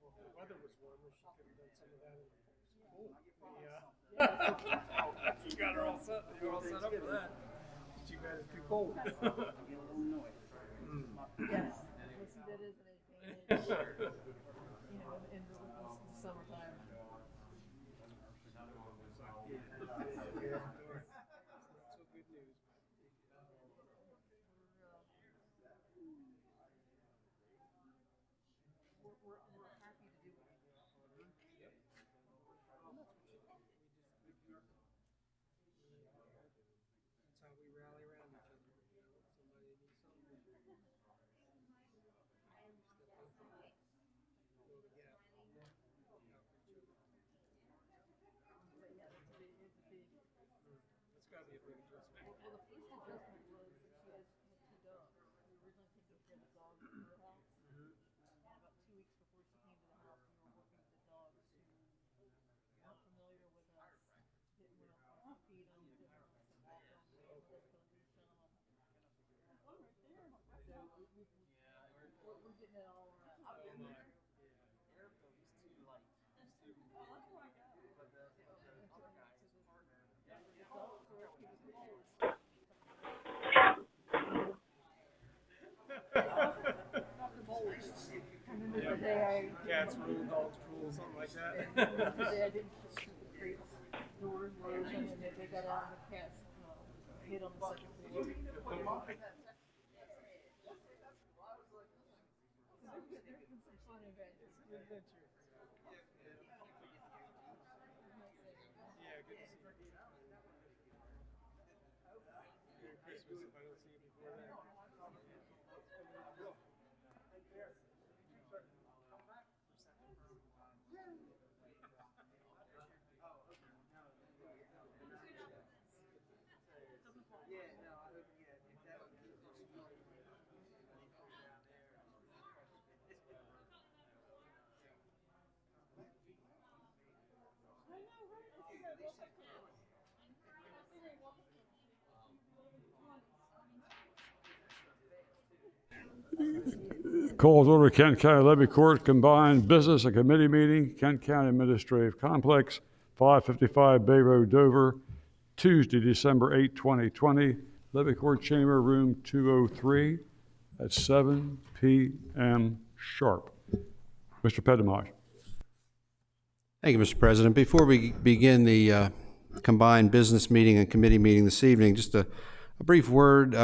Well, if the weather was warmer, she could have done some of that in school. You got her all set. You're all set up for that. Too bad it's too cold. Yes, well, see, that is an advantage, in the summertime. So good news. We're happy to do it. That's how we rally around each other. Somebody needs something. Step up. Fill the gap. Look out for each other. But yeah, it's a big. That's got to be a big adjustment. Well, the first adjustment was that she had two dogs. We were originally taking care of the dogs in her house. And about 2 weeks before she came to the house, we were working with the dogs who weren't familiar with us, didn't want to feed them, didn't want us to walk them, didn't want us to leash them. So we're getting it all right. The day Cats rule, dogs rule, something like that. the day I didn't keep the crates doors were open and they got out and the cats hid on the second floor. There's been some fun adventures. Good adventure. Yeah, good to see you. Merry Christmas if I don't see you before then. Calls order Kent County Levy Court Combined Business and Committee Meeting, Kent County Administrative Complex, 555 Bay Road, Dover, Tuesday, December 8, 2020, Levy Court Chamber, Room 203 at 7 p.m. sharp. Mr. Pedamage. Thank you, Mr. President. Before we begin the combined business meeting and committee meeting this evening, just a brief word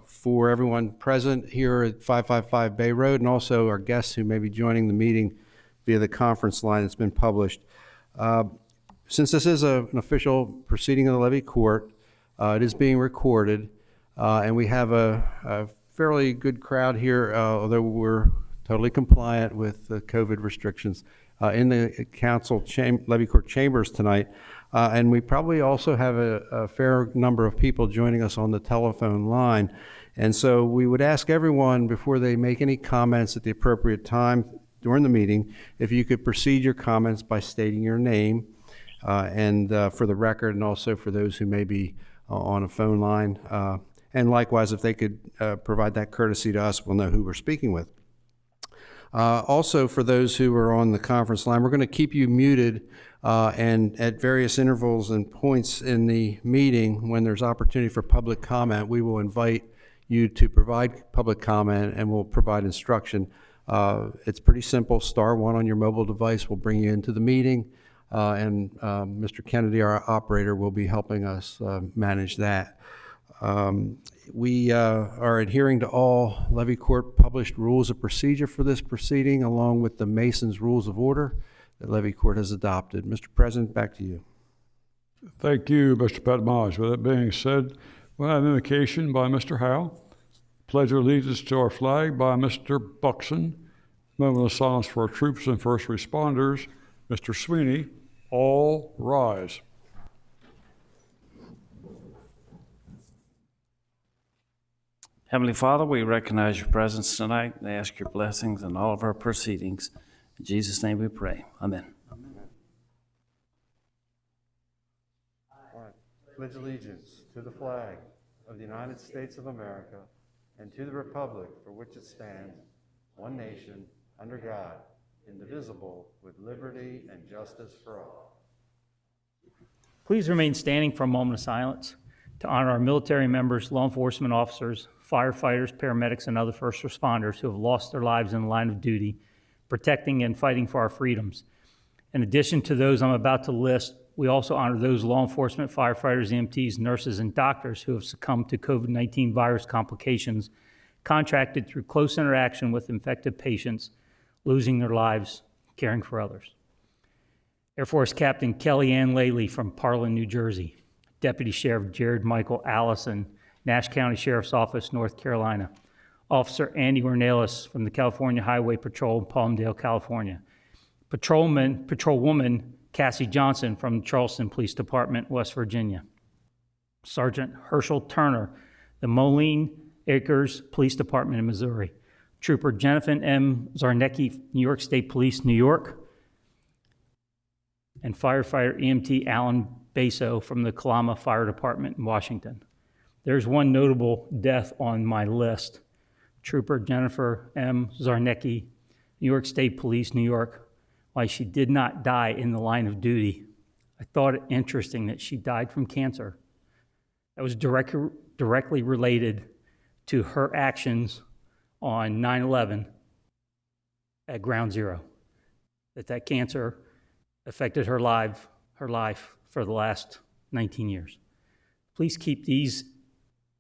for everyone present here at 555 Bay Road and also our guests who may be joining the meeting via the conference line that's been published. Since this is an official proceeding of the Levy Court, it is being recorded, and we have a fairly good crowd here, although we're totally compliant with the COVID restrictions in the Levy Court chambers tonight. And we probably also have a fair number of people joining us on the telephone line. And so we would ask everyone, before they make any comments at the appropriate time during the meeting, if you could proceed your comments by stating your name and for the record, and also for those who may be on a phone line. And likewise, if they could provide that courtesy to us, we'll know who we're speaking with. Also, for those who are on the conference line, we're going to keep you muted and at various intervals and points in the meeting, when there's opportunity for public comment, we will invite you to provide public comment and we'll provide instruction. It's pretty simple. *1 on your mobile device will bring you into the meeting, and Mr. Kennedy, our operator, will be helping us manage that. We are adhering to all Levy Court published rules of procedure for this proceeding, along with the Mason's Rules of Order that Levy Court has adopted. Mr. President, back to you. Thank you, Mr. Pedamage. With that being said, we'll have an invocation by Mr. Howe. Pledge of allegiance to our flag by Mr. Buxton. Moment of silence for our troops and first responders. Mr. Sweeney, all rise. Heavenly Father, we recognize your presence tonight and ask your blessings in all of our proceedings. In Jesus' name we pray. Amen. All right. Pledge allegiance to the flag of the United States of America and to the republic for which it stands, one nation, under God, indivisible, with liberty and justice for all. Please remain standing for a moment of silence to honor our military members, law enforcement officers, firefighters, paramedics, and other first responders who have lost their lives in the line of duty, protecting and fighting for our freedoms. In addition to those I'm about to list, we also honor those law enforcement, firefighters, EMTs, nurses, and doctors who have succumbed to COVID-19 virus complications contracted through close interaction with infected patients, losing their lives caring for others. Air Force Captain Kelly Ann Laley from Parlin, New Jersey. Deputy Sheriff Jared Michael Allison, Nash County Sheriff's Office, North Carolina. Officer Andy Ornelas from the California Highway Patrol in Palmdale, California. Patrolwoman Cassie Johnson from the Charleston Police Department, West Virginia. Sergeant Herschel Turner, the Moline Acres Police Department in Missouri. Trooper Jennifer M. Zarnecki, New York State Police, New York. And firefighter EMT Alan Baso from the Kalama Fire Department in Washington. There's one notable death on my list. Trooper Jennifer M. Zarnecki, New York State Police, New York. Why she did not die in the line of duty. I thought it interesting that she died from cancer. That was directly related to her actions on 9/11 at Ground Zero. That cancer affected her life for the last 19 years. Please keep these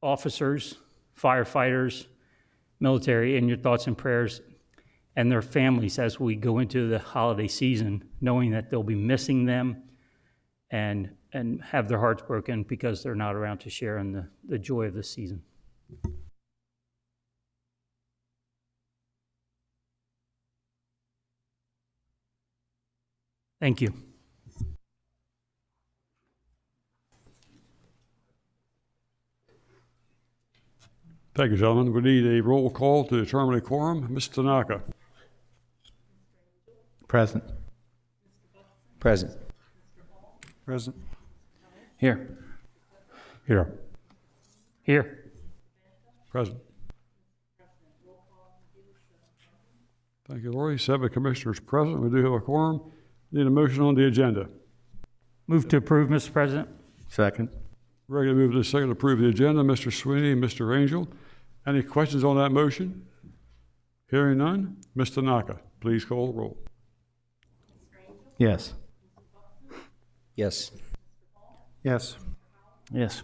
officers, firefighters, military in your thoughts and prayers, and their families as we go into the holiday season, knowing that they'll be missing them and have their hearts broken because they're not around to share in the joy of this season. Thank you. Thank you, gentlemen. We need a roll call to determine a quorum. Ms. Tanaka. Present. Present. Present. Here. Here. Here. Present. Thank you, Lori. 7 commissioners present. We do have a quorum. Need a motion on the agenda. Move to approve, Mr. President. Second. Regular move to the second to approve the agenda. Mr. Sweeney and Mr. Angel. Any questions on that motion? Hearing none. Ms. Tanaka, please call the roll. Yes. Yes. Yes. Yes.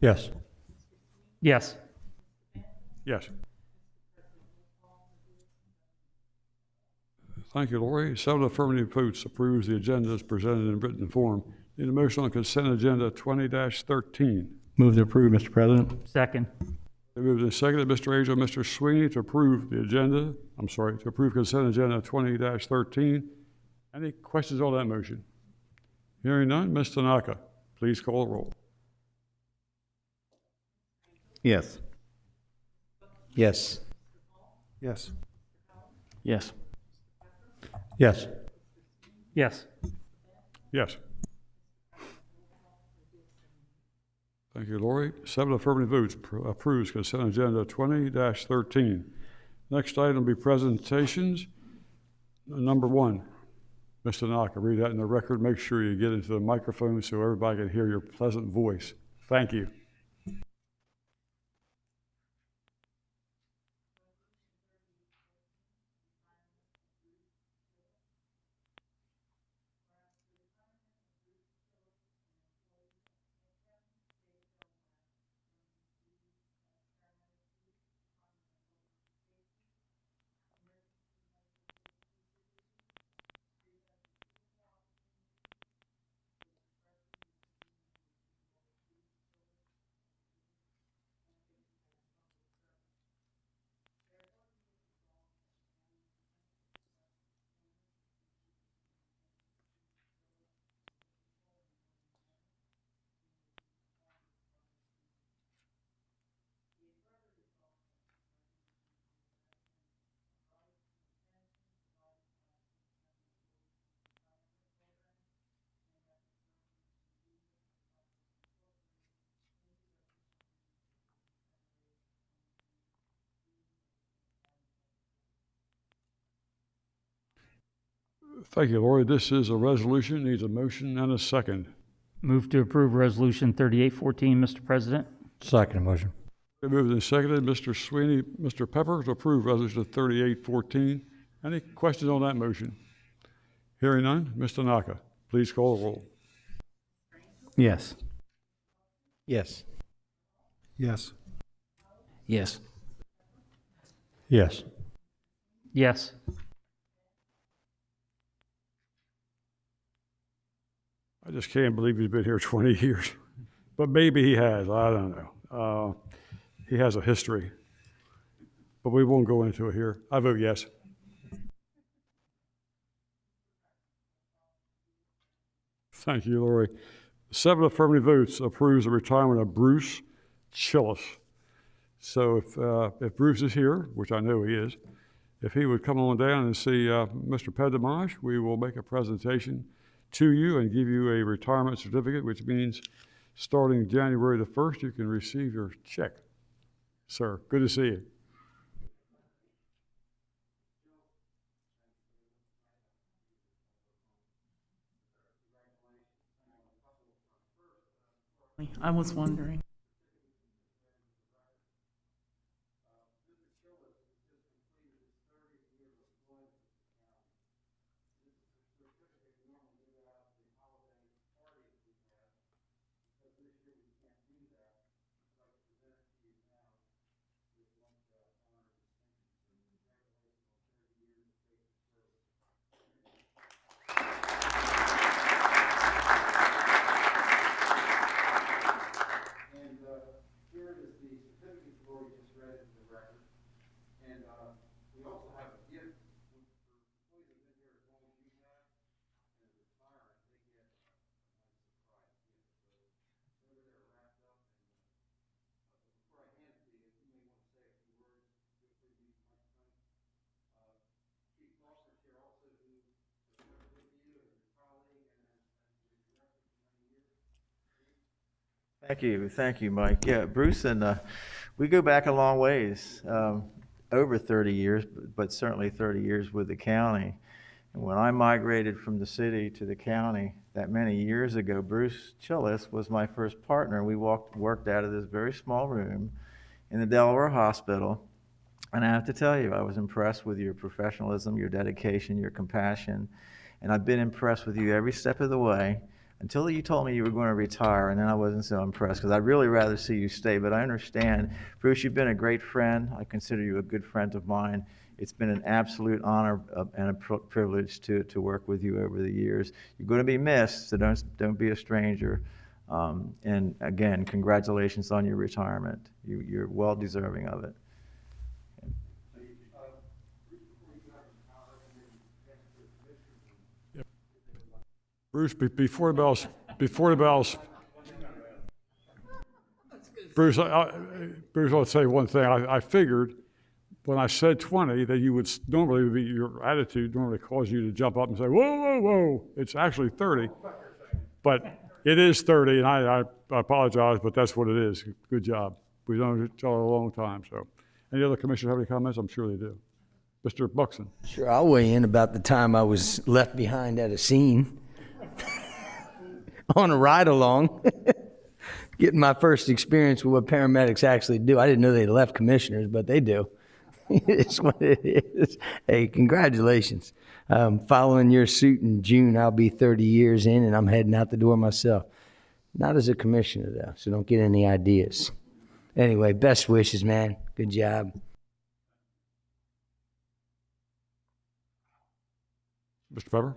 Yes. Yes. Yes. Thank you, Lori. 7 affirmative votes approves the agenda as presented in written form. Need a motion on consent agenda 20-13. Move to approve, Mr. President. Second. They moved and seconded, Mr. Angel, Mr. Sweeney, to approve the agenda. To approve consent agenda 20-13. Any questions on that motion? Hearing none, Ms. Tanaka, please call the roll. Yes. Yes. Yes. Yes. Yes. Yes. Yes. Thank you, Lori. 7 affirmative votes approves consent agenda 20-13. Next item will be presentations. Number 1, Mr. Tanaka, read that in the record. Make sure you get into the microphone so everybody can hear your pleasant voice. Thank you. Thank you, Lori. This is a resolution, needs a motion and a second. Move to approve Resolution 3814, Mr. President. Second motion. Been moved and seconded. Mr. Sweeney, Mr. Pepper, to approve Resolution 3814. Any questions on that motion? Hearing none, Mr. Naka, please call the roll. Yes. Yes. Yes. Yes. Yes. Yes. I just can't believe he's been here 20 years, but maybe he has. I don't know. He has a history, but we won't go into it here. I vote yes. Thank you, Lori. 7 affirmative votes approves the retirement of Bruce Chillis. So if Bruce is here, which I know he is, if he would come on down and see Mr. Pedamage, we will make a presentation to you and give you a retirement certificate, which means starting January the 1st, you can receive your check. Sir, good to see you. I was wondering. Thank you, Mike. Yeah, Bruce and we go back a long ways, over 30 years, but certainly 30 years with the county. And when I migrated from the city to the county that many years ago, Bruce Chillis was my first partner. We worked out of this very small room in the Delaware Hospital. And I have to tell you, I was impressed with your professionalism, your dedication, your compassion. And I've been impressed with you every step of the way, until you told me you were going to retire, and then I wasn't so impressed because I'd really rather see you stay. But I understand, Bruce, you've been a great friend. I consider you a good friend of mine. It's been an absolute honor and a privilege to work with you over the years. You're going to be missed, so don't be a stranger. And again, congratulations on your retirement. You're well deserving of it. Bruce, before the bells, Bruce, Bruce, I'll say one thing. I figured when I said 20 that you would normally your attitude normally cause you to jump up and say, whoa, whoa, whoa. It's actually 30, but it is 30, and I apologize, but that's what it is. Good job. We've known each other a long time. So, any other commissioners have any comments? I'm sure they do. Mr. Buxton. Sure, I'll weigh in about the time I was left behind at a scene on a ride-along, getting my first experience with what paramedics actually do. I didn't know they left commissioners, but they do. It's what it is. Hey, congratulations. Following your suit in June, I'll be 30 years in, and I'm heading out the door myself. Not as a commissioner, though, so don't get any ideas. Anyway, best wishes, man. Good job. Mr. Pepper?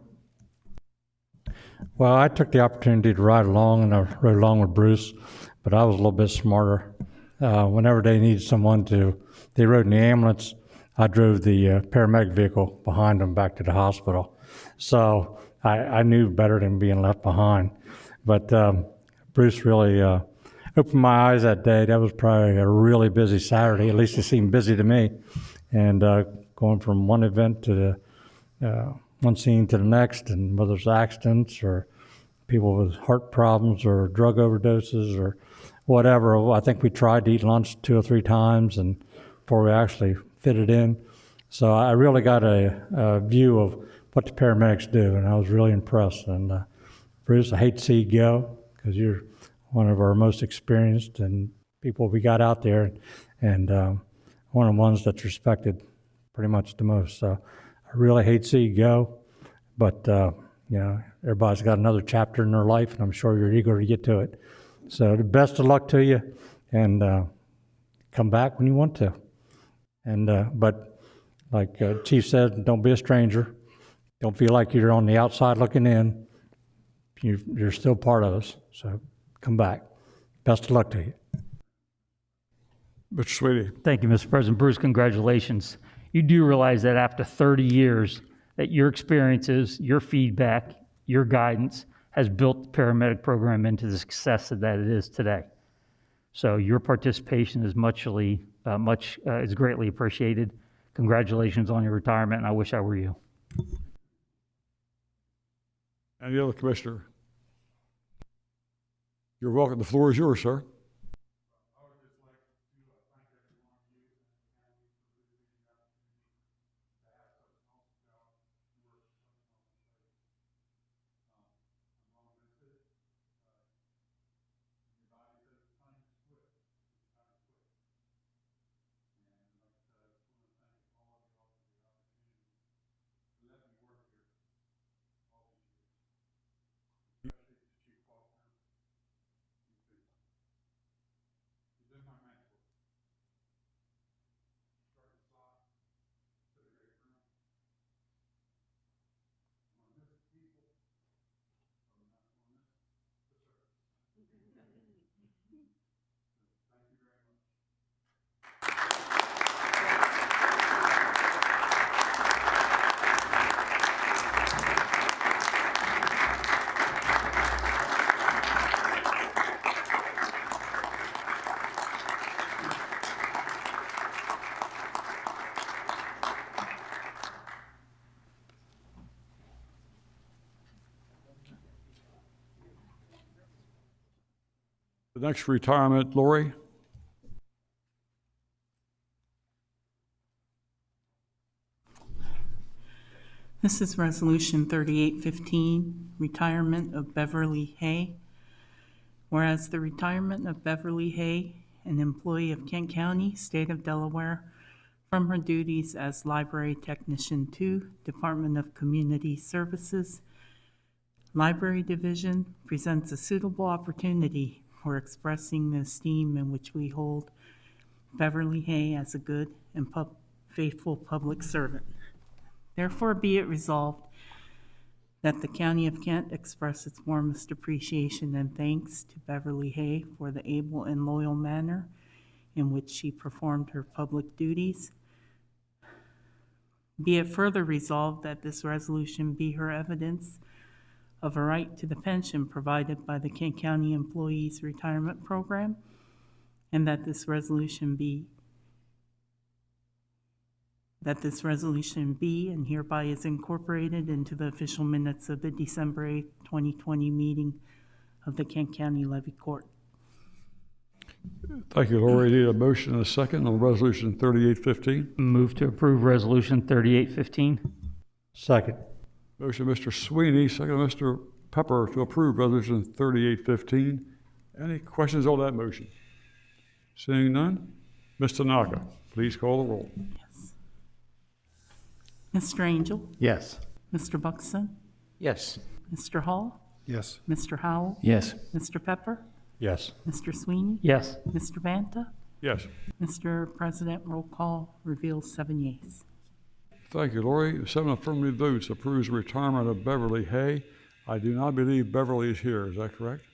Well, I took the opportunity to ride along, and I rode along with Bruce, but I was a little bit smarter. Whenever they needed someone they rode in the ambulance, I drove the paramedic vehicle behind them back to the hospital. So I knew better than being left behind. But Bruce really opened my eyes that day. That was probably a really busy Saturday. At least it seemed busy to me. And going from one event to one scene to the next, and whether it's accidents or people with heart problems or drug overdoses or whatever. I think we tried to eat lunch 2 or 3 times and before we actually fit it in. So I really got a view of what the paramedics do, and I was really impressed. And Bruce, I hate to see you go because you're one of our most experienced and people we got out there, and one of the ones that's respected pretty much the most. So I really hate to see you go, but everybody's got another chapter in their life, and I'm sure you're eager to get to it. So the best of luck to you, and come back when you want to. And but like Chief said, don't be a stranger. Don't feel like you're on the outside looking in. You're still part of us. So come back. Best of luck to you. Mr. Sweeney. Thank you, Mr. President. Bruce, congratulations. You do realize that after 30 years, that your experiences, your feedback, your guidance has built the paramedic program into the success that it is today. So your participation is is greatly appreciated. Congratulations on your retirement, and I wish I were you. Any other commissioner? You're welcome. The floor is yours, sir. The next retirement, Lori. This is Resolution 3815, Retirement of Beverly Hay. Whereas the retirement of Beverly Hay, an employee of Kent County, State of Delaware, from her duties as Library Technician 2, Department of Community Services, Library Division, presents a suitable opportunity for expressing the esteem in which we hold Beverly Hay as a good and faithful public servant. Therefore, be it resolved that the County of Kent express its warmest appreciation and thanks to Beverly Hay for the able and loyal manner in which she performed her public duties. Be it further resolved that this resolution be her evidence of a right to the pension provided by the Kent County Employees Retirement Program, and that this resolution be and hereby is incorporated into the official minutes of the December 8th, 2020 meeting of the Kent County Levy Court. Thank you, Lori. Need a motion and a second on Resolution 3815. Move to approve Resolution 3815. Second. Motion, Mr. Sweeney, second, Mr. Pepper, to approve Resolution 3815. Any questions on that motion? Seeing none, Ms. Tanaka, please call the roll. Yes. Mr. Angel? Yes. Mr. Buxton? Yes. Mr. Hall? Yes. Mr. Howell? Yes. Mr. Pepper? Yes. Mr. Sweeney? Yes. Mr. Banta? Yes. Mr. President, roll call reveals 7 yeas. Thank you, Lori. 7 affirmative votes approves the retirement of Beverly Hay. I do not believe Beverly is here. Is that correct?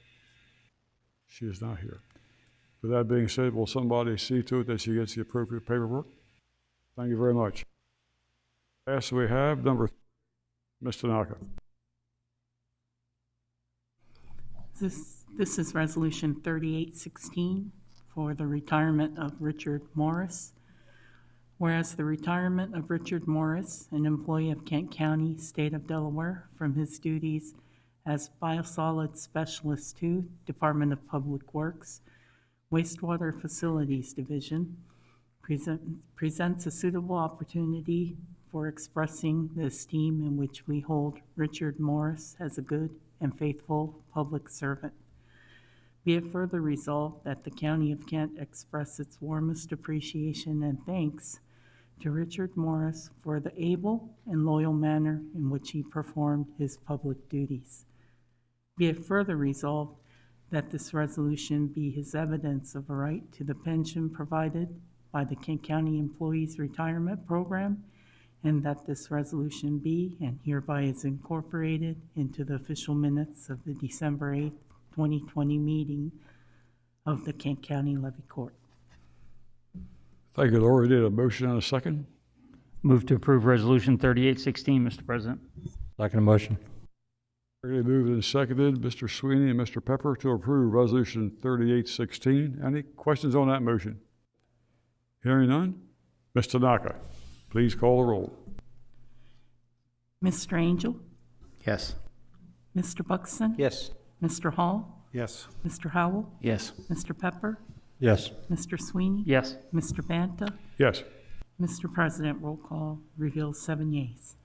She is not here. With that being said, will somebody see to it that she gets the appropriate paperwork? Thank you very much. Last we have number Ms. Tanaka. This is Resolution 3816 for the retirement of Richard Morris. Whereas the retirement of Richard Morris, an employee of Kent County, State of Delaware, from his duties as Biosolids Specialist 2, Department of Public Works, Wastewater Facilities Division, presents a suitable opportunity for expressing the esteem in which we hold Richard Morris as a good and faithful public servant. Be it further resolved that the County of Kent express its warmest appreciation and thanks to Richard Morris for the able and loyal manner in which he performed his public duties. Be it further resolved that this resolution be his evidence of a right to the pension provided by the Kent County Employees Retirement Program, and that this resolution be and hereby is incorporated into the official minutes of the December 8th, 2020 meeting of the Kent County Levy Court. Thank you, Lori. Did a motion and a second? Move to approve Resolution 3816, Mr. President. Second motion. Already moved and seconded, Mr. Sweeney and Mr. Pepper, to approve Resolution 3816. Any questions on that motion? Hearing none. Ms. Tanaka, please call the roll. Mr. Angel? Yes. Mr. Buxton? Yes. Mr. Hall? Yes. Mr. Howell? Yes. Mr. Pepper? Yes. Mr. Sweeney? Yes. Mr. Banta? Yes. Mr. President, roll call reveals 7 yeas.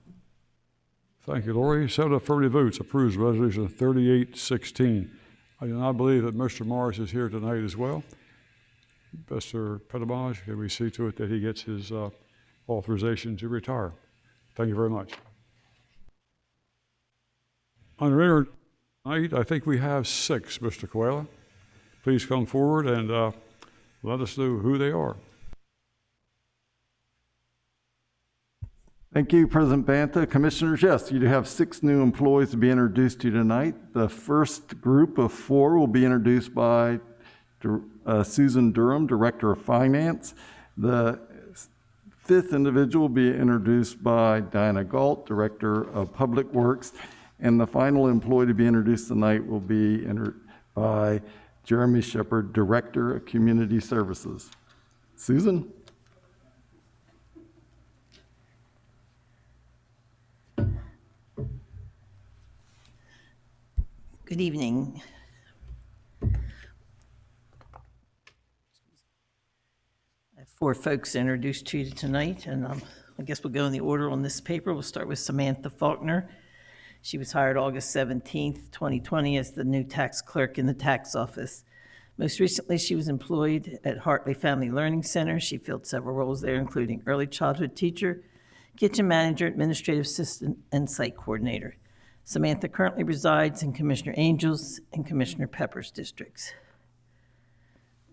Thank you, Lori. 7 affirmative votes approves Resolution 3816. I do not believe that Mr. Morris is here tonight as well. Mr. Petamaj, can we see to it that he gets his authorization to retire? Thank you very much. On tonight, I think we have 6, Mr. Coelho. Please come forward and let us know who they are. Thank you, President Banta. Commissioners, yes, you do have 6 new employees to be introduced to tonight. The first group of 4 will be introduced by Susan Durham, Director of Finance. The 5th individual will be introduced by Diana Galt, Director of Public Works. And the final employee to be introduced tonight will be by Jeremy Shepard, Director of Community Services. Susan? Good evening. I have 4 folks to introduce to you tonight, and I guess we'll go in the order on this paper. We'll start with Samantha Faulkner. She was hired August 17th, 2020 as the new tax clerk in the tax office. Most recently, she was employed at Hartley Family Learning Center. She filled several roles there, including early childhood teacher, kitchen manager, administrative assistant, and site coordinator. Samantha currently resides in Commissioner Angel's and Commissioner Pepper's districts.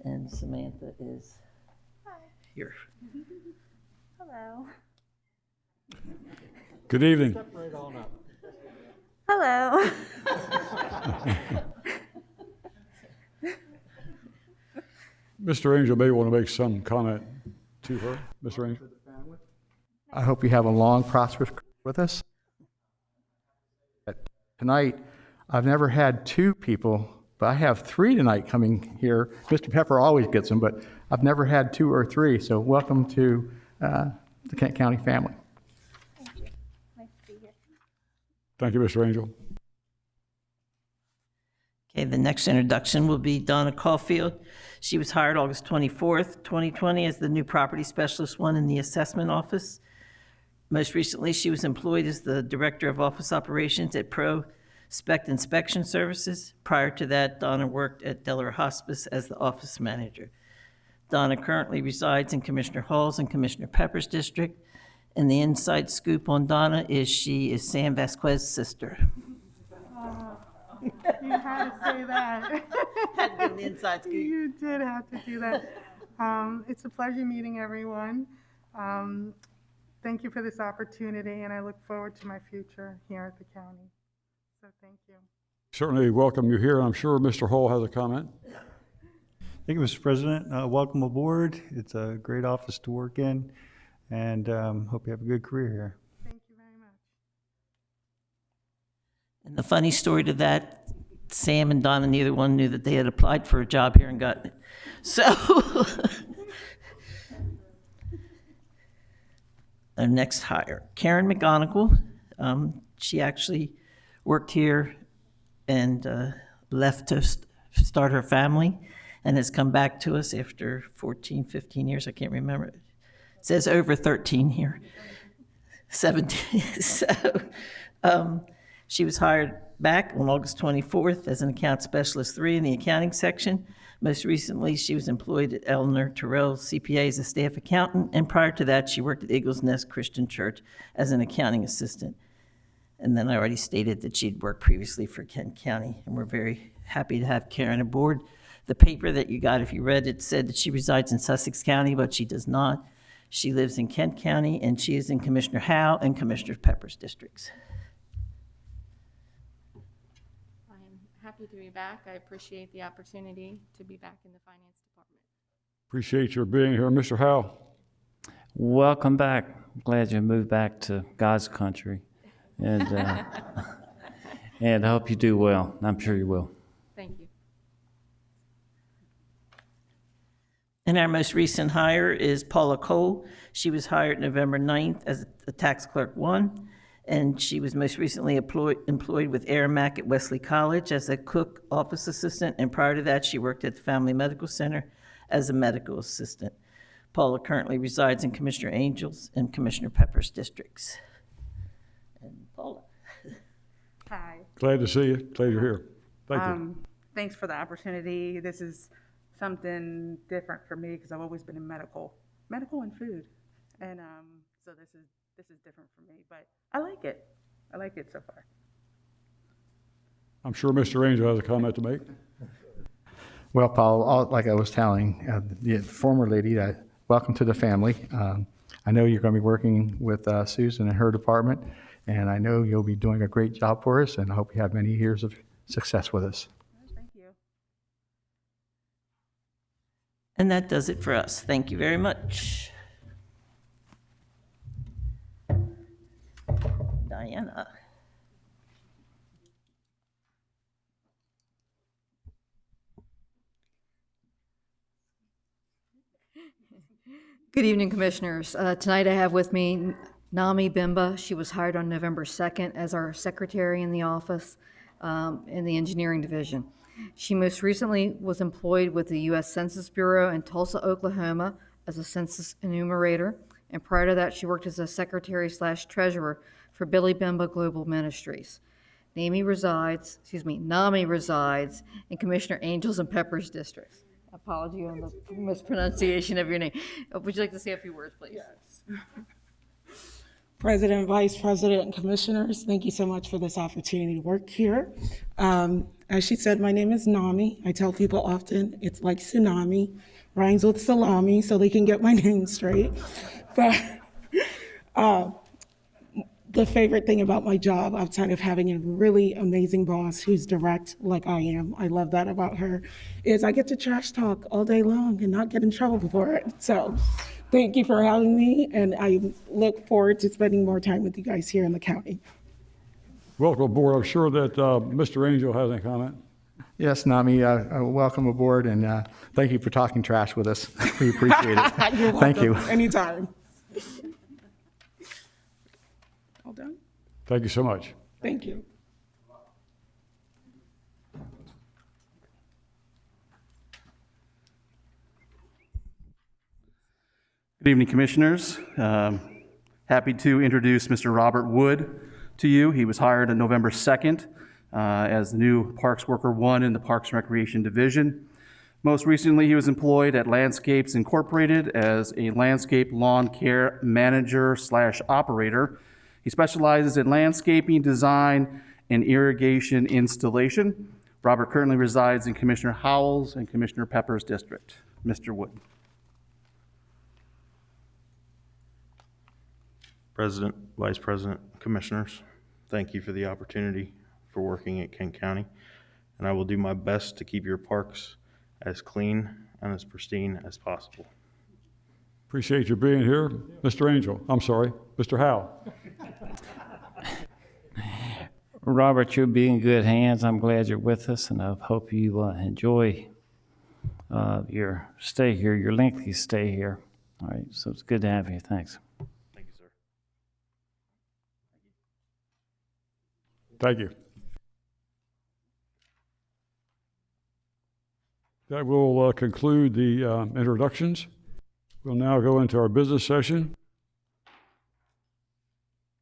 And Samantha is here. Hello. Good evening. Hello. Mr. Angel may want to make some comment to her. Mr. Angel. I hope you have a long, prosperous career with us. Tonight, I've never had 2 people, but I have 3 tonight coming here. Mr. Pepper always gets them, but I've never had 2 or 3, so welcome to the Kent County family. Thank you. Nice to be here. Thank you, Mr. Angel. Okay, the next introduction will be Donna Caulfield. She was hired August 24th, 2020 as the new property specialist 1 in the assessment office. Most recently, she was employed as the Director of Office Operations at Prospect Inspection Services. Prior to that, Donna worked at Delaware Hospice as the office manager. Donna currently resides in Commissioner Hall's and Commissioner Pepper's district. And the inside scoop on Donna is she is Sam Vasquez's sister. You had to say that. Had to give the inside scoop. You did have to do that. It's a pleasure meeting everyone. Thank you for this opportunity, and I look forward to my future here at the county. So thank you. Certainly welcome you here. I'm sure Mr. Hall has a comment. Thank you, Mr. President. Welcome aboard. It's a great office to work in, and hope you have a good career here. Thank you very much. And the funny story to that, Sam and Donna, neither one knew that they had applied for a job here and gotten it. So our next hire, Karen McGonigal. She actually worked here and left to start her family and has come back to us after 14, 15 years. I can't remember. It says over 13 here. 17. She was hired back on August 24th as an account specialist 3 in the accounting section. Most recently, she was employed at Eleanor Terrell CPA as a staff accountant, and prior to that, she worked at Eagles Nest Christian Church as an accounting assistant. And then I already stated that she'd worked previously for Kent County, and we're very happy to have Karen aboard. The paper that you got, if you read it, said that she resides in Sussex County, but she does not. She lives in Kent County, and she is in Commissioner Howe and Commissioner Pepper's districts. I'm happy to be back. I appreciate the opportunity to be back in the Finance Department. Appreciate your being here. Mr. Howe. Welcome back. Glad you moved back to God's country. And, and I hope you do well. I'm sure you will. Thank you. And our most recent hire is Paula Cole. She was hired November 9th as a tax clerk 1, and she was most recently employed with Aramac at Wesley College as a cook office assistant, and prior to that, she worked at the Family Medical Center as a medical assistant. Paula currently resides in Commissioner Angel's and Commissioner Pepper's districts. And Paula. Hi. Glad to see you. Glad you're here. Thank you. Thanks for the opportunity. This is something different for me because I've always been in medical and food, and so this is different for me. But I like it. I like it so far. I'm sure Mr. Angel has a comment to make. Well, Paul, like I was telling the former lady, welcome to the family. I know you're going to be working with Susan and her department, and I know you'll be doing a great job for us, and I hope you have many years of success with us. Thank you. And that does it for us. Thank you very much. Diana. Good evening, Commissioners. Tonight I have with me Nami Bimba. She was hired on November 2nd as our secretary in the office in the engineering division. She most recently was employed with the U.S. Census Bureau in Tulsa, Oklahoma as a census enumerator. And prior to that, she worked as a secretary/treasurer for Billy Bimba Global Ministries. Nami resides in Commissioner Angels and Pepper's districts. Apology on the mispronunciation of your name. Would you like to say a few words, please? Yes. President, Vice President, and Commissioners, thank you so much for this opportunity to work here. As she said, my name is Nami. I tell people often it's like tsunami, rhymes with salami, so they can get my name straight. But the favorite thing about my job, outside of having a really amazing boss who's direct like I am, I love that about her, is I get to trash talk all day long and not get in trouble for it. So thank you for having me, and I look forward to spending more time with you guys here in the county. Welcome aboard. I'm sure that Mr. Angel has a comment. Yes, Nami, welcome aboard, and thank you for talking trash with us. We appreciate it. You're welcome. Thank you. Anytime. All done? Thank you so much. Thank you. Good evening, Commissioners. Happy to introduce Mr. Robert Wood to you. He was hired on November 2nd as the new Parks Worker 1 in the Parks and Recreation Division. Most recently, he was employed at Landscapes Incorporated as a landscape lawn care manager/operator. He specializes in landscaping, design, and irrigation installation. Robert currently resides in Commissioner Howell's and Commissioner Pepper's district. Mr. Wood. President, Vice President, Commissioners, thank you for the opportunity for working at Kent County, and I will do my best to keep your parks as clean and as pristine as possible. Appreciate you being here. Mr. Angel, I'm sorry, Mr. Howe. Robert, you'll be in good hands. I'm glad you're with us, and I hope you enjoy your stay here, your lengthy stay here. All right, so it's good to have you. Thanks. Thank you, sir. Thank you. That will conclude the introductions. We'll now go into our business session.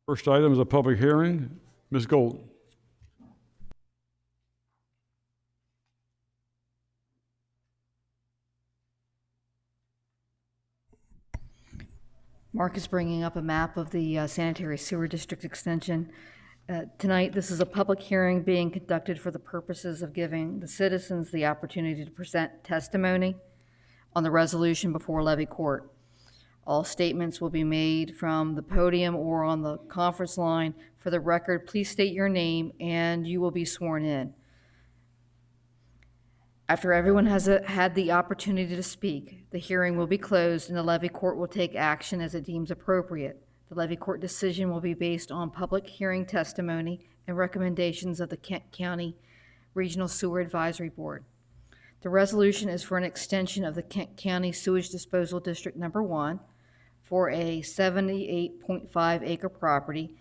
First item is a public hearing. Ms. Golden. Mark is bringing up a map of the sanitary sewer district extension. Tonight, this is a public hearing being conducted for the purposes of giving the citizens the opportunity to present testimony on the resolution before Levy Court. All statements will be made from the podium or on the conference line. For the record, please state your name and you will be sworn in. After everyone has had the opportunity to speak, the hearing will be closed and the Levy Court will take action as it deems appropriate. The Levy Court decision will be based on public hearing testimony and recommendations of the Kent County Regional Sewer Advisory Board. The resolution is for an extension of the Kent County Sewage Disposal District Number 1 for a 78.5 acre property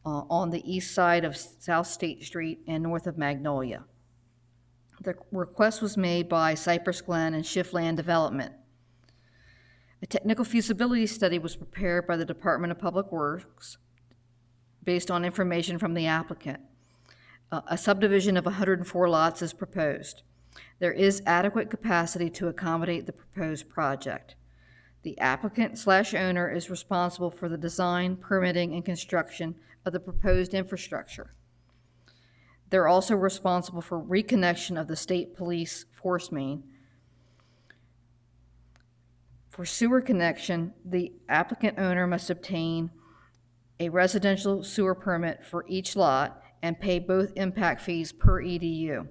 on the east side of South State Street and north of Magnolia. The request was made by Cypress Glen and Shiftland Development. A technical feasibility study was prepared by the Department of Public Works based on information from the applicant. A subdivision of 104 lots is proposed. There is adequate capacity to accommodate the proposed project. The applicant/owner is responsible for the design, permitting, and construction of the proposed infrastructure. They're also responsible for reconnection of the state police force main. For sewer connection, the applicant owner must obtain a residential sewer permit for each lot and pay both impact fees per EDU.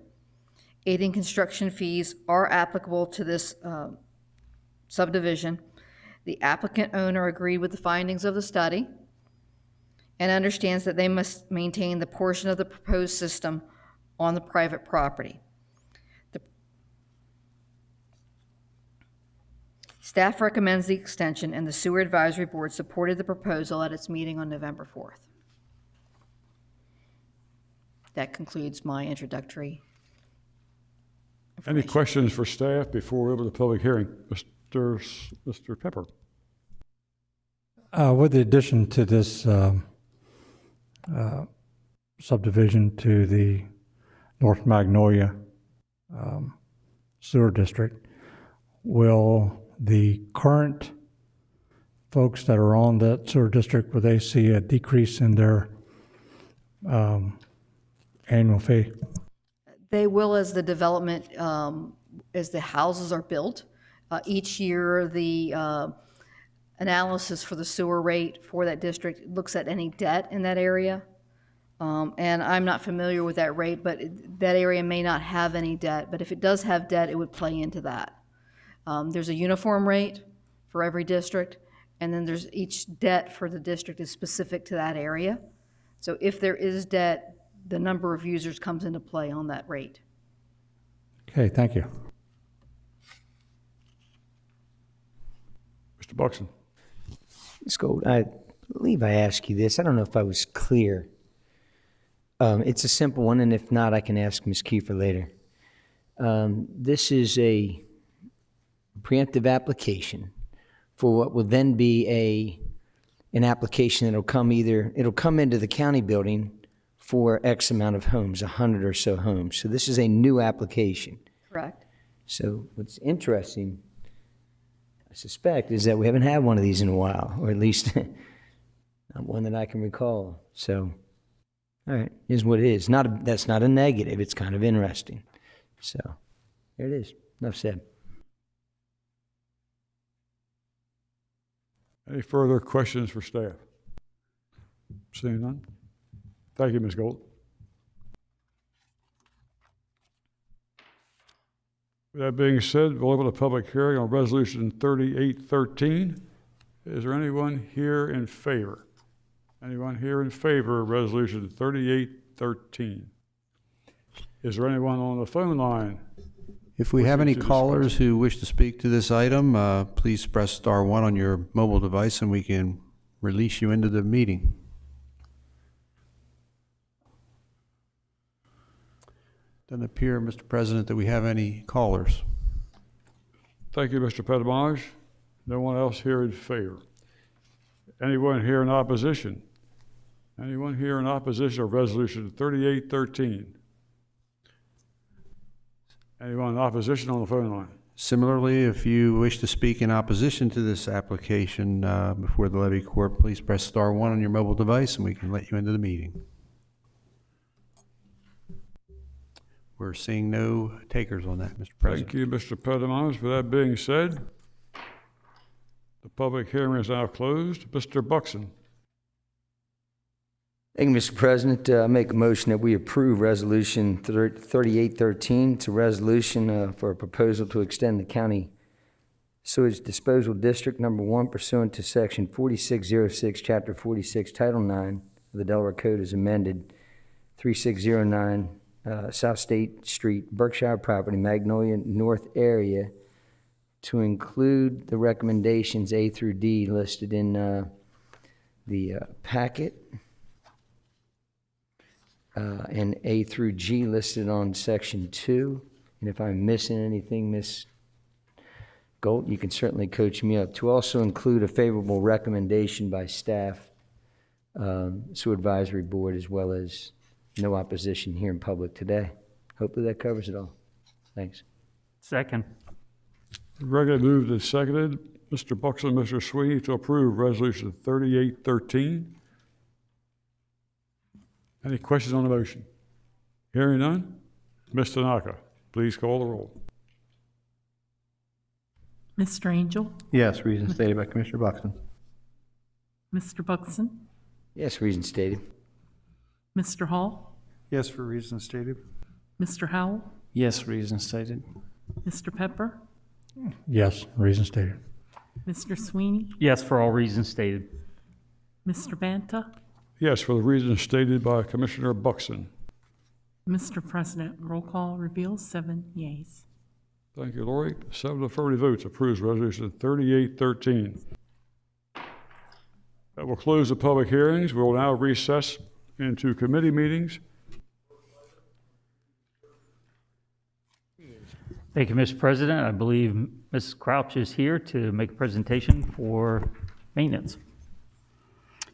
Aiding construction fees are applicable to this subdivision. The applicant owner agreed with the findings of the study and understands that they must maintain the portion of the proposed system on the private property. The staff recommends the extension, and the Sewer Advisory Board supported the proposal at its meeting on November 4th. That concludes my introductory. Any questions for staff before we open the public hearing? Mr. Pepper. With the addition to this subdivision to the North Magnolia sewer district, will the current folks that are on that sewer district, will they see a decrease in their annual fee? They will, as the development, as the houses are built. Each year, the analysis for the sewer rate for that district looks at any debt in that area. And I'm not familiar with that rate, but that area may not have any debt. But if it does have debt, it would play into that. There's a uniform rate for every district, and then there's each debt for the district is specific to that area. So if there is debt, the number of users comes into play on that rate. Okay, thank you. Mr. Buxton. Ms. Gold, I believe I asked you this. I don't know if I was clear. It's a simple one, and if not, I can ask Ms. Kiefer later. This is a preemptive application for what will then be an application that'll come into the county building for X amount of homes, 100 or so homes. So this is a new application. Correct. So what's interesting, I suspect, is that we haven't had one of these in a while, or at least not one that I can recall. So, all right, is what it is. That's not a negative. It's kind of interesting. So, there it is. Enough said. Any further questions for staff? Seeing none? Thank you, Ms. Gold. With that being said, we'll open a public hearing on Resolution 3813. Is there anyone here in favor? Anyone here in favor of Resolution 3813? Is there anyone on the phone line? If we have any callers who wish to speak to this item, please press *1 on your mobile device and we can release you into the meeting. Doesn't appear, Mr. President, that we have any callers. Thank you, Mr. Petamage. No one else here in favor. Anyone here in opposition? Anyone here in opposition of Resolution 3813? Anyone in opposition on the phone line? Similarly, if you wish to speak in opposition to this application before the Levy Court, please press star 1 on your mobile device and we can let you into the meeting. We're seeing no takers on that, Mr. President. Thank you, Mr. Pettibone. With that being said, the public hearing is now closed. Mr. Buxton. Thank you, Mr. President. I make a motion that we approve Resolution 3813. It's a resolution for a proposal to extend the county sewage disposal district number 1 pursuant to Section 4606, Chapter 46, Title 9 of the Delaware Code as amended, 3609 South State Street, Berkshire property, Magnolia North area, to include the recommendations A through D listed in the packet, and A through G listed on Section 2. And if I'm missing anything, Ms. Gold, you can certainly coach me up. To also include a favorable recommendation by staff, Sewer Advisory Board, as well as no opposition here in public today. Hopefully that covers it all. Thanks. Second. Regularly moved and seconded. Mr. Buxton, Mr. Sweeney, to approve Resolution 3813. Any questions on the motion? Hearing none. Ms. Tanaka, please call the roll. Mr. Angel? Yes, reason stated by Commissioner Buxton. Mr. Buxton? Yes, reason stated. Mr. Hall? Yes, for reasons stated. Mr. Howell? Yes, reason stated. Mr. Pepper? Yes, reason stated. Mr. Sweeney? Yes, for all reasons stated. Mr. Banta? Yes, for the reasons stated by Commissioner Buxton. Mr. President, roll call reveals 7 yeas. Thank you, Lori. 7 affirmative votes approves Resolution 3813. That will close the public hearings. We will now recess into committee meetings. Thank you, Mr. President. I believe Ms. Crouch is here to make a presentation for maintenance.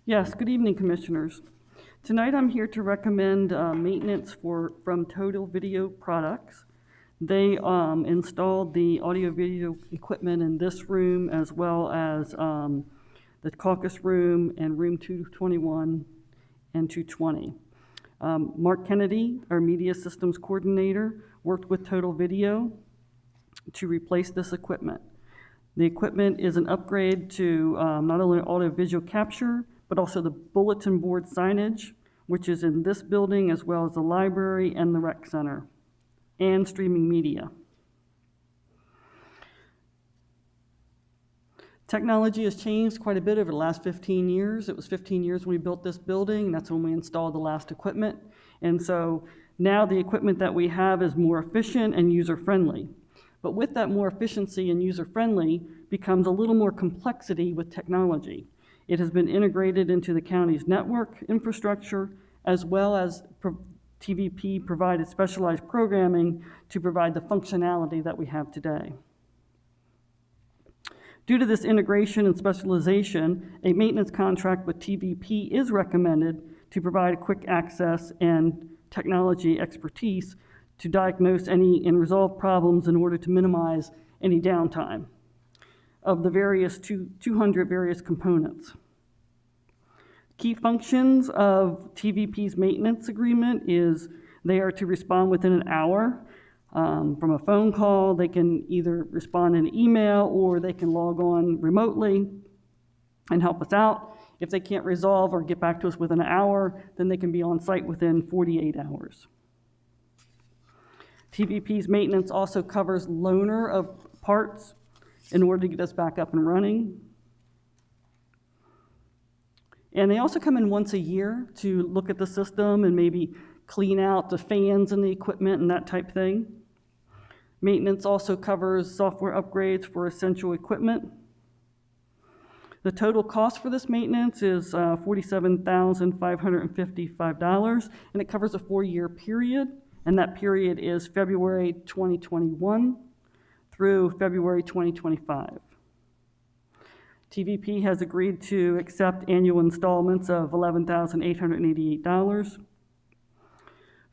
Yes, good evening, Commissioners. Tonight I'm here to recommend maintenance from Total Video Products. They installed the audio-video equipment in this room as well as the caucus room and room 221 and 220. Mark Kennedy, our media systems coordinator, worked with Total Video to replace this equipment. The equipment is an upgrade to not only audio-visual capture, but also the bulletin board signage, which is in this building as well as the library and the rec center, and streaming media. Technology has changed quite a bit over the last 15 years. It was 15 years when we built this building, and that's when we installed the last equipment. And so now the equipment that we have is more efficient and user-friendly. But with that more efficiency and user-friendly becomes a little more complexity with technology. It has been integrated into the county's network infrastructure, as well as TVP provided specialized programming to provide the functionality that we have today. Due to this integration and specialization, a maintenance contract with TVP is recommended to provide quick access and technology expertise to diagnose any and resolve problems in order to minimize any downtime of the various 200 various components. Key functions of TVP's maintenance agreement is they are to respond within an hour. From a phone call, they can either respond in email or they can log on remotely and help us out. If they can't resolve or get back to us within an hour, then they can be on site within 48 hours. TVP's maintenance also covers loaner of parts in order to get us back up and running. And they also come in once a year to look at the system and maybe clean out the fans and the equipment and that type thing. Maintenance also covers software upgrades for essential equipment. The total cost for this maintenance is $47,555, and it covers a 4-year period, and that period is February 2021 through February 2025. TVP has agreed to accept annual installments of $11,888.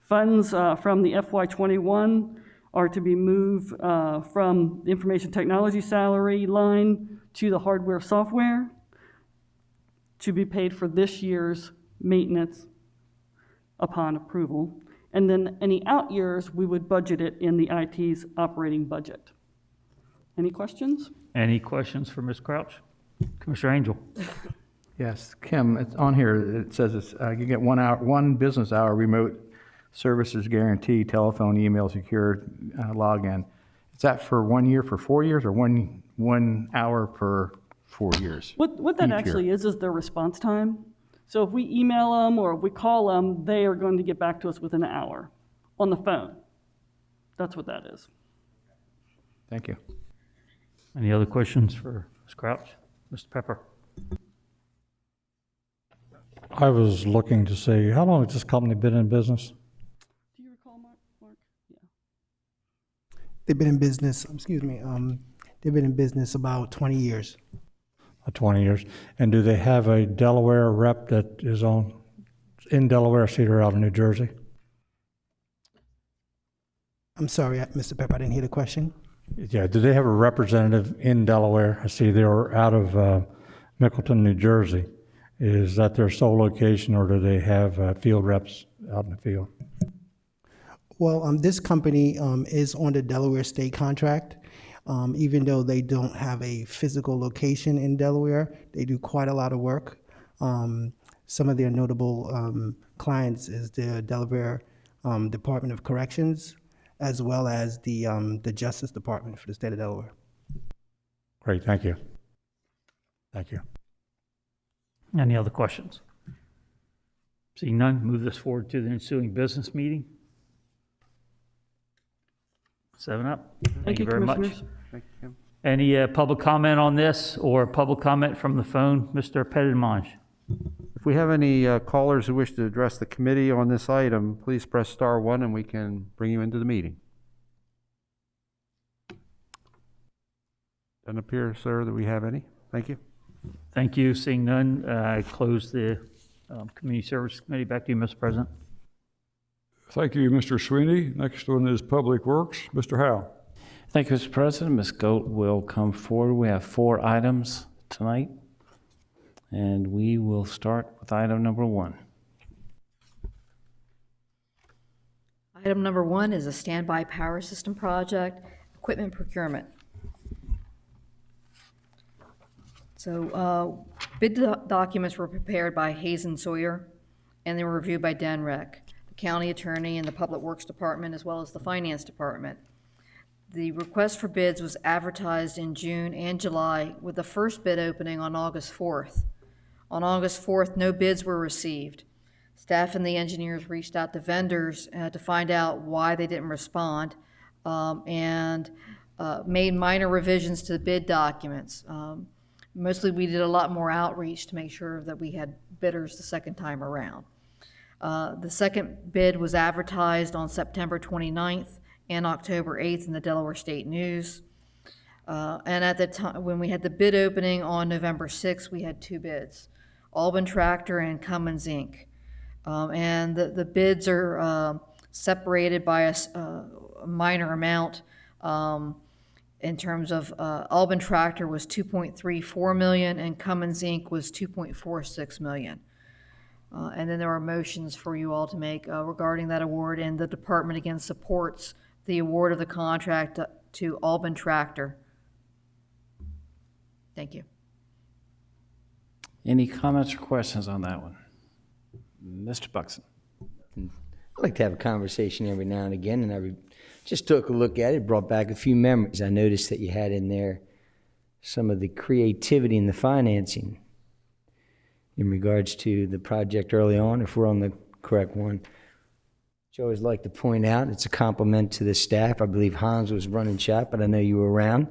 Funds from the FY21 are to be moved from the information technology salary line to the hardware software to be paid for this year's maintenance upon approval. And then any out years, we would budget it in the IT's operating budget. Any questions? Any questions for Ms. Crouch? Commissioner Angel? Yes, Kim, it's on here, it says it's, you get 1 hour, 1 business hour remote services guarantee, telephone, email, secure login. Is that for 1 year for 4 years, or one hour per 4 years? What that actually is their response time. So if we email them or if we call them, they are going to get back to us within an hour on the phone. That's what that is. Thank you. Any other questions for Ms. Crouch? Mr. Pepper? I was looking to see, how long has this company been in business? Do you recall, Mark? Yeah. They've been in business, excuse me, they've been in business about 20 years. 20 years. And do they have a Delaware rep that is in Delaware, Cedar out of New Jersey? I'm sorry, Mr. Pepper, I didn't hear the question. Yeah, do they have a representative in Delaware? I see they're out of Mickleton, New Jersey. Is that their sole location, or do they have field reps out in the field? Well, this company is on the Delaware state contract. Even though they don't have a physical location in Delaware, they do quite a lot of work. Some of their notable clients is the Delaware Department of Corrections, as well as the Justice Department for the state of Delaware. Great, thank you. Thank you. Any other questions? Seeing none, move this forward to the ensuing business meeting. 7 up. Thank you very much. Thank you. Any public comment on this or public comment from the phone? Mr. Petitmange? If we have any callers who wish to address the committee on this item, please press star 1 and we can bring you into the meeting. Doesn't appear, sir, that we have any. Thank you. Thank you. Seeing none, I close the Community Service Committee. Back to you, Mr. President. Thank you, Mr. Sweeney. Next one is Public Works. Mr. Howe. Thank you, Mr. President. Ms. Goat will come forward. We have 4 items tonight, and we will start with item number 1. Item number 1 is a standby power system project, equipment procurement. So bid documents were prepared by Hayes and Sawyer, and they were reviewed by DENREC, the county attorney and the Public Works Department, as well as the Finance Department. The request for bids was advertised in June and July, with the first bid opening on August 4th. On August 4th, no bids were received. Staff and the engineers reached out to vendors to find out why they didn't respond, and made minor revisions to the bid documents. Mostly we did a lot more outreach to make sure that we had bidders the second time around. The second bid was advertised on September 29th and October 8th in the Delaware State News. And at the time, when we had the bid opening on November 6th, we had 2 bids, Albin Tractor and Cummins Inc. And the bids are separated by a minor amount. In terms of Albin Tractor was $2.34 million and Cummins Inc. was $2.46 million. And then there are motions for you all to make regarding that award, and the department again supports the award of the contract to Albin Tractor. Thank you. Any comments or questions on that one? Mr. Buxton. I like to have a conversation every now and again, and I just took a look at it, brought back a few memories. I noticed that you had in there some of the creativity in the financing in regards to the project early on, if we're on the correct one. Which I always like to point out, it's a compliment to the staff. I believe Hans was running shop, but I know you were around.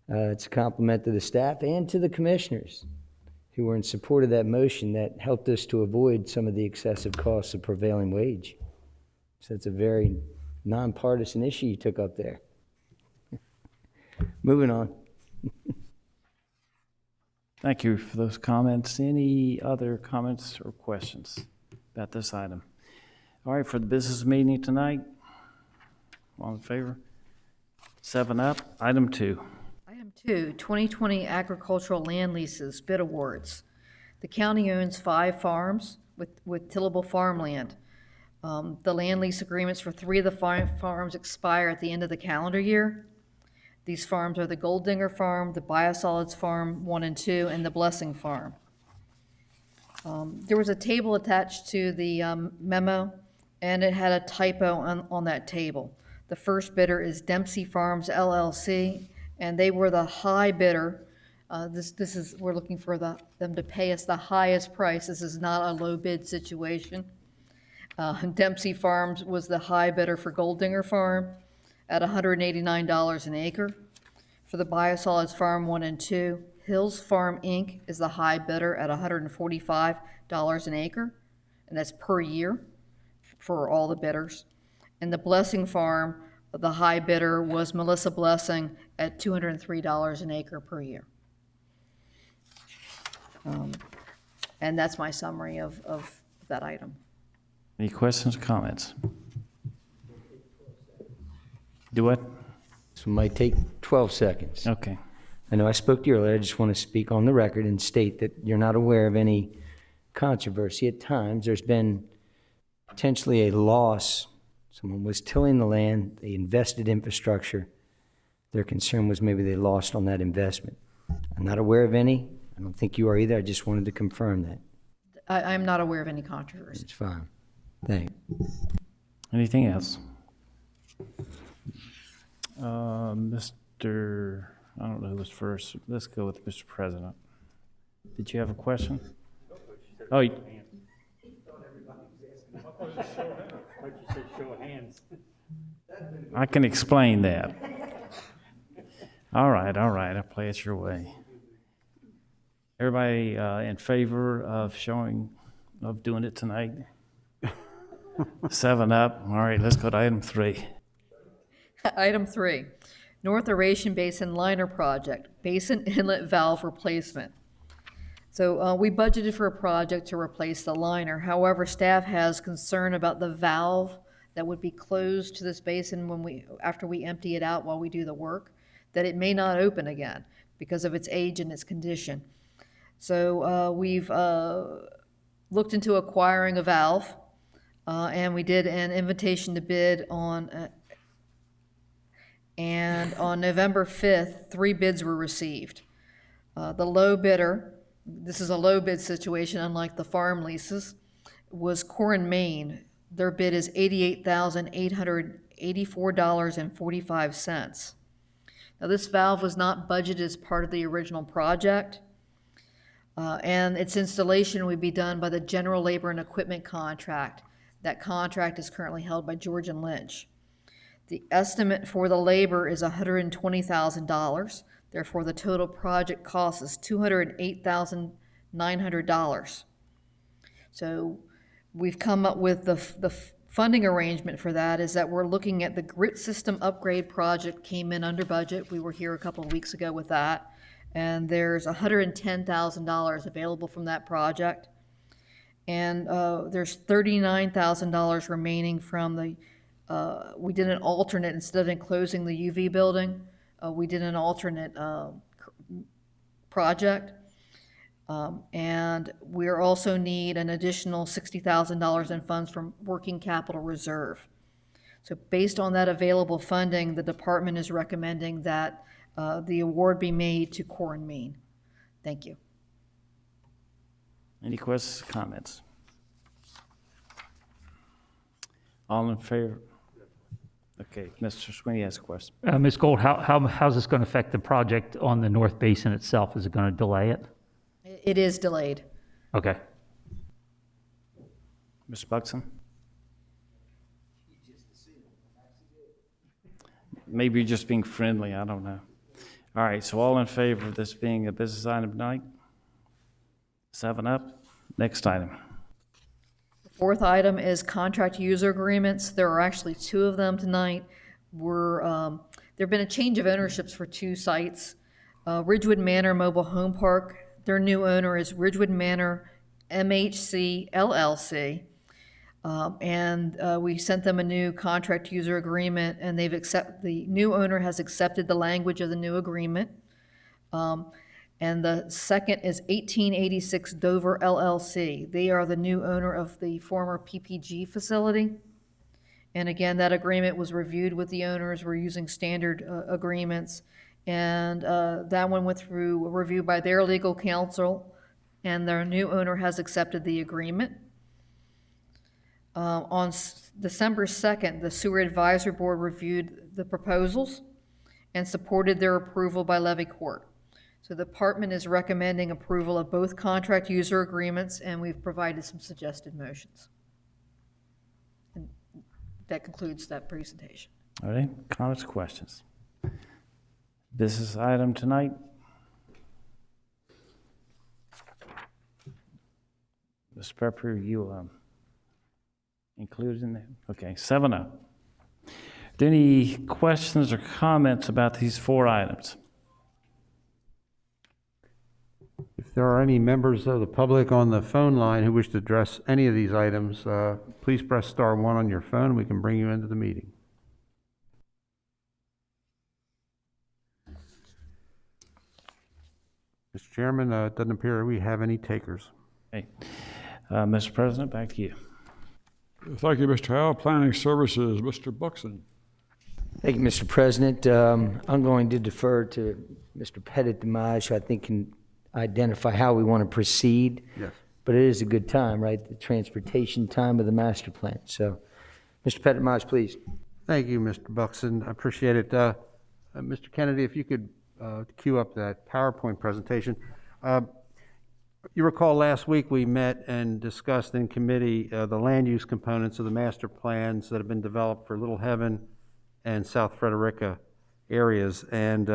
It's a compliment to the staff and to the commissioners who were in support of that motion that helped us to avoid some of the excessive costs of prevailing wage. So it's a very nonpartisan issue you took up there. Moving on. Thank you for those comments. Any other comments or questions about this item? All right, for the business meeting tonight, all in favor? 7 up. Item 2. Item 2, 2020 agricultural land leases bid awards. The county owns 5 farms with tillable farmland. The land lease agreements for 3 of the 5 farms expire at the end of the calendar year. These farms are the Goldinger Farm, the Biosolids Farm 1 and 2, and the Blessing Farm. There was a table attached to the memo, and it had a typo on that table. The first bidder is Dempsey Farms LLC, and they were the high bidder. We're looking for them to pay us the highest price. This is not a low bid situation. Dempsey Farms was the high bidder for Goldinger Farm at $189 an acre. For the Biosolids Farm 1 and 2, Hills Farm Inc. is the high bidder at $145 an acre, and that's per year for all the bidders. And the Blessing Farm, the high bidder was Melissa Blessing at $203 an acre per year. And that's my summary of that item. Any questions or comments? Do what? This might take 12 seconds. Okay. I know I spoke to you earlier. I just want to speak on the record and state that you're not aware of any controversy. At times, there's been potentially a loss. Someone was tilling the land, they invested infrastructure. Their concern was maybe they lost on that investment. I'm not aware of any. I don't think you are either. I just wanted to confirm that. I'm not aware of any controversy. It's fine. Thanks. Anything else? Mr. I don't know who was first. Let's go with Mr. President. Did you have a question? Oh, I can explain that. All right, I'll play it your way. Everybody in favor of doing it tonight? 7 up. All right, let's go to item 3. Item 3, North Eurasian Basin Liner Project, Basin Inlet Valve Replacement. So we budgeted for a project to replace the liner. However, staff has concern about the valve that would be closed to this basin after we empty it out while we do the work, that it may not open again because of its age and its condition. So we've looked into acquiring a valve, and we did an invitation to bid on November 5th, 3 bids were received. The low bidder, this is a low bid situation unlike the farm leases, was Core and Main. Their bid is $88,884.45. Now this valve was not budgeted as part of the original project, and its installation would be done by the General Labor and Equipment Contract. That contract is currently held by George and Lynch. The estimate for the labor is $120,000. Therefore, the total project cost is $208,900. So we've come up with the funding arrangement for that is that we're looking at the grit system upgrade project came in under budget. We were here a couple of weeks ago with that. And there's $110,000 available from that project. And there's $39,000 remaining from the we did an alternate, instead of enclosing the UV building, we did an alternate project. And we also need an additional $60,000 in funds from working capital reserve. So based on that available funding, the department is recommending that the award be made to Core and Main. Thank you. Any questions, comments? All in favor? Okay, Mr. Sweeney has a question. Ms. Gold, how's this going to affect the project on the North Basin itself? Is it going to delay it? It is delayed. Okay. Mr. Buxton? Maybe you're just being friendly, I don't know. All right, so all in favor of this being a business item tonight? 7 up. Next item. The 4th item is contract user agreements. There are actually 2 of them tonight. There have been a change of ownerships for 2 sites. Ridgewood Manor Mobile Home Park, their new owner is Ridgewood Manor MHC LLC. We sent them a new contract user agreement, and the new owner has accepted the language of the new agreement. And the second is 1886 Dover LLC. They are the new owner of the former PPG facility. And again, that agreement was reviewed with the owners. We're using standard agreements. And that one went through a review by their legal counsel, and their new owner has accepted the agreement. On December 2nd, the Sewer Advisory Board reviewed the proposals and supported their approval by Levy Court. So the department is recommending approval of both contract user agreements, and we've provided some suggested motions. And that concludes that presentation. All right, comments, questions? Business item tonight? Mr. Pepper, you included in there? Okay, 7-0. Are there any questions or comments about these 4 items? If there are any members of the public on the phone line who wish to address any of these items, please press star 1 on your phone, and we can bring you into the meeting. Mr. Chairman, it doesn't appear we have any takers. Okay. Mr. President, back to you. Thank you, Mr. Howell. Planning Services, Mr. Buxton. Thank you, Mr. President. I'm going to defer to Mr. Pettit-Demage, who I think can identify how we want to proceed. Yes. But it is a good time, right? The transportation time of the master plan. So, Mr. Pettit-Demage, please. Thank you, Mr. Buxton. I appreciate it. Mr. Kennedy, if you could cue up that PowerPoint presentation. You recall last week we met and discussed in committee the land use components of the master plans that have been developed for Little Heaven and South Frederica areas. And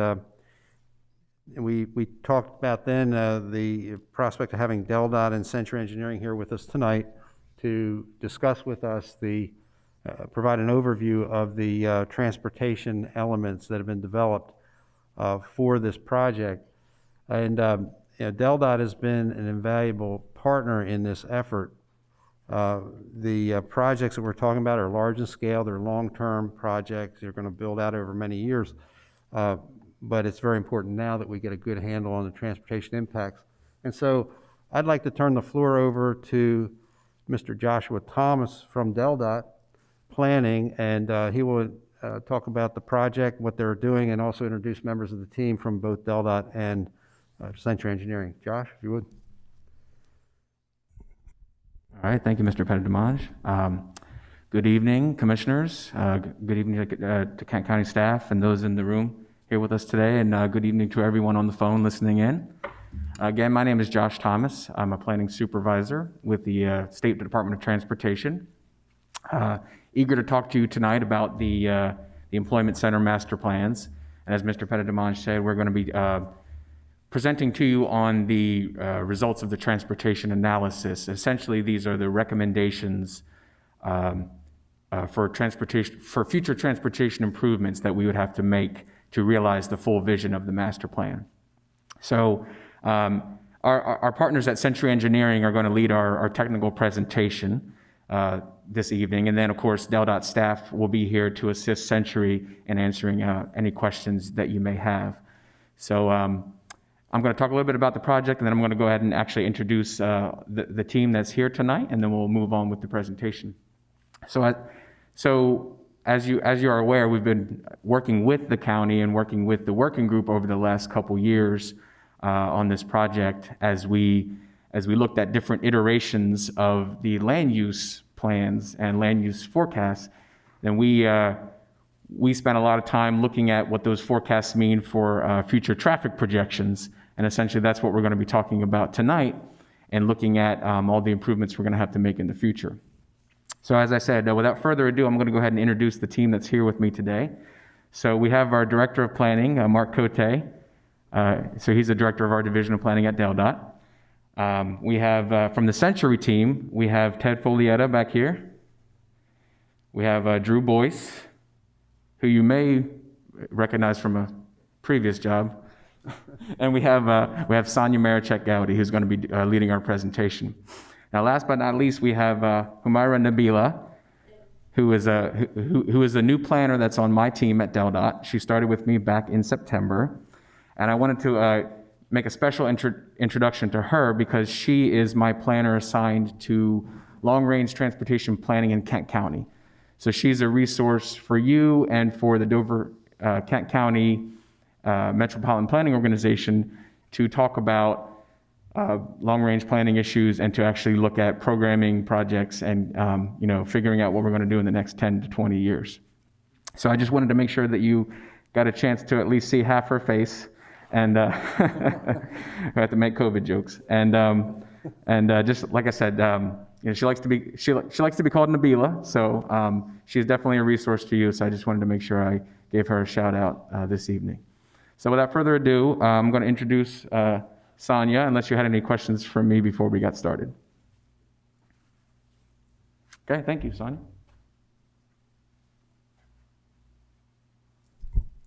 we talked about then the prospect of having DelDOT and Century Engineering here with us tonight to discuss with us provide an overview of the transportation elements that have been developed for this project. And DelDOT has been an invaluable partner in this effort. The projects that we're talking about are large in scale. They're long-term projects. They're going to build out over many years. But it's very important now that we get a good handle on the transportation impacts. And so I'd like to turn the floor over to Mr. Joshua Thomas from DelDOT Planning, and he will talk about the project, what they're doing, and also introduce members of the team from both DelDOT and Century Engineering. Josh, if you would. All right, thank you, Mr. Pettit-Demage. Good evening, commissioners. Good evening to Kent County staff and those in the room here with us today, and good evening to everyone on the phone listening in. Again, my name is Josh Thomas. I'm a planning supervisor with the State Department of Transportation. Eager to talk to you tonight about the Employment Center master plans. And as Mr. Pettit-Demage said, we're going to be presenting to you on the results of the transportation analysis. Essentially, these are the recommendations for future transportation improvements that we would have to make to realize the full vision of the master plan. So our partners at Century Engineering are going to lead our technical presentation this evening. And then, of course, DelDOT staff will be here to assist Century in answering any questions that you may have. So I'm going to talk a little bit about the project, and then I'm going to go ahead and actually introduce the team that's here tonight, and then we'll move on with the presentation. So as you are aware, we've been working with the county and working with the working group over the last couple years on this project as we looked at different iterations of the land use plans and land use forecasts. Then we spent a lot of time looking at what those forecasts mean for future traffic projections. And essentially that's what we're going to be talking about tonight, and looking at all the improvements we're going to have to make in the future. So as I said, without further ado, I'm going to go ahead and introduce the team that's here with me today. So we have our Director of Planning, Mark Cote. So he's the Director of our Division of Planning at DelDOT. We have, from the Century team, we have Ted Folietta back here. We have Drew Boyce, who you may recognize from a previous job. And we have Sonia Marichek Gowdy, who's going to be leading our presentation. Now, last but not least, we have Humaira Nabila, who is a new planner that's on my team at DelDOT. She started with me back in September. And I wanted to make a special introduction to her because she is my planner assigned to long-range transportation planning in Kent County. So she's a resource for you and for the Dover Kent County Metropolitan Planning Organization to talk about long-range planning issues and to actually look at programming projects and figuring out what we're going to do in the next 10 to 20 years. So I just wanted to make sure that you got a chance to at least see half her face, and I have to make COVID jokes. And just like I said, she likes to be called Nabila, so she's definitely a resource to you. So I just wanted to make sure I gave her a shout out this evening. So without further ado, I'm going to introduce Sonia, unless you had any questions from me before we got started. Okay, thank you, Sonia.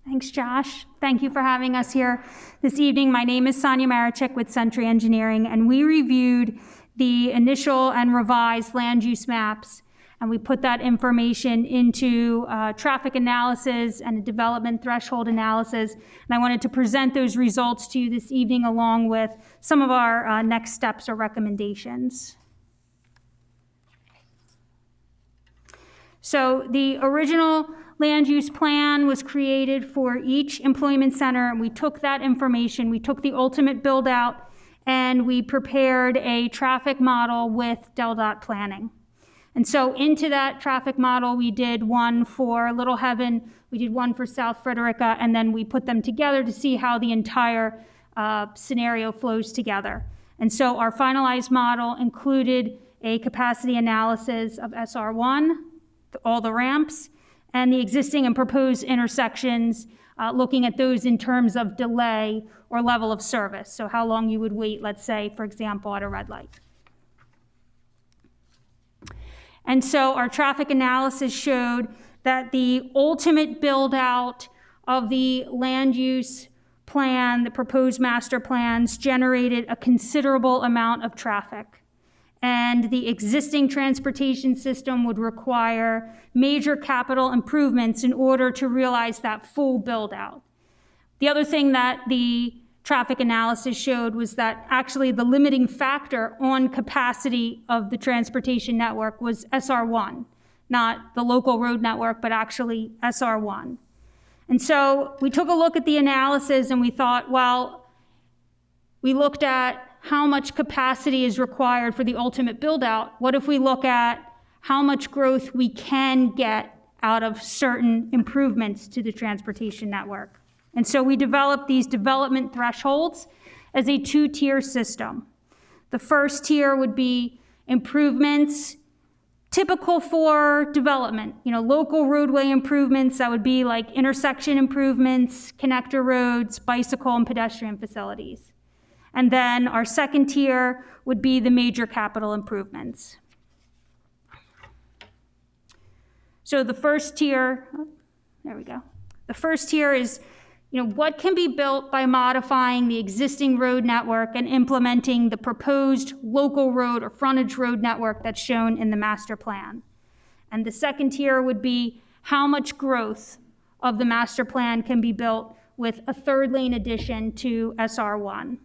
Thanks, Josh. Thank you for having us here this evening. My name is Sonia Marichek with Century Engineering, and we reviewed the initial and revised land use maps, and we put that information into traffic analysis and a development threshold analysis. And I wanted to present those results to you this evening along with some of our next steps or recommendations. So the original land use plan was created for each employment center, and we took that information, we took the ultimate build out, and we prepared a traffic model with DelDOT planning. And so into that traffic model, we did one for Little Heaven, we did one for South Frederica, and then we put them together to see how the entire scenario flows together. And so our finalized model included a capacity analysis of SR1, all the ramps, and the existing and proposed intersections, looking at those in terms of delay or level of service. So how long you would wait, let's say, for example, at a red light. And so our traffic analysis showed that the ultimate build out of the land use plan, the proposed master plans, generated a considerable amount of traffic. And the existing transportation system would require major capital improvements in order to realize that full build out. The other thing that the traffic analysis showed was that actually the limiting factor on capacity of the transportation network was SR1, not the local road network, but actually SR1. And so we took a look at the analysis and we thought, well, we looked at how much capacity is required for the ultimate build out. What if we look at how much growth we can get out of certain improvements to the transportation network? And so we developed these development thresholds as a two-tier system. The first tier would be improvements typical for development, local roadway improvements. That would be like intersection improvements, connector roads, bicycle and pedestrian facilities. And then our second tier would be the major capital improvements. So the first tier, there we go. The first tier is, what can be built by modifying the existing road network and implementing the proposed local road or frontage road network that's shown in the master plan. And the second tier would be how much growth of the master plan can be built with a third lane addition to SR1.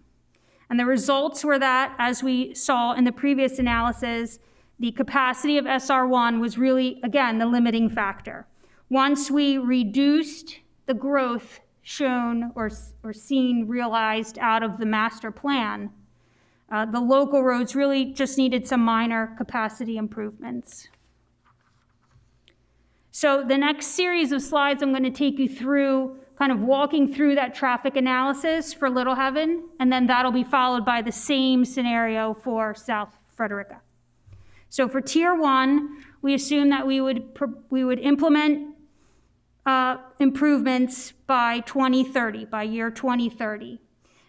And the results were that, as we saw in the previous analysis, the capacity of SR1 was really, again, the limiting factor. Once we reduced the growth shown or seen realized out of the master plan, the local roads really just needed some minor capacity improvements. So the next series of slides, I'm going to take you through kind of walking through that traffic analysis for Little Heaven, and then that'll be followed by the same scenario for South Frederica. So for Tier 1, we assume that we would implement improvements by 2030, by year 2030.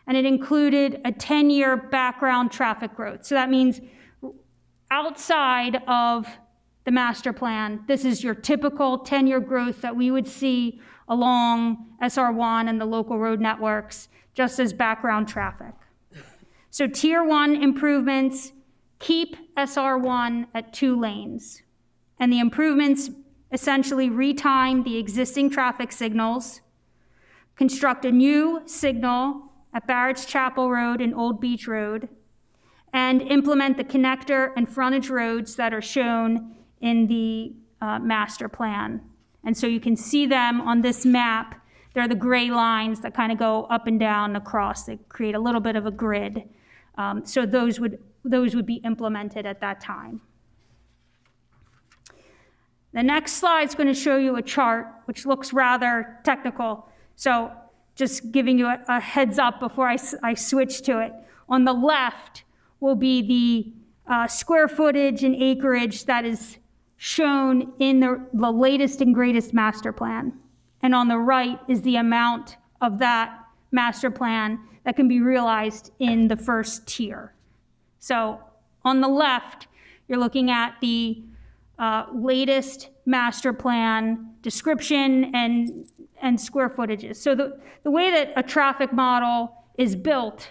And it included a 10-year background traffic growth. So that means outside of the master plan. This is your typical 10-year growth that we would see along SR1 and the local road networks, just as background traffic. So Tier 1 improvements keep SR1 at 2 lanes. And the improvements essentially retime the existing traffic signals, construct a new signal at Barrett's Chapel Road and Old Beach Road, and implement the connector and frontage roads that are shown in the master plan. And so you can see them on this map. They're the gray lines that kind of go up and down across. They create a little bit of a grid. So those would be implemented at that time. The next slide is going to show you a chart, which looks rather technical. So just giving you a heads up before I switch to it. On the left will be the square footage and acreage that is shown in the latest and greatest master plan. And on the right is the amount of that master plan that can be realized in the first tier. So on the left, you're looking at the latest master plan description and square footages. So the way that a traffic model is built,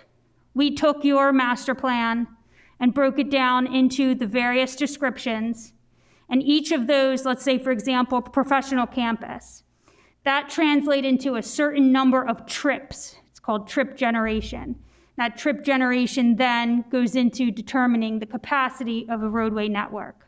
we took your master plan and broke it down into the various descriptions. And each of those, let's say, for example, professional campus, that translates into a certain number of trips. It's called trip generation. That trip generation then goes into determining the capacity of a roadway network.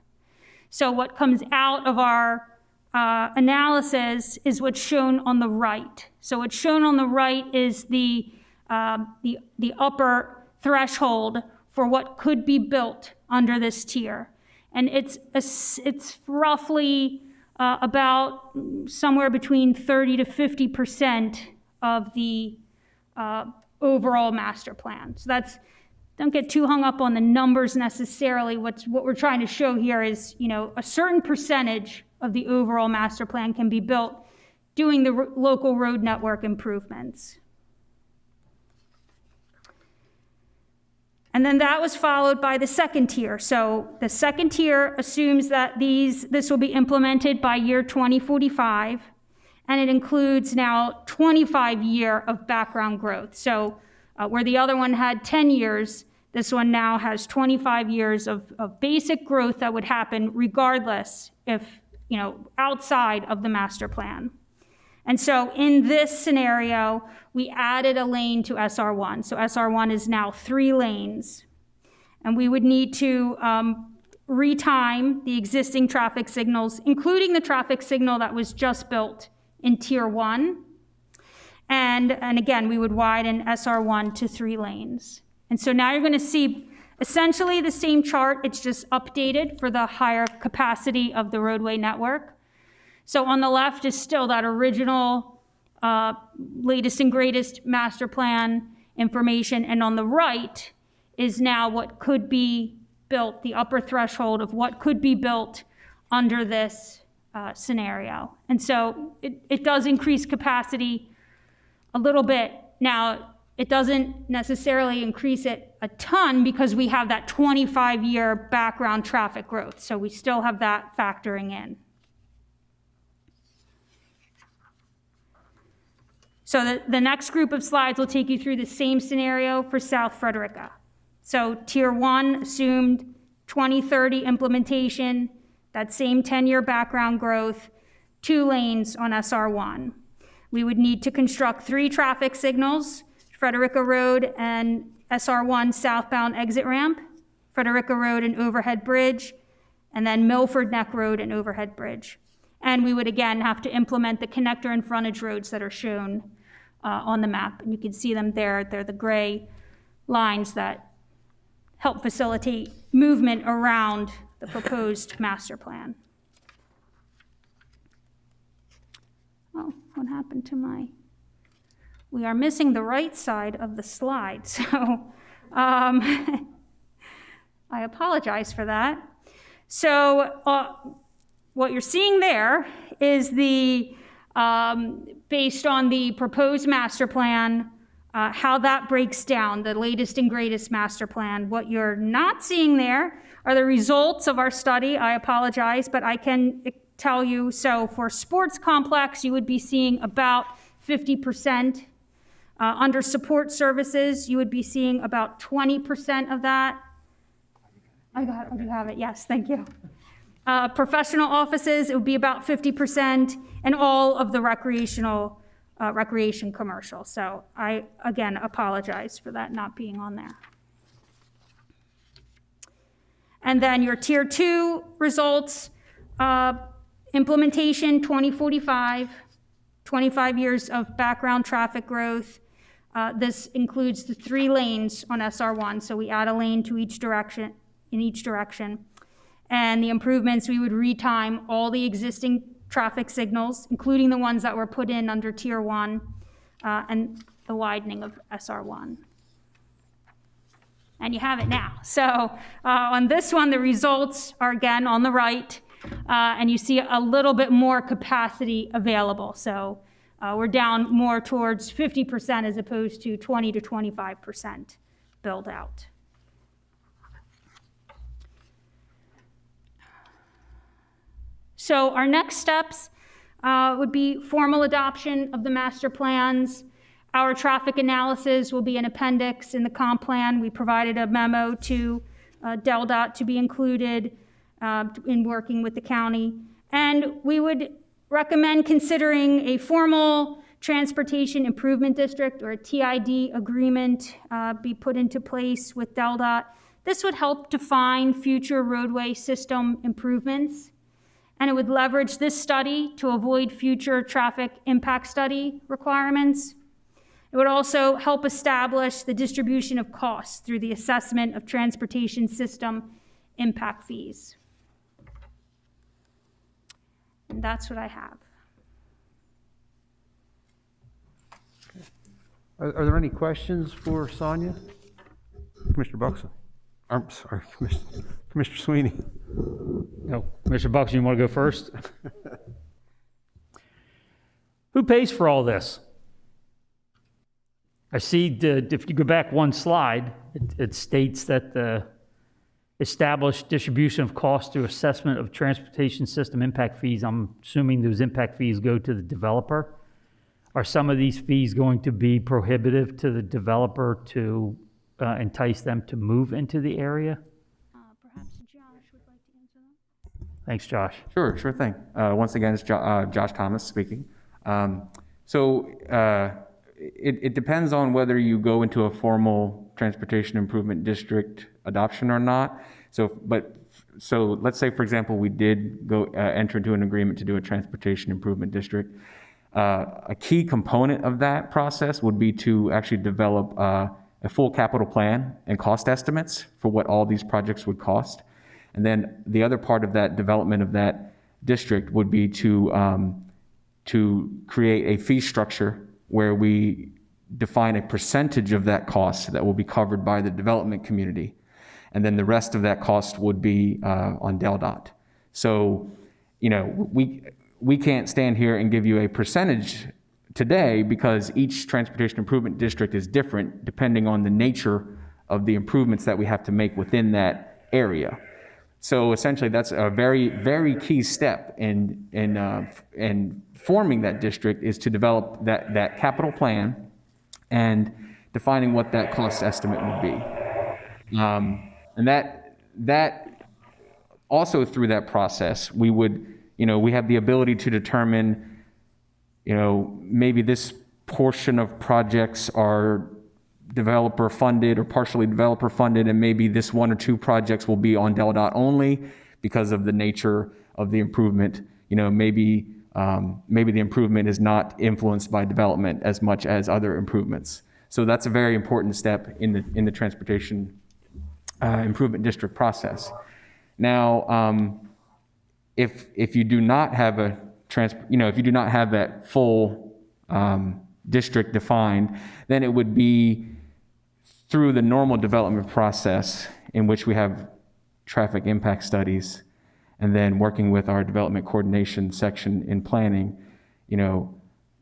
So what comes out of our analysis is what's shown on the right. So what's shown on the right is the upper threshold for what could be built under this tier. And it's roughly about somewhere between 30 to 50% of the overall master plan. So don't get too hung up on the numbers necessarily. What we're trying to show here is, a certain percentage of the overall master plan can be built doing the local road network improvements. And then that was followed by the second tier. So the second tier assumes that this will be implemented by year 2045, and it includes now 25 years of background growth. So where the other one had 10 years, this one now has 25 years of basic growth that would happen regardless if, outside of the master plan. And so in this scenario, we added a lane to SR1. So SR1 is now 3 lanes. And we would need to retime the existing traffic signals, including the traffic signal that was just built in Tier 1. And again, we would widen SR1 to 3 lanes. And so now you're going to see essentially the same chart. It's just updated for the higher capacity of the roadway network. So on the left is still that original latest and greatest master plan information. And on the right is now what could be built, the upper threshold of what could be built under this scenario. And so it does increase capacity a little bit. Now, it doesn't necessarily increase it a ton because we have that 25-year background traffic growth. So we still have that factoring in. So the next group of slides will take you through the same scenario for South Frederica. So Tier 1 assumed 2030 implementation, that same 10-year background growth, 2 lanes on SR1. We would need to construct 3 traffic signals, Frederica Road and SR1 southbound exit ramp, Frederica Road and overhead bridge, and then Milford Neck Road and overhead bridge. And we would again have to implement the connector and frontage roads that are shown on the map. And you can see them there. They're the gray lines that help facilitate movement around the proposed master plan. Oh, what happened to we are missing the right side of the slide. So I apologize for that. So what you're seeing there is based on the proposed master plan how that breaks down, the latest and greatest master plan. What you're not seeing there are the results of our study. I apologize, but I can tell you, so for sports complex, you would be seeing about 50%. Under support services, you would be seeing about 20% of that. I do have it, yes, thank you. Professional offices, it would be about 50%, and all of the recreation commercial. So I, again, apologize for that not being on there. And then your tier 2 results, implementation 2045, 25 years of background traffic growth. This includes the 3 lanes on SR1, so we add a lane to each direction, in each direction. And the improvements, we would retime all the existing traffic signals, including the ones that were put in under tier 1, and the widening of SR1. And you have it now. So on this one, the results are again on the right, and you see a little bit more capacity available. So we're down more towards 50% as opposed to 20 to 25% build out. So our next steps would be formal adoption of the master plans. Our traffic analysis will be an appendix in the comp plan. We provided a memo to DelDOT to be included in working with the county. And we would recommend considering a formal transportation improvement district, or a TID agreement, be put into place with DelDOT. This would help define future roadway system improvements, and it would leverage this study to avoid future traffic impact study requirements. It would also help establish the distribution of costs through the assessment of transportation system impact fees. And that's what I have. Are there any questions for Sonia? Commissioner Buxton. I'm sorry, Commissioner Sweeney. No, Mr. Buxton, you want to go first? Who pays for all this? I see if you go back one slide, it states that the established distribution of costs through assessment of transportation system impact fees. I'm assuming those impact fees go to the developer. Are some of these fees going to be prohibitive to the developer to entice them to move into the area? Perhaps Josh would like to answer that. Thanks, Josh. Sure thing. Once again, it's Josh Thomas speaking. It depends on whether you go into a formal transportation improvement district adoption or not. So let's say, for example, we did go enter into an agreement to do a transportation improvement district. A key component of that process would be to actually develop a full capital plan and cost estimates for what all these projects would cost. And then the other part of that development of that district would be to create a fee structure where we define a percentage of that cost that will be covered by the development community. And then the rest of that cost would be on DelDOT. So, we can't stand here and give you a percentage today because each transportation improvement district is different depending on the nature of the improvements that we have to make within that area. So essentially, that's a very, very key step in forming that district, is to develop that capital plan and defining what that cost estimate would be. And that also, through that process, we would, we have the ability to determine, maybe this portion of projects are developer funded or partially developer funded, and maybe this 1 or 2 projects will be on DelDOT only because of the nature of the improvement. Maybe the improvement is not influenced by development as much as other improvements. So that's a very important step in the transportation improvement district process. Now, if you do not have if you do not have that full district defined, then it would be through the normal development process in which we have traffic impact studies, and then working with our development coordination section in planning,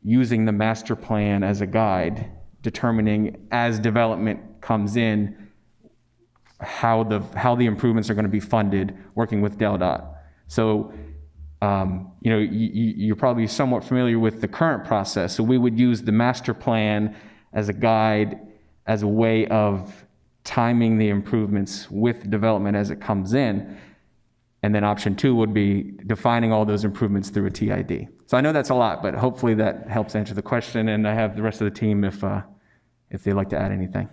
using the master plan as a guide determining as development comes in, how the improvements are going to be funded, working with DelDOT. So, you're probably somewhat familiar with the current process. So we would use the master plan as a guide, as a way of timing the improvements with development as it comes in. And then option 2 would be defining all those improvements through a TID. So I know that's a lot, but hopefully that helps answer the question. And I have the rest of the team if they'd like to add anything.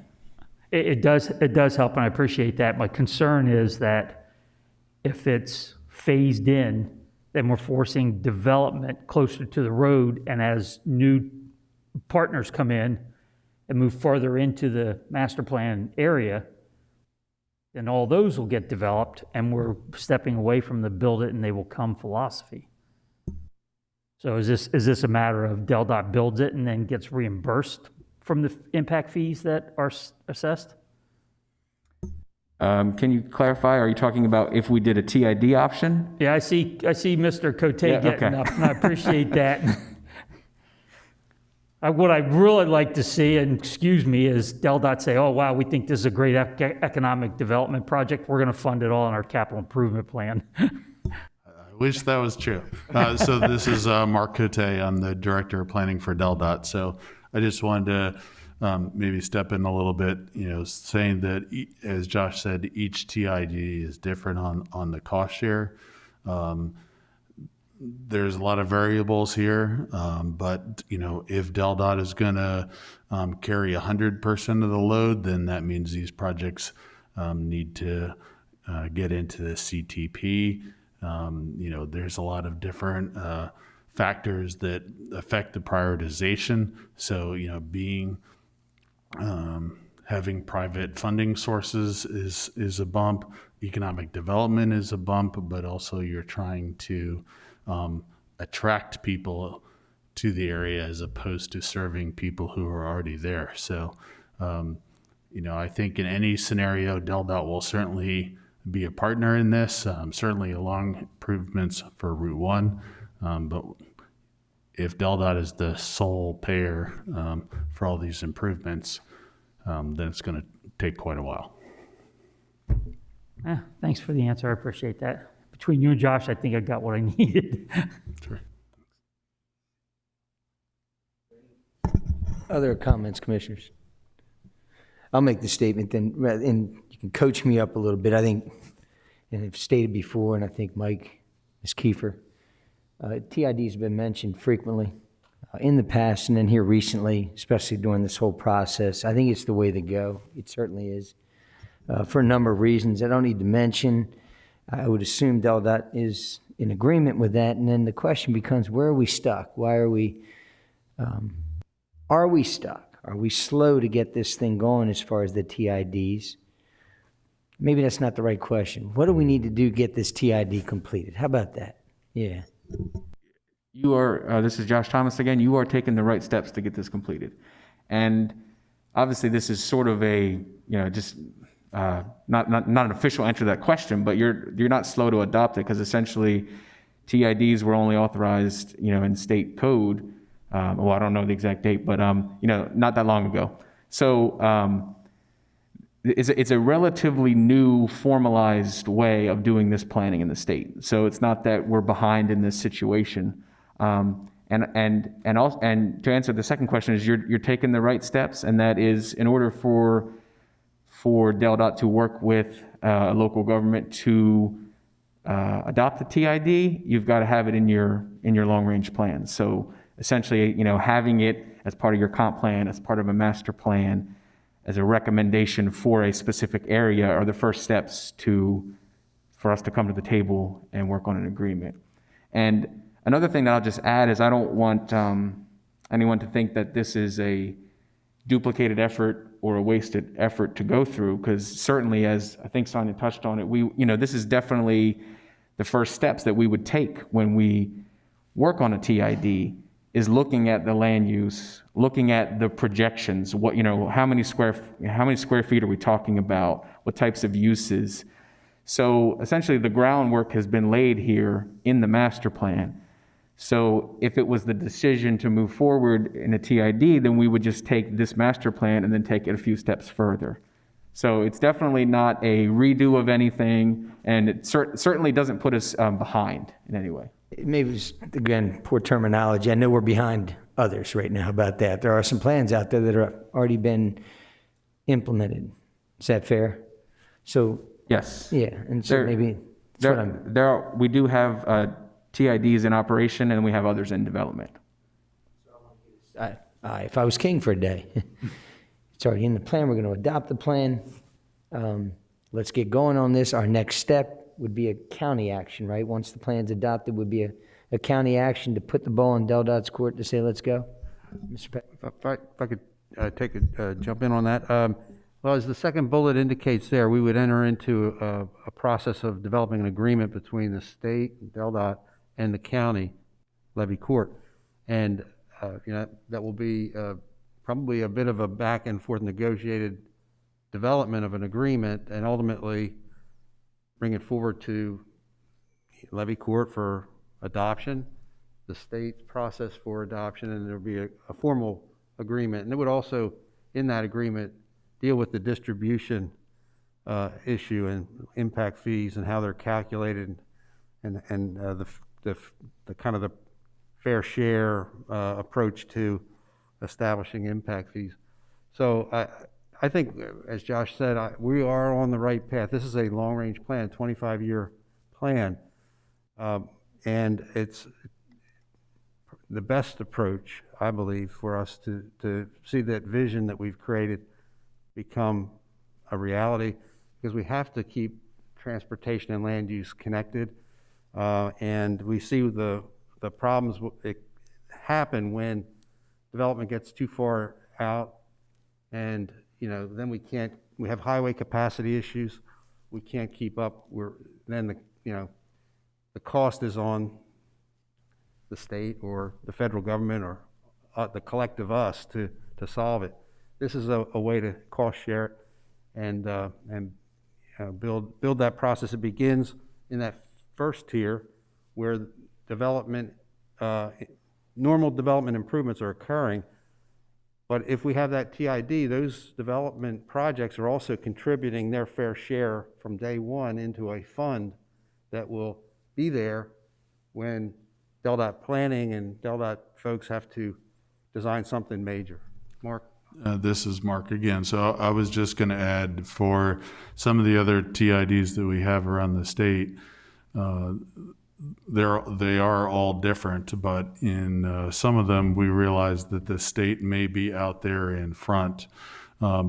It does help, and I appreciate that. My concern is that if it's phased in, then we're forcing development closer to the road, and as new partners come in and move further into the master plan area, then all those will get developed, and we're stepping away from the build it and they will come philosophy. So is this a matter of DelDOT builds it and then gets reimbursed from the impact fees that are assessed? Can you clarify? Are you talking about if we did a TID option? Yeah, I see Mr. Cote getting up, and I appreciate that. What I'd really like to see, and excuse me, is DelDOT say, oh, wow, we think this is a great economic development project. We're going to fund it all in our capital improvement plan. I wish that was true. So this is Mark Cote. I'm the Director of Planning for DelDOT. So I just wanted to maybe step in a little bit, saying that, as Josh said, each TID is different on the cost share. There's a lot of variables here, but if DelDOT is going to carry 100% of the load, then that means these projects need to get into the CTP. There's a lot of different factors that affect the prioritization. So, having private funding sources is a bump. Economic development is a bump, but also you're trying to attract people to the area as opposed to serving people who are already there. So, I think in any scenario, DelDOT will certainly be a partner in this, certainly along improvements for Route 1. But if DelDOT is the sole payer for all these improvements, then it's going to take quite a while. Thanks for the answer. I appreciate that. Between you and Josh, I think I got what I needed. Sure. Other comments, commissioners? I'll make the statement then, and you can coach me up a little bit. I think, and I've stated before, and I think Mike, Ms. Kiefer, TID has been mentioned frequently in the past and then here recently, especially during this whole process. I think it's the way to go. It certainly is, for a number of reasons I don't need to mention. I would assume DelDOT is in agreement with that, and then the question becomes, where are we stuck? Why are we stuck? Are we slow to get this thing going as far as the TIDs? Maybe that's not the right question. What do we need to do to get this TID completed? How about that? Yeah. You are, this is Josh Thomas again, you are taking the right steps to get this completed. And obviously this is sort of a, just not an official answer to that question, but you're not slow to adopt it, because essentially TIDs were only authorized, in state code. Well, I don't know the exact date, but not that long ago. So it's a relatively new formalized way of doing this planning in the state. So it's not that we're behind in this situation. And to answer the second question is you're taking the right steps, and that is in order for DelDOT to work with a local government to adopt the TID, you've got to have it in your long range plan. So essentially, having it as part of your comp plan, as part of a master plan, as a recommendation for a specific area are the first steps for us to come to the table and work on an agreement. And another thing that I'll just add is I don't want anyone to think that this is a duplicated effort or a wasted effort to go through, because certainly, as I think Sonia touched on it, this is definitely the first steps that we would take when we work on a TID, is looking at the land use, looking at the projections, how many square feet are we talking about, what types of uses. So essentially the groundwork has been laid here in the master plan. So if it was the decision to move forward in a TID, then we would just take this master plan and then take it a few steps further. So it's definitely not a redo of anything, and it certainly doesn't put us behind in any way. Maybe it's, again, poor terminology. I know we're behind others right now about that. There are some plans out there that have already been implemented. Is that fair? So yes, yeah, and so maybe that's what I'm. We do have TIDs in operation, and we have others in development. If I was king for a day, it's already in the plan. We're going to adopt the plan. Let's get going on this. Our next step would be a county action, right? Once the plan's adopted, would be a county action to put the ball in DelDOT's court to say, let's go. Mr. Peck. If I could jump in on that. Well, as the second bullet indicates there, we would enter into a process of developing an agreement between the state, DelDOT, and the county, Levy Court. And that will be probably a bit of a back and forth negotiated development of an agreement, and ultimately bring it forward to Levy Court for adoption, the state process for adoption, and there'll be a formal agreement. And it would also, in that agreement, deal with the distribution issue and impact fees and how they're calculated, and the kind of the fair share approach to establishing impact fees. So I think, as Josh said, we are on the right path. This is a long-range plan, 25-year plan, and it's the best approach, I believe, for us to see that vision that we've created become a reality, because we have to keep transportation and land use connected, and we see the problems that happen when development gets too far out, and then we have highway capacity issues. We can't keep up. Then the cost is on the state or the federal government or the collective us to solve it. This is a way to cost share it and build that process. It begins in that first tier where normal development improvements are occurring. But if we have that TID, those development projects are also contributing their fair share from day one into a fund that will be there when DelDOT planning and DelDOT folks have to design something major. Mark? This is Mark again. So I was just going to add, for some of the other TIDs that we have around the state, they are all different, but in some of them we realize that the state may be out there in front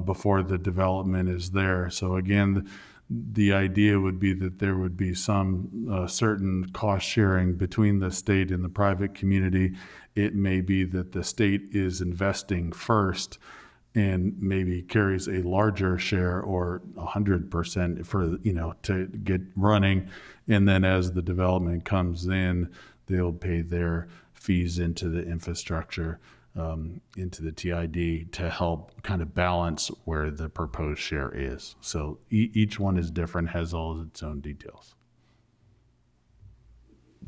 before the development is there. So again, the idea would be that there would be some certain cost sharing between the state and the private community. It may be that the state is investing first and maybe carries a larger share, or 100% for, to get running. And then as the development comes in, they'll pay their fees into the infrastructure, into the TID, to help kind of balance where the proposed share is. So each one is different, has all its own details.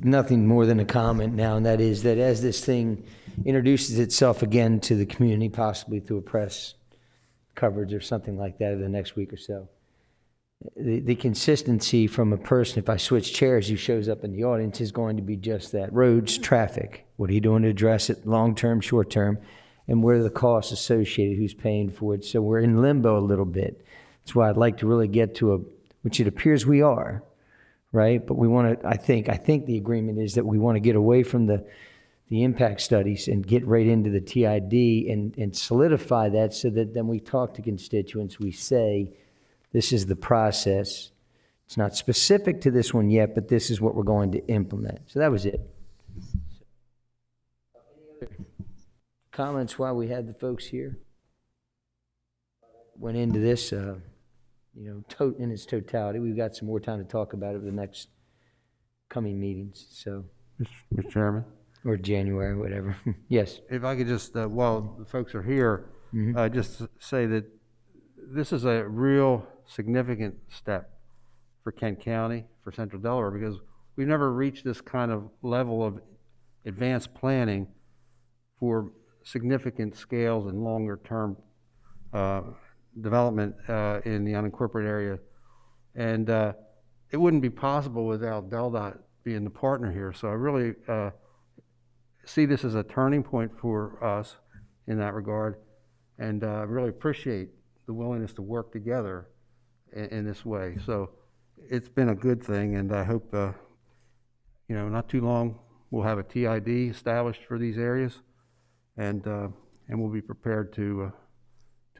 Nothing more than a comment now, and that is that as this thing introduces itself again to the community, possibly through a press coverage or something like that over the next week or so, the consistency from a person, if I switch chairs, who shows up in the audience, is going to be just that: roads, traffic. What are you doing to address it, long-term, short-term, and where are the costs associated, who's paying for it? So we're in limbo a little bit. That's why I'd like to really get to which it appears we are, right? But we want to, I think the agreement is that we want to get away from the impact studies and get right into the TID and solidify that, so that then we talk to constituents, we say, this is the process. It's not specific to this one yet, but this is what we're going to implement. So that was it. Any other comments while we had the folks here? Went into this, in its totality. We've got some more time to talk about it over the next coming meetings. So, Mr. Chairman? Or January, whatever. Yes. If I could just, while the folks are here, just say that this is a real significant step for Kent County, for Central Delaware, because we've never reached this kind of level of advanced planning for significant scales and longer-term development in the unincorporated area. And it wouldn't be possible without DelDOT being the partner here. So I really see this as a turning point for us in that regard, and I really appreciate the willingness to work together in this way. So it's been a good thing, and I hope, not too long, we'll have a TID established for these areas, and we'll be prepared to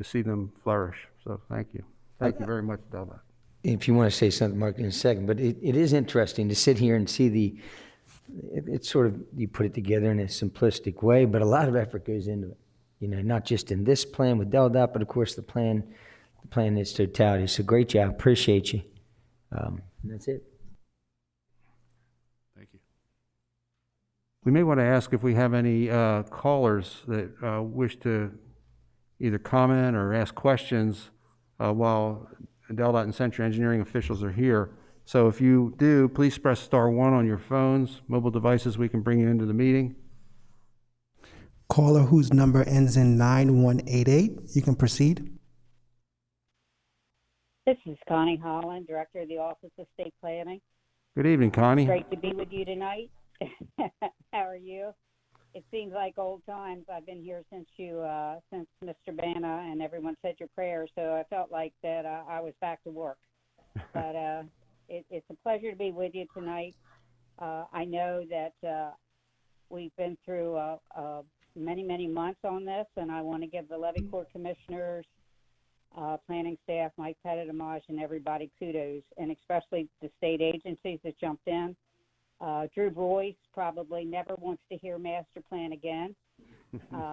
see them flourish. So thank you. Thank you very much, DelDOT. If you want to say something, Mark, in a second, but it is interesting to sit here and see it's sort of, you put it together in a simplistic way, but a lot of effort goes into it. Not just in this plan with DelDOT, but of course the plan in its totality. So great job, appreciate you. And that's it. Thank you. We may want to ask if we have any callers that wish to either comment or ask questions while DelDOT and Century Engineering officials are here. So if you do, please press *1 on your phones, mobile devices. We can bring you into the meeting. Caller whose number ends in 9188, you can proceed. This is Connie Holland, Director of the Office of State Planning. Good evening, Connie. Great to be with you tonight. How are you? It seems like old times. I've been here since Mr. Bana and everyone said your prayers, so I felt like that I was back to work. But it's a pleasure to be with you tonight. I know that we've been through many, many months on this, and I want to give the Levy Court commissioners, planning staff, Mike Pettit-Amage, and everybody kudos, and especially the state agencies that jumped in. Drew Boyce probably never wants to hear master plan again.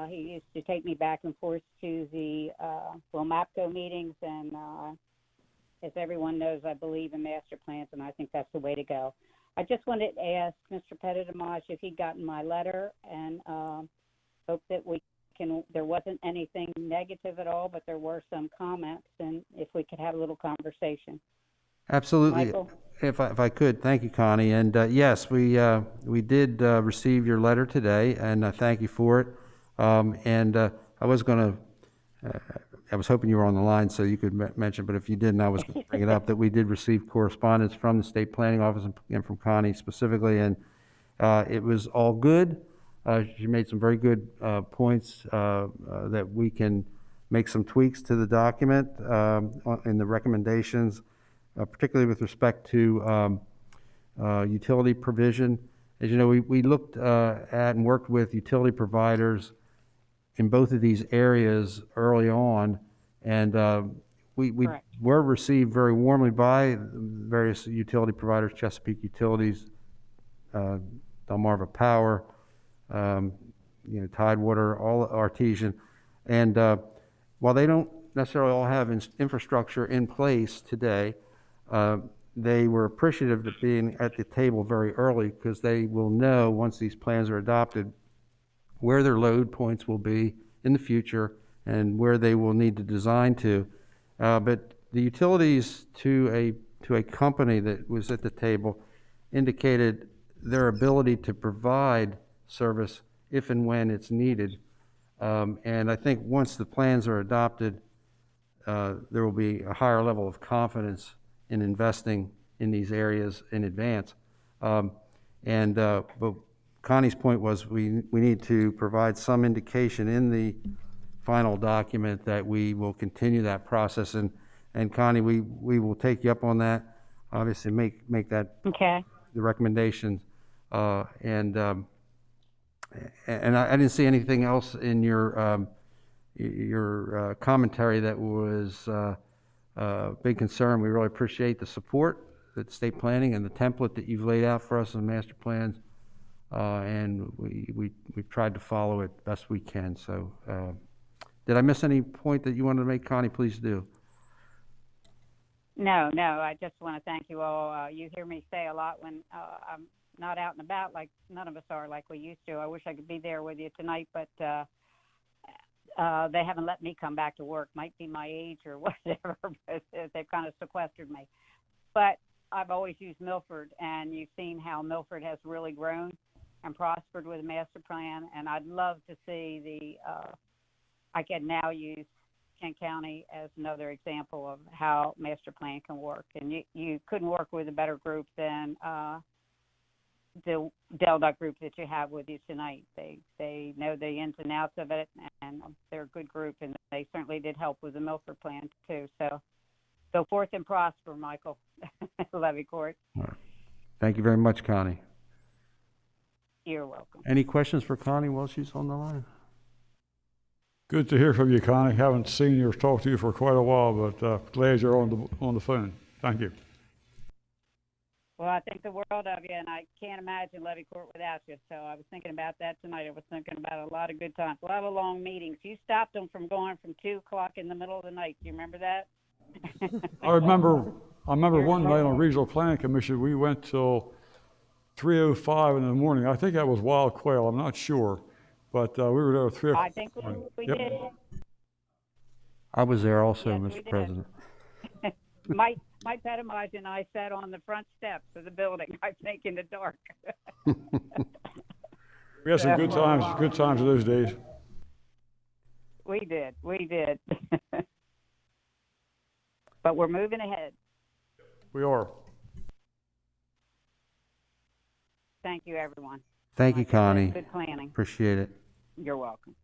He used to take me back and forth to the MAPCO meetings, and as everyone knows, I believe in master plans, and I think that's the way to go. I just wanted to ask Mr. Pettit-Amage if he'd gotten my letter, and hope that there wasn't anything negative at all, but there were some comments, and if we could have a little conversation. Absolutely. Michael? If I could, thank you, Connie. And yes, we did receive your letter today, and thank you for it. I was hoping you were on the line so you could mention, but if you didn't, I was going to bring it up, that we did receive correspondence from the State Planning Office and from Connie specifically, and it was all good. She made some very good points that we can make some tweaks to the document in the recommendations, particularly with respect to utility provision. As you know, we looked at and worked with utility providers in both of these areas early on, and we were received very warmly by various utility providers, Chesapeake Utilities, Delmarva Power, Tidewater, all Artesian. And while they don't necessarily all have infrastructure in place today, they were appreciative of being at the table very early, because they will know, once these plans are adopted, where their load points will be in the future and where they will need to design to. But the utilities, to a company that was at the table, indicated their ability to provide service if and when it's needed. And I think once the plans are adopted, there will be a higher level of confidence in investing in these areas in advance. But Connie's point was we need to provide some indication in the final document that we will continue that process. And Connie, we will take you up on that. Obviously, make that okay. The recommendations. And I didn't see anything else in your commentary that was a big concern. We really appreciate the support that state planning and the template that you've laid out for us in master plans, and we've tried to follow it best we can. So did I miss any point that you wanted to make, Connie? Please do. No, I just want to thank you all. You hear me say a lot when I'm not out and about, like none of us are like we used to. I wish I could be there with you tonight, but they haven't let me come back to work. Might be my age or whatever, but they've kind of sequestered me. But I've always used Milford, and you've seen how Milford has really grown. and prospered with a master plan. And I'd love to see I can now use Kent County as another example of how master plan can work. And you couldn't work with a better group than the DelDOT group that you have with you tonight. They know the ins and outs of it, and they're a good group, and they certainly did help with the Milford plan too. So go forth and prosper, Michael. Levy Court. All right. Thank you very much, Connie. You're welcome. Any questions for Connie while she's on the line? Good to hear from you, Connie. Haven't seen you or talked to you for quite a while, but glad you're on the phone. Thank you. Well, I think the world of you, and I can't imagine Levy Court without you. So I was thinking about that tonight. I was thinking about a lot of good times, a lot of long meetings. You stopped them from going from 2 o'clock in the middle of the night. Do you remember that? I remember one night on Regional Planning Commission, we went till 3:05 in the morning. I think that was wild quail. I'm not sure, but we were there at 3 o'clock. I think we did. I was there also, Yes, Mr. President. Mike Petamaj and I sat on the front steps of the building, I think, in the dark. We had some good times in those days. We did. But we're moving ahead. We are. Thank you, everyone. Thank you, Connie. Good planning. Appreciate it. You're welcome.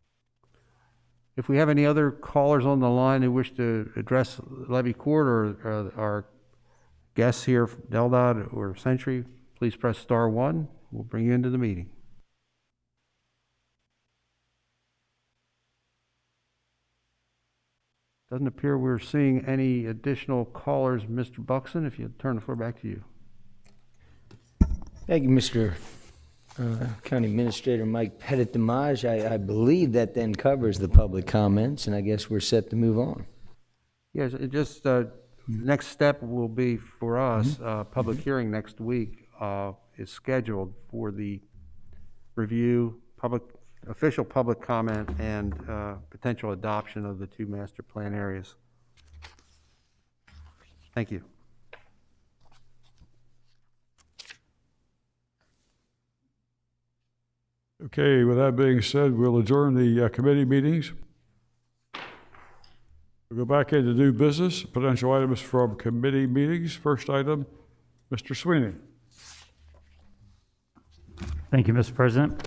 If we have any other callers on the line who wish to address Levy Court or our guests here from DelDOT or Century, please press *1. We'll bring you into the meeting. Doesn't appear we're seeing any additional callers. Mr. Buxton, if you turn the floor back to you. Thank you, Mr. County Administrator Mike Pettit-Demage. I believe that then covers the public comments, and I guess we're set to move on. Yes, it just next step will be for us, public hearing next week is scheduled for the review, official public comment, and potential adoption of the 2 master plan areas. Thank you. Okay, with that being said, we'll adjourn the committee meetings. We'll go back into new business, potential items from committee meetings. First item, Mr. Sweeney. Thank you, Mr. President.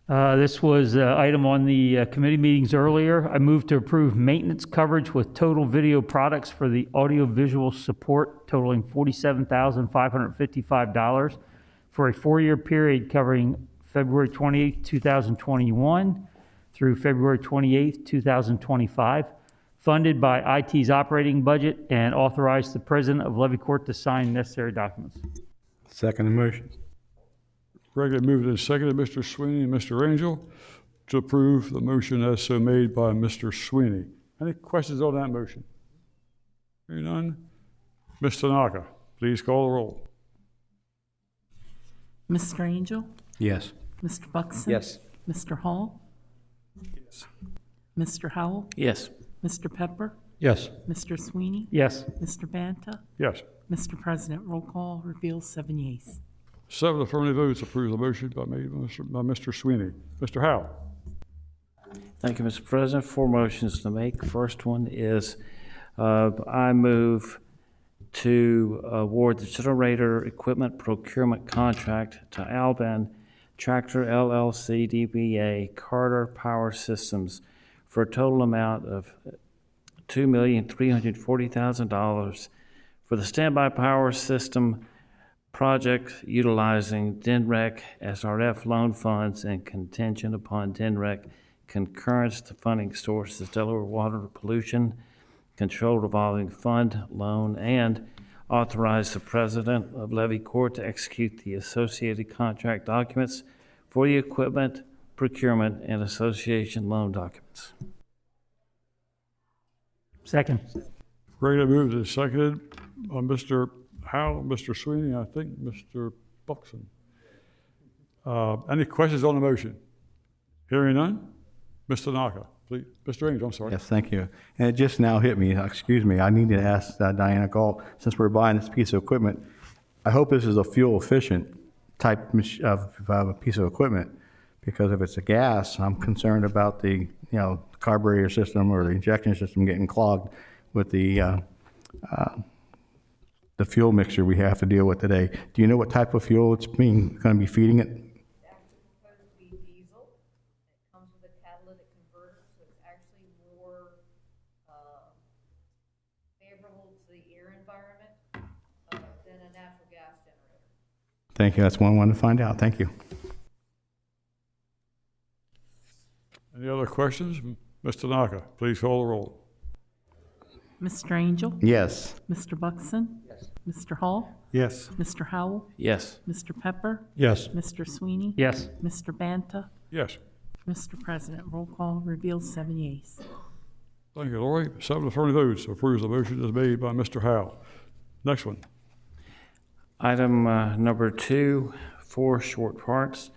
This was an item on the committee meetings earlier. I moved to approve maintenance coverage with Total Video Products for the audiovisual support totaling $47,555 for a 4-year period covering February 28, 2021 through February 28, 2025, funded by IT's operating budget, and authorized the president of Levy Court to sign necessary documents. Second motion. Regularly moved and seconded, Mr. Sweeney and Mr. Angel, to approve the motion as so made by Mr. Sweeney. Any questions on that motion? Hearing none. Ms. Tanaka, please call the roll. Mr. Angel? Yes. Mr. Buxton? Yes. Mr. Hall? Yes. Mr. Howell? Yes. Mr. Pepper? Yes. Mr. Sweeney? Yes. Mr. Banta? Yes. Mr. President, roll call reveals 7 yeas. 7 affirmative votes approve the motion by Mr. Sweeney. Mr. Howell. Thank you, Mr. President. 4 motions to make. First one is I move to award the generator equipment procurement contract to Alban Tractor LLC DBA Carter Power Systems for a total amount of $2,340,000 for the standby power system project utilizing DNREC SRF loan funds and contingent upon DNREC concurrence to funding sources Delaware Water Pollution Control Revolving Fund loan, and authorize the president of Levy Court to execute the associated contract documents for the equipment procurement and association loan documents. Second. Regularly moved and seconded by Mr. Howell, Mr. Sweeney, I think Mr. Buxton. Any questions on the motion? Hearing none. Ms. Tanaka. Please, Mr. Angel, I'm sorry. Yes, thank you. And it just now hit me, excuse me, I need to ask Diana Gall, since we're buying this piece of equipment, I hope this is a fuel-efficient type of a piece of equipment, because if it's a gas, I'm concerned about the, carburetor system or the injection system getting clogged with the fuel mixture we have to deal with today. Do you know what type of fuel it's going to be feeding it? Thank you. That's what I wanted to find out. Thank you. Any other questions? Mr. Naka, please call the roll. Mr. Angel? Yes. Mr. Buxton? Yes. Mr. Hall? Yes. Mr. Howell? Yes. Mr. Pepper? Yes. Mr. Sweeney? Yes. Mr. Banta? Yes. Mr. President, roll call reveals 7 yeas. Thank you, Lori. 7 affirmative votes approves the motion as made by Mr. Howell. Next one. Item number 2, 4 short parts.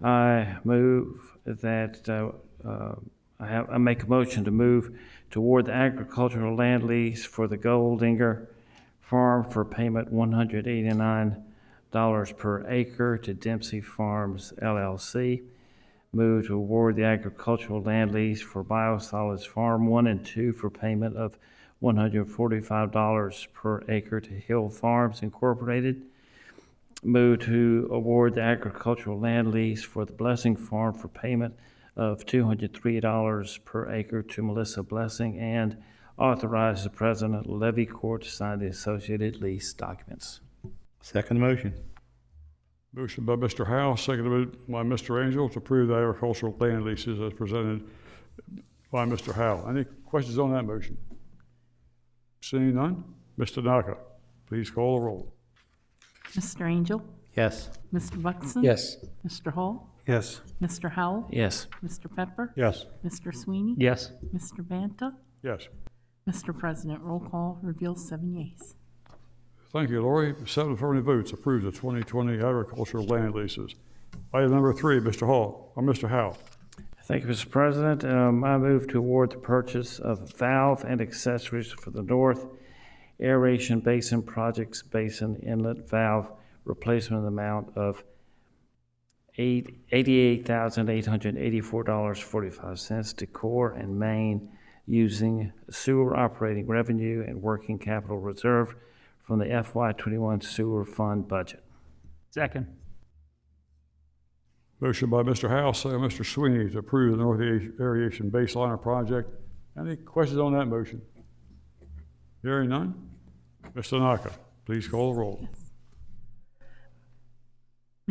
I move that I make a motion to move toward the agricultural land lease for the Goldinger Farm for payment $189 per acre to Dempsey Farms LLC. Move to award the agricultural land lease for Biosolids Farm 1 and 2 for payment of $145 per acre to Hill Farms Incorporated. Move to award the agricultural land lease for the Blessing Farm for payment of $203 per acre to Melissa Blessing, and authorize the President of Levy Court to sign the associated lease documents. Second motion. Motion by Mr. Howell, seconded by Mr. Angel to approve the agricultural land leases as presented by Mr. Howell. Any questions on that motion? Seeing none, Mr. Naka, please call the roll. Mr. Angel? Yes. Mr. Buxton? Yes. Mr. Hall? Yes. Mr. Howell? Yes. Mr. Pepper? Yes. Mr. Sweeney? Yes. Mr. Banta? Yes. Mr. President, roll call reveals 7 yeas. Thank you, Lori. 7 affirmative votes approve the 2020 agricultural land leases. Item number 3, Mr. Hall, or Mr. Howell. Thank you, Mr. President. I move to award the purchase of valve and accessories for the North Aeration Basin Projects Basin Inlet Valve Replacement amount of $88,884.45 to Core and Main using sewer operating revenue and working capital reserve from the FY21 sewer fund budget. Second. Motion by Mr. Howell, second by Mr. Sweeney to approve the North Aeration Baseliner project. Any questions on that motion? Hearing none, Mr. Naka, please call the roll.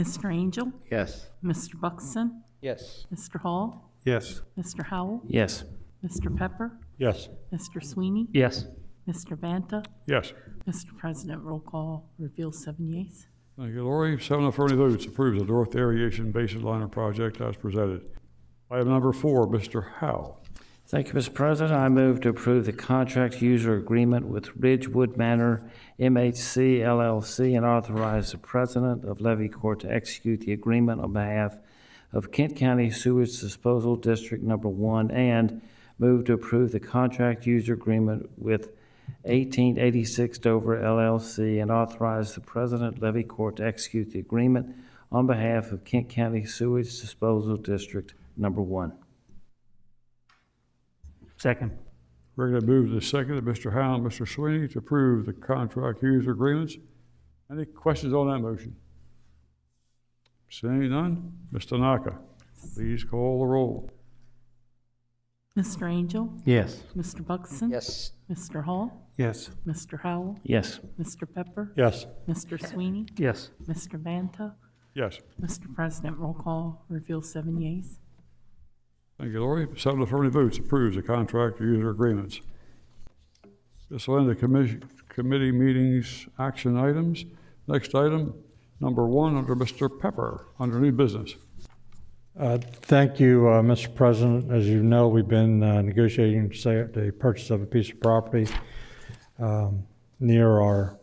Mr. Angel? Yes. Mr. Buxton? Yes. Mr. Hall? Yes. Mr. Howell? Yes. Mr. Pepper? Yes. Mr. Sweeney? Yes. Mr. Banta? Yes. Mr. President, roll call reveals 7 yeas. Thank you, Lori. 7 affirmative votes approves the North Aeration Basin Liner project as presented. Item number 4, Mr. Howell. Thank you, Mr. President. I move to approve the contract user agreement with Ridgewood Manor MHC LLC and authorize the President of Levy Court to execute the agreement on behalf of Kent County Sewage Disposal District Number 1, and move to approve the contract user agreement with 1886 Dover LLC and authorize the President of Levy Court to execute the agreement on behalf of Kent County Sewage Disposal District Number 1. Second. We're going to move to the second of Mr. Howell and Mr. Sweeney to approve the contract user agreements. Any questions on that motion? Seeing none, Mr. Naka, please call the roll. Mr. Angel? Yes. Mr. Buxton? Yes. Mr. Hall? Yes. Mr. Howell? Yes. Mr. Pepper? Yes. Mr. Sweeney? Yes. Mr. Banta? Yes. Mr. President, roll call reveals 7 yeas. Thank you, Lori. 7 affirmative votes approves the contract user agreements. This will end the committee meetings action items. Next item, number 1, under Mr. Pepper, under new business. Thank you, Mr. President. As you know, we've been negotiating the purchase of a piece of property near our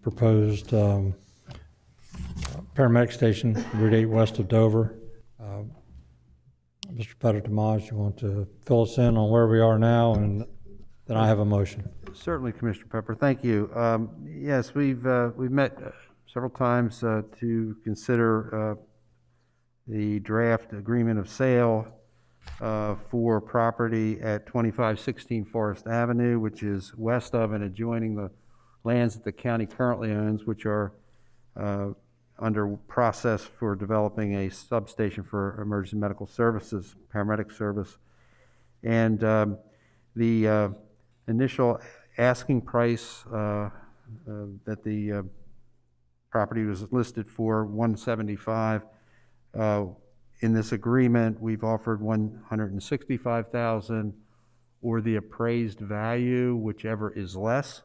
proposed paramedic station, Route 8 west of Dover. Mr. Pettit-Tomaj, you want to fill us in on where we are now, and then I have a motion. Certainly, Commissioner Pepper. Thank you. Yes, we've met several times to consider the draft agreement of sale for property at 2516 Forest Avenue, which is west of and adjoining the lands that the county currently owns, which are under process for developing a substation for emergency medical services, paramedic service. And the initial asking price that the property was listed for, $175. In this agreement, we've offered $165,000 or the appraised value, whichever is less.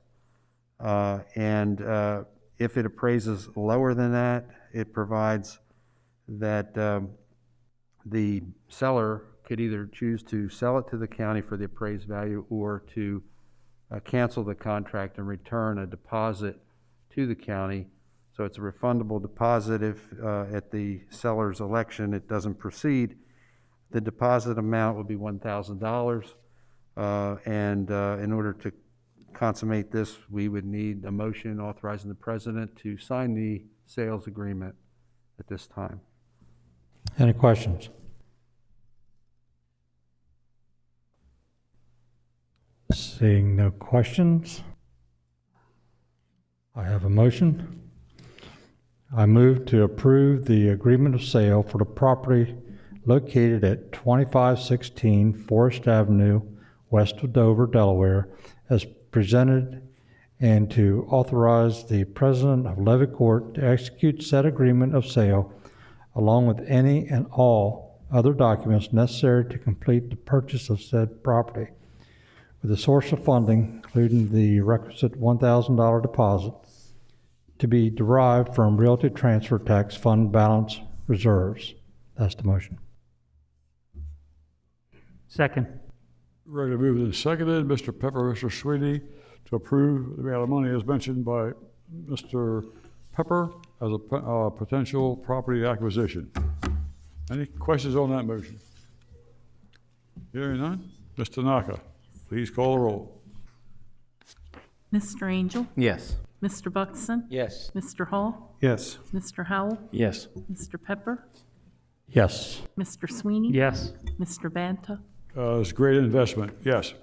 And if it appraises lower than that, it provides that the seller could either choose to sell it to the county for the appraised value or to cancel the contract and return a deposit to the county. So it's a refundable deposit if at the seller's election it doesn't proceed. The deposit amount would be $1,000. And in order to consummate this, we would need a motion authorizing the president to sign the sales agreement at this time. Any questions? Seeing no questions, I have a motion. I move to approve the agreement of sale for the property located at 2516 Forest Avenue, west of Dover, Delaware, as presented, and to authorize the president of Levy Court to execute said agreement of sale along with any and all other documents necessary to complete the purchase of said property, with the source of funding, including the requisite $1,000 deposit, to be derived from realty transfer tax fund balance reserves. That's the motion. Second. Regularly moved and seconded. Mr. Pepper, Mr. Sweetie, to approve the amount of money as mentioned by Mr. Pepper as a potential property acquisition. Any questions on that motion? Hearing none. Ms. Tanaka, please call the roll. Mr. Angel? Yes. Mr. Buxton? Yes. Mr. Hall? Yes. Mr. Howell? Yes. Mr. Pepper? Yes. Mr. Sweeney? Yes. Mr. Banta? It's a great investment. Yes.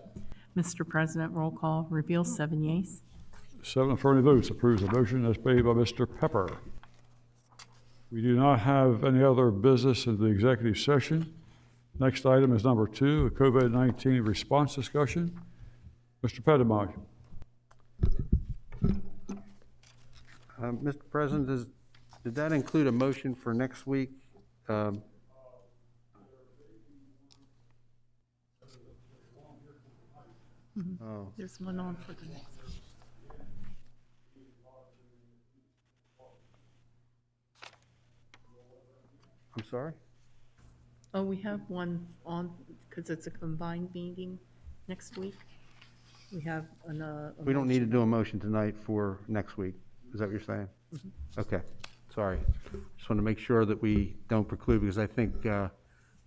Mr. President, roll call reveals 7 yeas. 7 affirmative votes approves the motion as made by Mr. Pepper. We do not have any other business in the executive session. Next item is number 2, a COVID-19 response discussion. Mr. Pettit-Tomaj. Mr. President, did that include a motion for next week? Oh. There's one on for the next. I'm sorry? Oh, we have one on, because it's a combined meeting next week. We have a We don't need to do a motion tonight for next week. Is that what you're saying? Mm-hmm. Okay, sorry. Just want to make sure that we don't preclude, because I think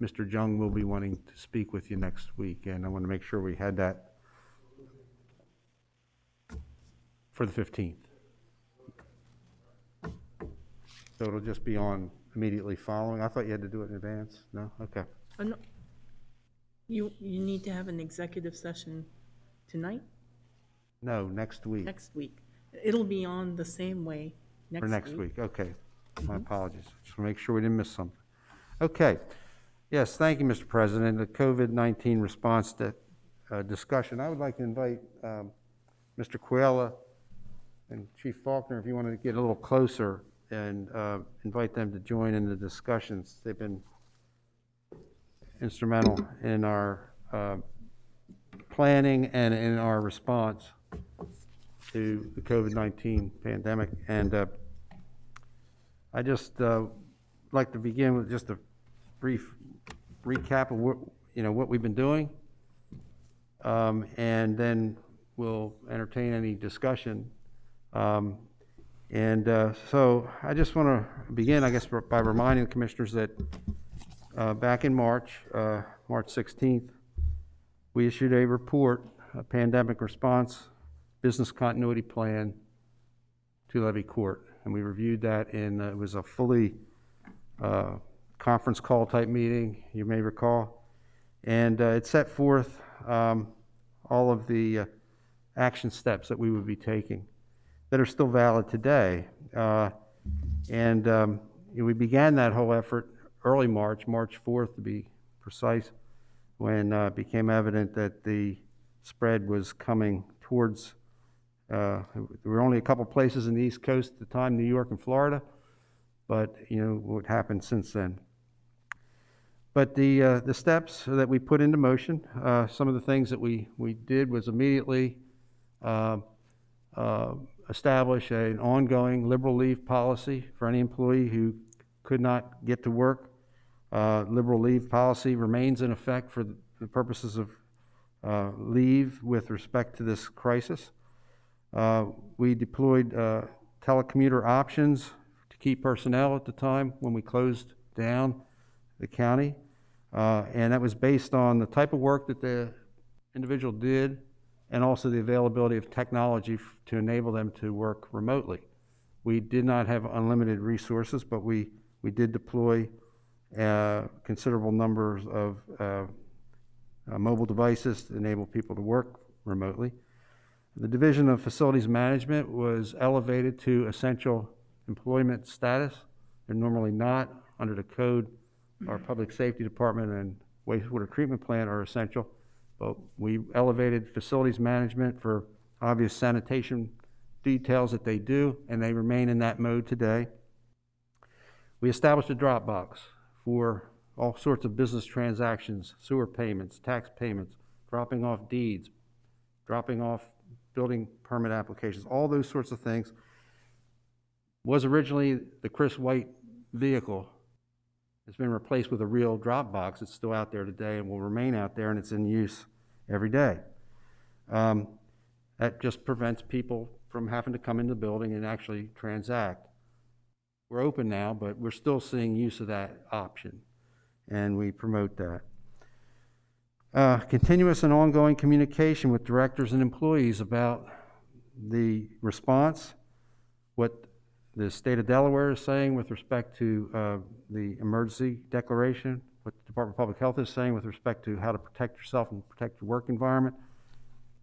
Mr. Jung will be wanting to speak with you next week, and I want to make sure we had that for the 15th. So it'll just be on immediately following? I thought you had to do it in advance. No? Okay. No. You need to have an executive session tonight? No, next week. Next week. It'll be on the same way next week. For next week, okay. My apologies. Just want to make sure we didn't miss something. Okay. Yes, thank you, Mr. President. The COVID-19 response discussion. I would like to invite Mr. Coella and Chief Faulkner, if you want to get a little closer, and invite them to join in the discussions. They've been instrumental in our planning and in our response to the COVID-19 pandemic. And I just like to begin with just a brief recap of what we've been doing, and then we'll entertain any discussion. So I just want to begin, I guess, by reminding the commissioners that back in March 16th, we issued a report, a pandemic response business continuity plan to Levy Court. And we reviewed that it was a fully conference call type meeting, you may recall. And it set forth all of the action steps that we would be taking that are still valid today. We began that whole effort early March 4th to be precise, when it became evident that the spread was coming towards, there were only a couple places in the East Coast at the time, New York and Florida, but what happened since then. But the steps that we put into motion, some of the things that we did was immediately establish an ongoing liberal leave policy for any employee who could not get to work. Liberal leave policy remains in effect for the purposes of leave with respect to this crisis. We deployed telecommuter options to key personnel at the time when we closed down the county. And that was based on the type of work that the individual did and also the availability of technology to enable them to work remotely. We did not have unlimited resources, but we did deploy considerable numbers of mobile devices to enable people to work remotely. The Division of Facilities Management was elevated to essential employment status. They're normally not under the code. Our Public Safety Department and wastewater treatment plant are essential, but we elevated facilities management for obvious sanitation details that they do, and they remain in that mode today. We established a drop box for all sorts of business transactions, sewer payments, tax payments, dropping off deeds, dropping off building permit applications, all those sorts of things. Was originally the Chris White vehicle. It's been replaced with a real drop box. It's still out there today and will remain out there, and it's in use every day. That just prevents people from having to come in the building and actually transact. We're open now, but we're still seeing use of that option, and we promote that. Continuous and ongoing communication with directors and employees about the response, what the state of Delaware is saying with respect to the emergency declaration, what the Department of Public Health is saying with respect to how to protect yourself and protect your work environment,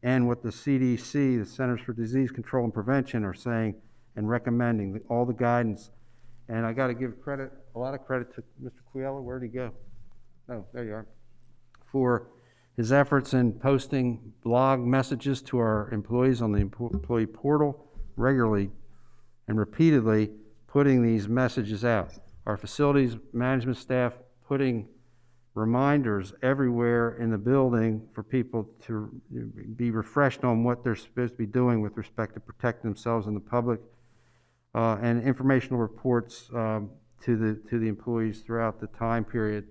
and what the CDC, the Centers for Disease Control and Prevention, are saying and recommending, all the guidance. And I got to give credit, a lot of credit to Mr. Quiella. Where'd he go? Oh, there you are. For his efforts in posting blog messages to our employees on the employee portal regularly and repeatedly, putting these messages out. Our facilities management staff putting reminders everywhere in the building for people to be refreshed on what they're supposed to be doing with respect to protecting themselves and the public, and informational reports to the employees throughout the time period.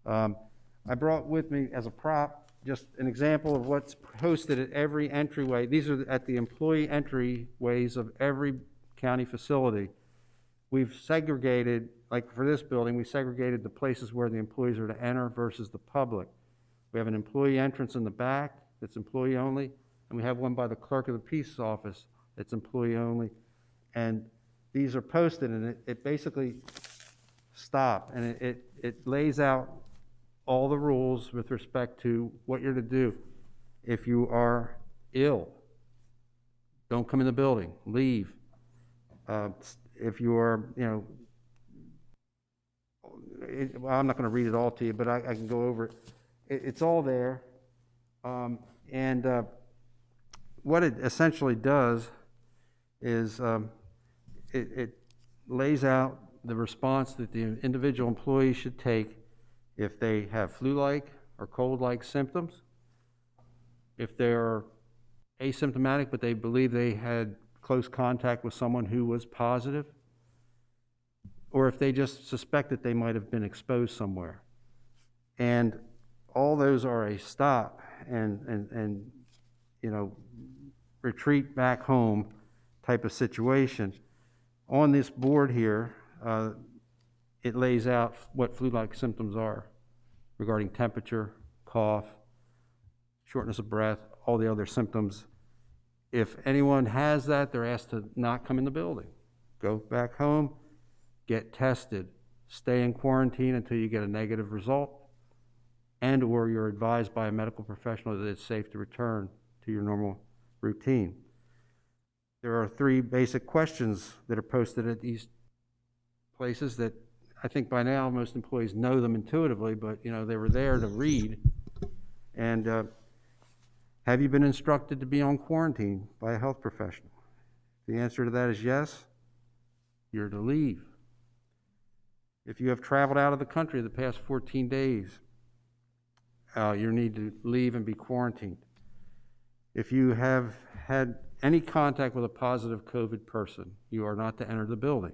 I brought with me as a prop just an example of what's posted at every entryway. These are at the employee entryways of every county facility. We've segregated, like for this building, we segregated the places where the employees are to enter versus the public. We have an employee entrance in the back that's employee only, and we have one by the clerk of the peace office that's employee only. And these are posted, and it basically stop, and it lays out all the rules with respect to what you're to do. If you are ill, don't come in the building, leave. If you are, well, I'm not going to read it all to you, but I can go over it. It's all there. What it essentially does is it lays out the response that the individual employee should take if they have flu-like or cold-like symptoms, if they're asymptomatic but they believe they had close contact with someone who was positive, or if they just suspect that they might have been exposed somewhere. And all those are a stop and retreat back home type of situation. On this board here, it lays out what flu-like symptoms are regarding temperature, cough, shortness of breath, all the other symptoms. If anyone has that, they're asked to not come in the building. Go back home, get tested, stay in quarantine until you get a negative result, and or you're advised by a medical professional that it's safe to return to your normal routine. There are 3 basic questions that are posted at these places that I think by now most employees know them intuitively, but they were there to read. And have you been instructed to be on quarantine by a health professional? The answer to that is yes, you're to leave. If you have traveled out of the country the past 14 days, you need to leave and be quarantined. If you have had any contact with a positive COVID person, you are not to enter the building.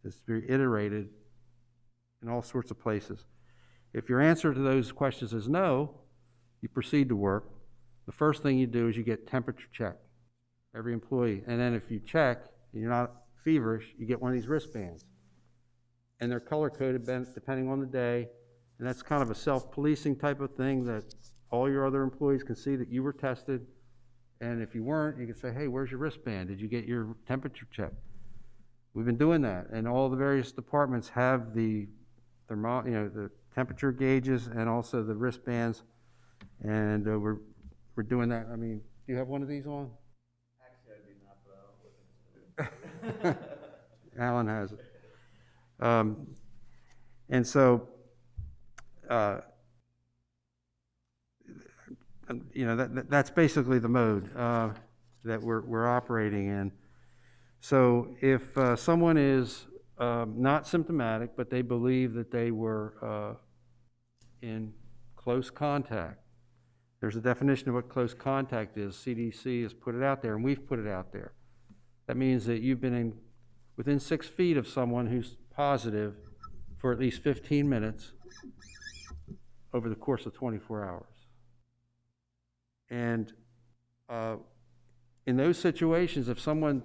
It's reiterated in all sorts of places. If your answer to those questions is no, you proceed to work. The first thing you do is you get temperature checked, every employee. And then if you check and you're not feverish, you get one of these wristbands. And they're color-coded depending on the day. And that's kind of a self-policing type of thing that all your other employees can see that you were tested. And if you weren't, you can say, hey, where's your wristband? Did you get your temperature checked? We've been doing that. And all the various departments have the temperature gauges and also the wristbands. And we're doing that. I mean, do you have one of these on? Actually, I do not, but I'll look into it. Alan has it. And so, that's basically the mode that we're operating in. So if someone is not symptomatic, but they believe that they were in close contact, there's a definition of what close contact is. CDC has put it out there, and we've put it out there. That means that you've been within 6 feet of someone who's positive for at least 15 minutes over the course of 24 hours. And in those situations, if someone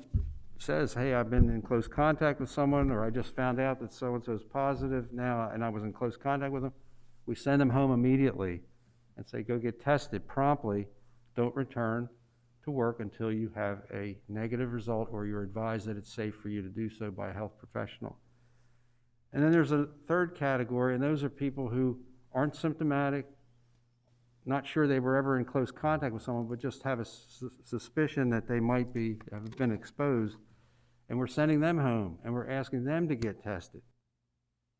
says, hey, I've been in close contact with someone, or I just found out that so-and-so is positive now and I was in close contact with them, we send them home immediately and say, go get tested promptly. Don't return to work until you have a negative result or you're advised that it's safe for you to do so by a health professional. And then there's a third category, and those are people who aren't symptomatic, not sure they were ever in close contact with someone, but just have a suspicion that they might have been exposed. And we're sending them home, and we're asking them to get tested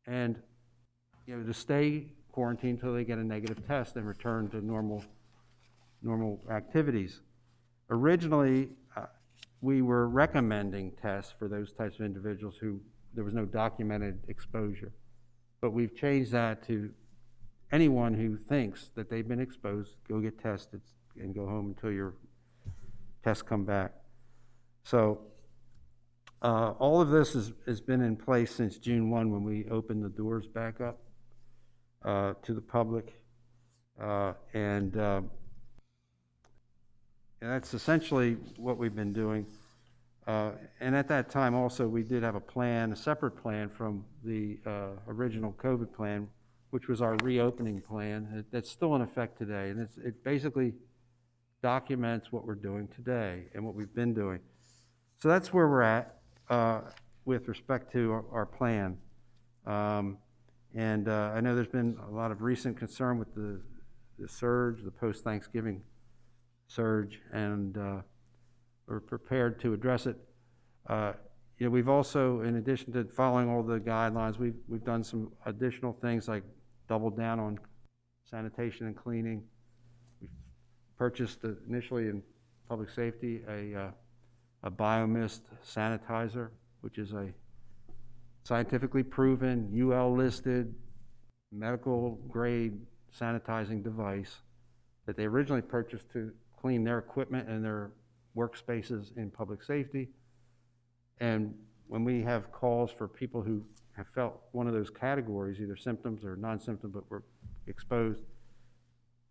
and to stay quarantined until they get a negative test and return to normal activities. Originally, we were recommending tests for those types of individuals who there was no documented exposure. But we've changed that to anyone who thinks that they've been exposed, go get tested and go home until your tests come back. So all of this has been in place since June 1 when we opened the doors back up to the public. And that's essentially what we've been doing. And at that time also we did have a separate plan from the original COVID plan, which was our reopening plan. That's still in effect today. And it basically documents what we're doing today and what we've been doing. So that's where we're at with respect to our plan. And I know there's been a lot of recent concern with the surge, the post-Thanksgiving surge, and we're prepared to address it. We've also, in addition to following all the guidelines, we've done some additional things like doubled down on sanitation and cleaning. We purchased initially in public safety a biomist sanitizer, which is a scientifically proven, UL listed, medical grade sanitizing device that they originally purchased to clean their equipment and their workspaces in public safety. And when we have calls for people who have felt one of those categories, either symptoms or non-symptom, but were exposed,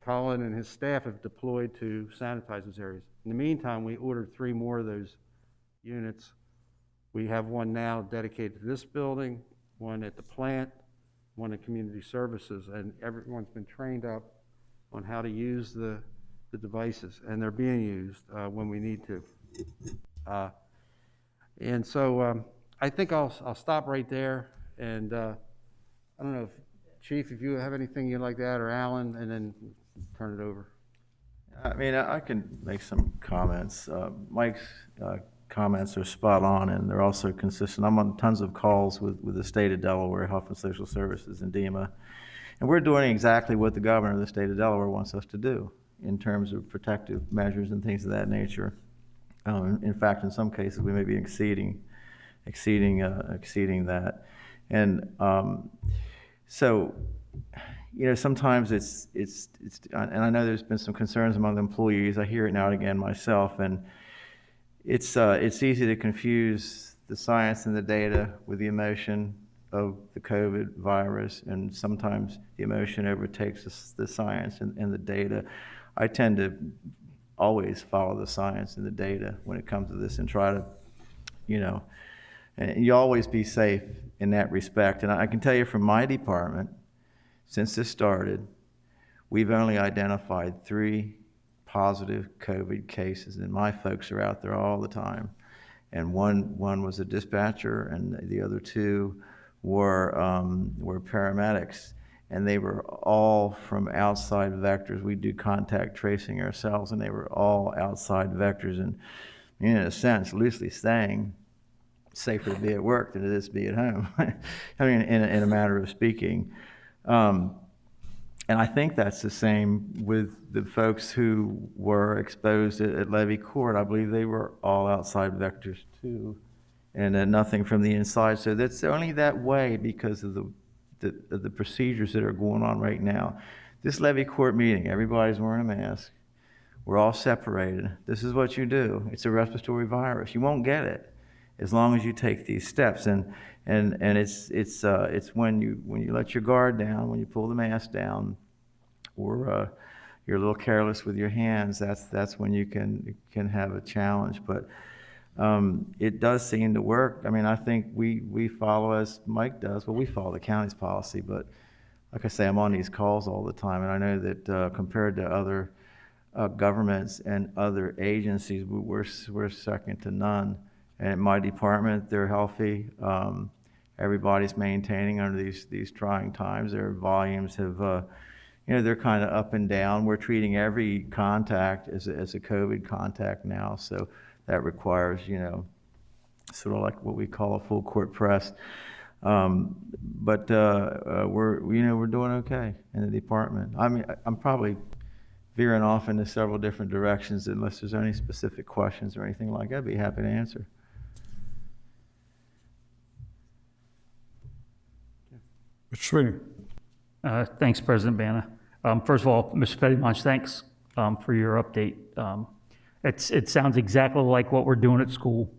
Colin and his staff have deployed to sanitize those areas. In the meantime, we ordered 3 more of those units. We have one now dedicated to this building, one at the plant, one in community services, and everyone's been trained up on how to use the devices, and they're being used when we need to. And so I think I'll stop right there, and I don't know, Chief, if you have anything you'd like to add, or Alan, and then turn it over. I mean, I can make some comments. Mike's comments are spot on, and they're also consistent. I'm on tons of calls with the state of Delaware, Health and Social Services, and DEMA, and we're doing exactly what the governor of the state of Delaware wants us to do in terms of protective measures and things of that nature. In fact, in some cases, we may be exceeding that. And so, you know, sometimes it's, and I know there's been some concerns among the employees. I hear it now and again myself, and it's easy to confuse the science and the data with the emotion of the COVID virus, and sometimes the emotion overtakes the science and the data. I tend to always follow the science and the data when it comes to this, and try to, you know, and you always be safe in that respect. And I can tell you from my department, since this started, we've only identified 3 positive COVID cases, and my folks are out there all the time. And one was a dispatcher, and the other 2 were paramedics, and they were all from outside vectors. We do contact tracing ourselves, and they were all outside vectors, and in a sense, loosely saying, safer to be at work than it is to be at home. I mean, in a matter of speaking. And I think that's the same with the folks who were exposed at Levy Court. I believe they were all outside vectors too, and nothing from the inside. So that's only that way because of the procedures that are going on right now. This Levy Court meeting, everybody's wearing a mask. We're all separated. This is what you do. It's a respiratory virus. You won't get it as long as you take these steps. And it's when you let your guard down, when you pull the mask down, or you're a little careless with your hands, that's when you can have a challenge. But it does seem to work. I mean, I think we follow, as Mike does, well, we follow the county's policy, but like I say, I'm on these calls all the time, and I know that compared to other governments and other agencies, we're second to none. And at my department, they're healthy. Everybody's maintaining under these trying times. Their volumes have, you know, they're kind of up and down. We're treating every contact as a COVID contact now, so that requires, you know, sort of like what we call a full court press. But we're doing okay in the department. I mean, I'm probably veering off into several different directions. Unless there's any specific questions or anything like that, I'd be happy to answer. Mr. Sweeney. Thanks, President Bana. First of all, Mr. Pettymonch, thanks for your update. It sounds exactly like what we're doing at school.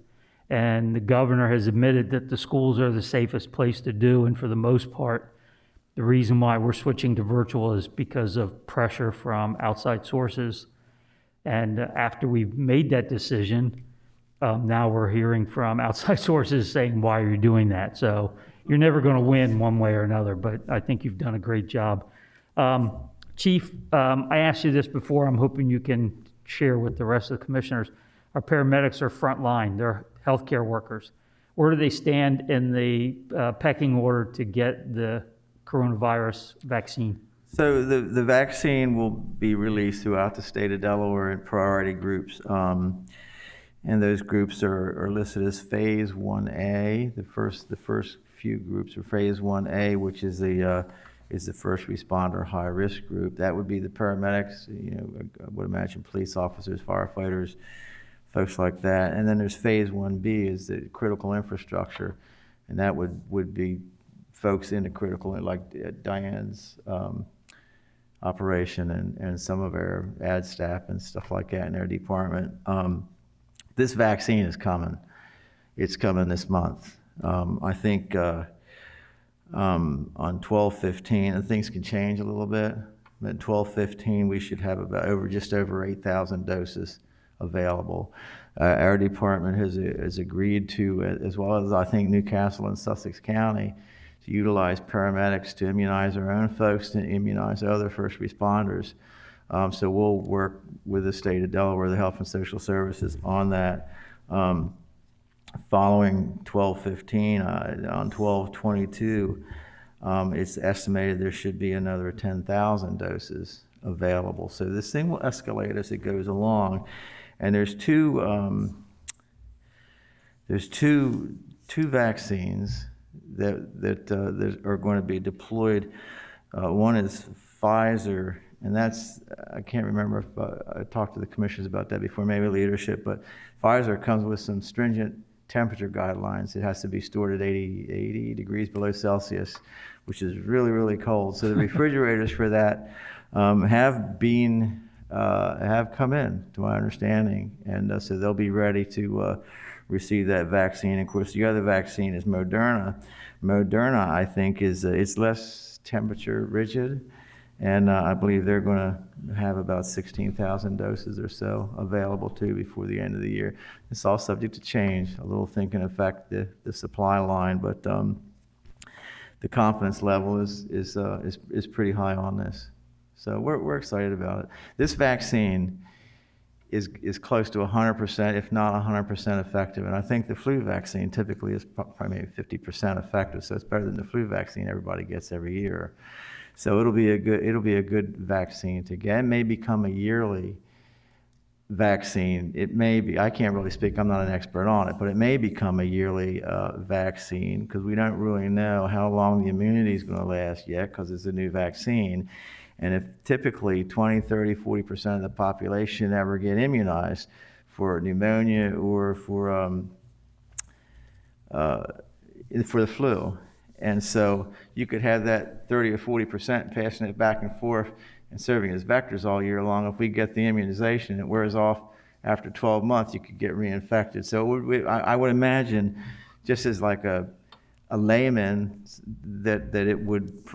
And the governor has admitted that the schools are the safest place to do. And for the most part, the reason why we're switching to virtual is because of pressure from outside sources. And after we've made that decision, now we're hearing from outside sources saying, why are you doing that? So you're never going to win one way or another, but I think you've done a great job. Chief, I asked you this before. I'm hoping you can share with the rest of the commissioners. Our paramedics are frontline. They're healthcare workers. Where do they stand in the pecking order to get the coronavirus vaccine? So the vaccine will be released throughout the state of Delaware in priority groups. And those groups are listed as Phase 1A. The first few groups are Phase 1A, which is the first responder high risk group. That would be the paramedics, you know, I would imagine police officers, firefighters, folks like that. And then there's Phase 1B is the critical infrastructure, and that would be folks in the critical, like Diane's operation and some of our ad staff and stuff like that in their department. This vaccine is coming. It's coming this month. I think on 12/15, and things can change a little bit, but 12/15 we should have just over 8,000 doses available. Our department has agreed to, as well as I think Newcastle and Sussex County, to utilize paramedics to immunize our own folks, to immunize other first responders. So we'll work with the state of Delaware, the Health and Social Services on that. Following 12/15, on 12/22, it's estimated there should be another 10,000 doses available. So this thing will escalate as it goes along. And there's two vaccines that are going to be deployed. One is Pfizer, and that's, I can't remember if I talked to the commissioners about that before, maybe leadership, but Pfizer comes with some stringent temperature guidelines. It has to be stored at 80 degrees below Celsius, which is really, really cold. So the refrigerators for that have come in, to my understanding, and so they'll be ready to receive that vaccine. Of course, the other vaccine is Moderna. Moderna, I think, it's less temperature rigid, and I believe they're going to have about 16,000 doses or so available too before the end of the year. It's all subject to change. A little thing can affect the supply line, but the confidence level is pretty high on this. So we're excited about it. This vaccine is close to 100%, if not 100% effective. And I think the flu vaccine typically is probably maybe 50% effective. So it's better than the flu vaccine everybody gets every year. So it'll be a good vaccine to get. It may become a yearly vaccine. It may be, I can't really speak, I'm not an expert on it, but it may become a yearly vaccine, because we don't really know how long the immunity is going to last yet, because it's a new vaccine. And if typically 20, 30, 40% of the population ever get immunized for pneumonia or for the flu, and so you could have that 30 or 40% passing it back and forth and serving as vectors all year long. If we get the immunization, it wears off after 12 months, you could get reinfected. So I would imagine, just as like a layman, that it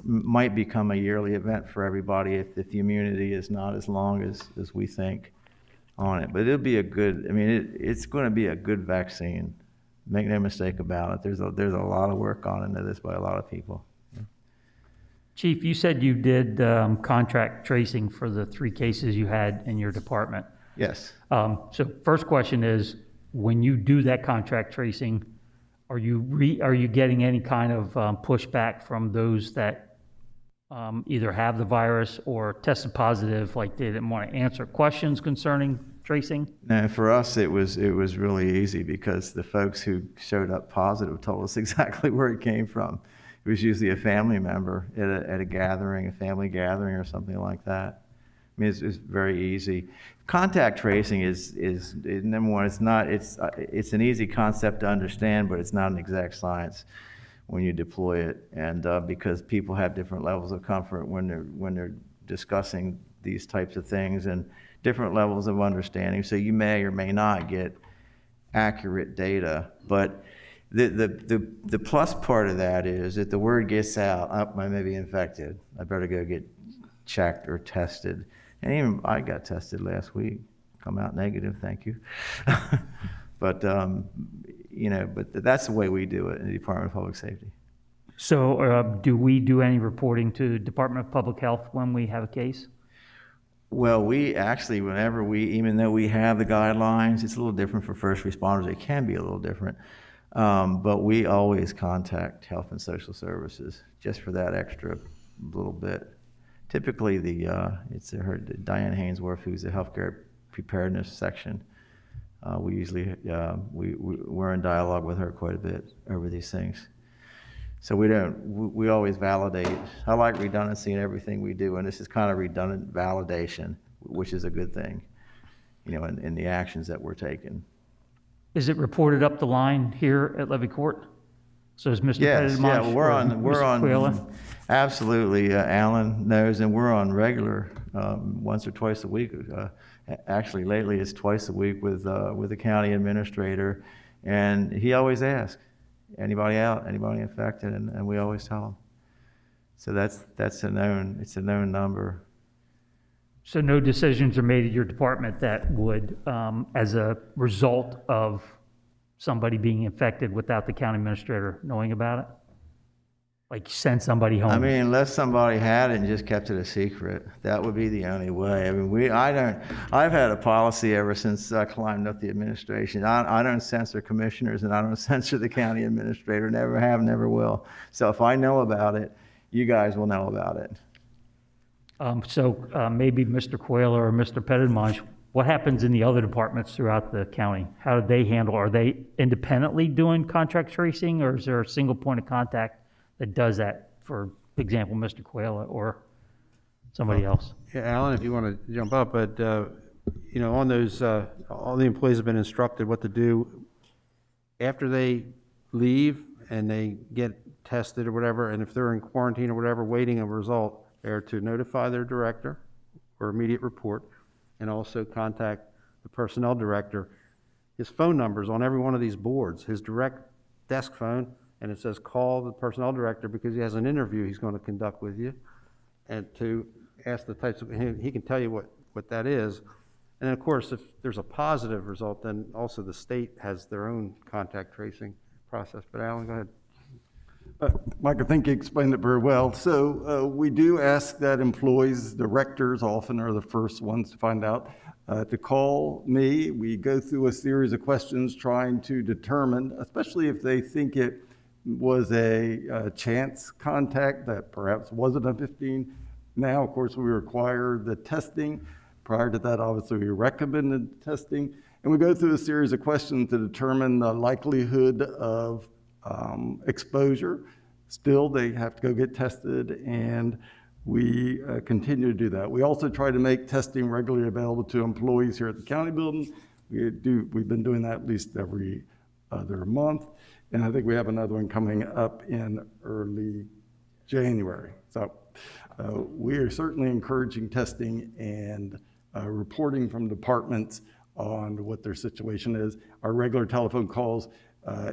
might become a yearly event for everybody if the immunity is not as long as we think on it. But it'll be it's going to be a good vaccine. Make no mistake about it. There's a lot of work gone into this by a lot of people. Chief, you said you did contract tracing for the 3 cases you had in your department. Yes. So first question is, when you do that contract tracing, are you getting any kind of pushback from those that either have the virus or tested positive, like they didn't want to answer questions concerning tracing? No, for us it was really easy, because the folks who showed up positive told us exactly where it came from. It was usually a family member at a gathering, a family gathering or something like that. I mean, it's very easy. Contact tracing is number one. It's an easy concept to understand, but it's not an exact science when you deploy it, and because people have different levels of comfort when they're discussing these types of things, and different levels of understanding. So you may or may not get accurate data, but the plus part of that is that the word gets out, I may be infected, I better go get checked or tested. And even I got tested last week, come out negative, thank you. But that's the way we do it in the Department of Public Safety. So do we do any reporting to Department of Public Health when we have a case? Well, we actually, even though we have the guidelines, it's a little different for first responders. It can be a little different. But we always contact Health and Social Services just for that extra little bit. Typically, it's Diane Hainsworth, who's the healthcare preparedness section. We're in dialogue with her quite a bit over these things. So we always validate. I like redundancy in everything we do, and this is kind of redundant validation, which is a good thing, in the actions that we're taking. Is it reported up the line here at Levy Court? So is Mr. Yes, Petitmarsh, we're on. Quayla? Absolutely, Alan knows, and we're on regular, once or twice a week. Actually, lately it's twice a week with the county administrator, and he always asks, anybody out, anybody infected, and we always tell them. So it's a known number. So no decisions are made at your department that would, as a result of somebody being infected without the county administrator knowing about it? Like send somebody home? I mean, unless somebody had it and just kept it a secret, that would be the only way. I mean, I've had a policy ever since I climbed up the administration. I don't censor commissioners and I don't censor the county administrator, never have, never will. So if I know about it, you guys will know about it. Maybe Mr. Coyle or Mr. Petitmange, what happens in the other departments throughout the county? How do they handle? Are they independently doing contract tracing, or is there a single point of contact that does that? For example, Mr. Coyle or somebody else? Yeah, Alan, if you want to jump up, but on those, all the employees have been instructed what to do after they leave and they get tested or whatever, and if they're in quarantine or whatever, waiting a result, they're to notify their director or immediate report, and also contact the personnel director. His phone number's on every one of these boards, his direct desk phone, and it says call the personnel director because he has an interview he's going to conduct with you, and to ask the types of, he can tell you what that is. And then of course, if there's a positive result, then also the state has their own contact tracing process. But Alan, go ahead. Mike, I think you explained it very well. So we do ask that employees, directors often are the first ones to find out, to call me. We go through a series of questions trying to determine, especially if they think it was a chance contact that perhaps wasn't a 15. Now, of course, we require the testing. Prior to that, obviously, we recommended testing. And we go through a series of questions to determine the likelihood of exposure. Still, they have to go get tested, and we continue to do that. We also try to make testing regularly available to employees here at the county building. We've been doing that at least every other month, and I think we have another one coming up in early January. So we are certainly encouraging testing and reporting from departments on what their situation is. Our regular telephone calls,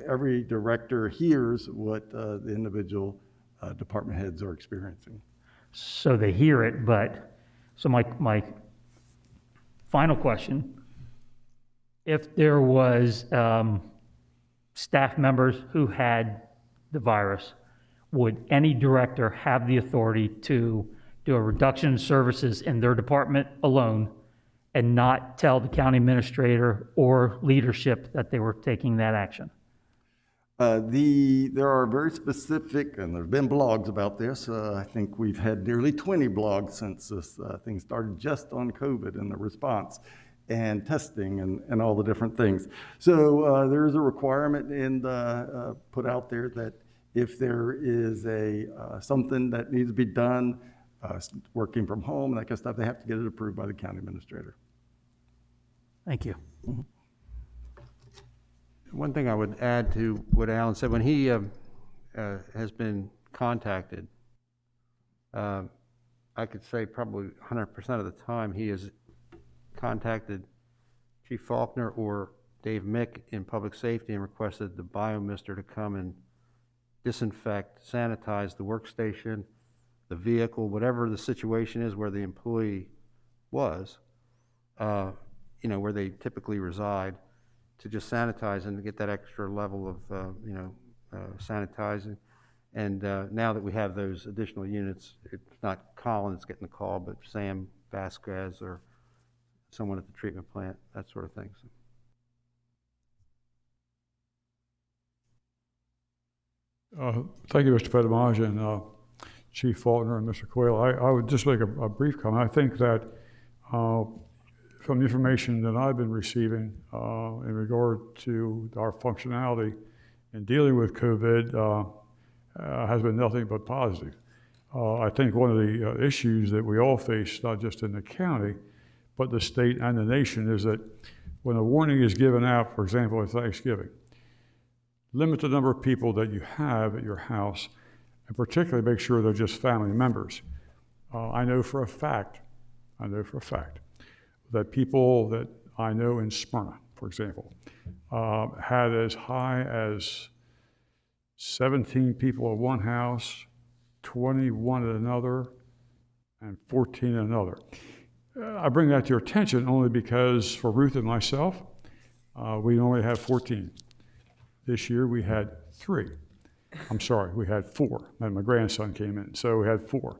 every director hears what the individual department heads are experiencing. So they hear it, but, so my final question, if there was staff members who had the virus, would any director have the authority to do a reduction in services in their department alone and not tell the county administrator or leadership that they were taking that action? There are very specific, and there have been blogs about this. I think we've had nearly 20 blogs since this thing started just on COVID and the response and testing and all the different things. So there is a requirement put out there that if there is something that needs to be done, working from home, that kind of stuff, they have to get it approved by the county administrator. Thank you. Mm-hmm. One thing I would add to what Alan said, when he has been contacted, I could say probably 100% of the time he has contacted Chief Faulkner or Dave Mick in public safety and requested the biomister to come and disinfect, sanitize the workstation, the vehicle, whatever the situation is where the employee was, where they typically reside, to just sanitize and to get that extra level of, sanitizing. And now that we have those additional units, it's not Colin that's getting the call, but Sam Vasquez or someone at the treatment plant, that sort of thing. Thank you, Mr. Petitmange and Chief Faulkner and Mr. Coyle. I would just make a brief comment. I think that from the information that I've been receiving in regard to our functionality in dealing with COVID has been nothing but positive. I think one of the issues that we all face, not just in the county, but the state and the nation, is that when a warning is given out, for example, at Thanksgiving, limit the number of people that you have at your house, and particularly make sure they're just family members. I know for a fact that people that I know in Smyrna, for example, had as high as 17 people at one house, 21 at another, and 14 at another. I bring that to your attention only because for Ruth and myself, we only have 14. This year we had 3. I'm sorry, we had 4, and my grandson came in, so we had 4.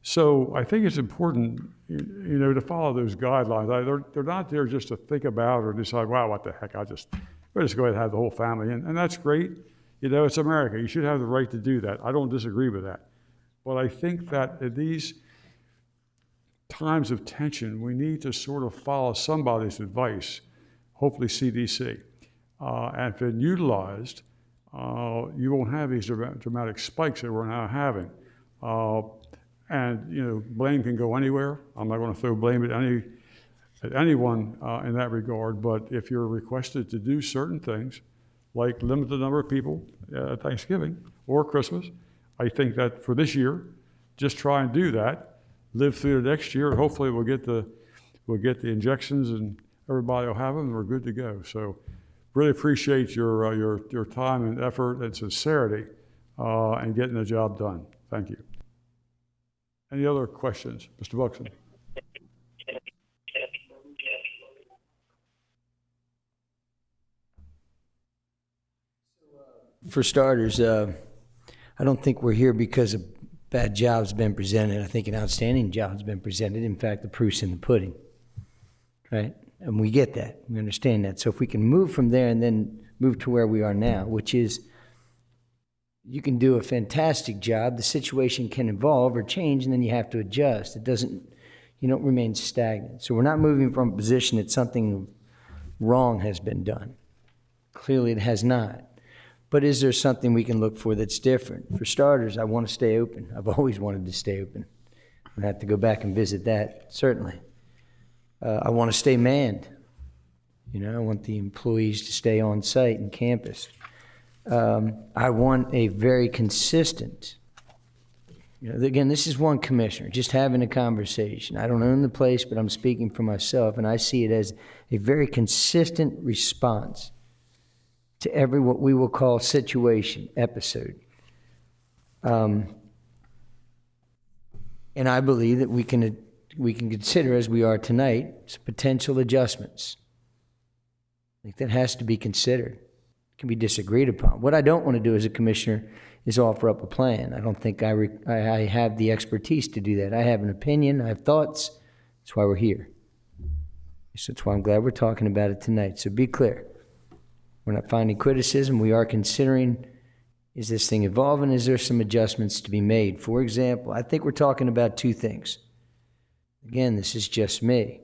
So I think it's important, you know, to follow those guidelines. They're not there just to think about or decide, wow, what the heck, we'll just go ahead and have the whole family in. And that's great. You know, it's America. You should have the right to do that. I don't disagree with that. But I think that at these times of tension, we need to sort of follow somebody's advice, hopefully CDC. And if it's utilized, you won't have these dramatic spikes that we're now having. And, you know, blame can go anywhere. I'm not going to throw blame at anyone in that regard, but if you're requested to do certain things, like limit the number of people at Thanksgiving or Christmas, I think that for this year, just try and do that, live through the next year, and hopefully we'll get the injections and everybody will have them and we're good to go. So really appreciate your time and effort and sincerity in getting the job done. Thank you. Any other questions? Mr. Buxton. For starters, I don't think we're here because a bad job's been presented. I think an outstanding job's been presented. In fact, the proof's in the pudding, right? And we get that. We understand that. So if we can move from there and then move to where we are now, which is you can do a fantastic job, the situation can evolve or change, and then you have to adjust. You don't remain stagnant. So we're not moving from a position that something wrong has been done. Clearly it has not. But is there something we can look for that's different? For starters, I want to stay open. I've always wanted to stay open. I have to go back and visit that, certainly. I want to stay manned. You know, I want the employees to stay on site and campus. I want a very consistent, you know, again, this is one commissioner, just having a conversation. I don't own the place, but I'm speaking for myself, and I see it as a very consistent response to every what we will call situation, episode. And I believe that we can consider, as we are tonight, some potential adjustments. I think that has to be considered. It can be disagreed upon. What I don't want to do as a commissioner is offer up a plan. I don't think I have the expertise to do that. I have an opinion, I have thoughts. That's why we're here. So that's why I'm glad we're talking about it tonight. So be clear. We're not finding criticism. We are considering, is this thing evolving? Is there some adjustments to be made? For example, I think we're talking about 2 things. Again, this is just me.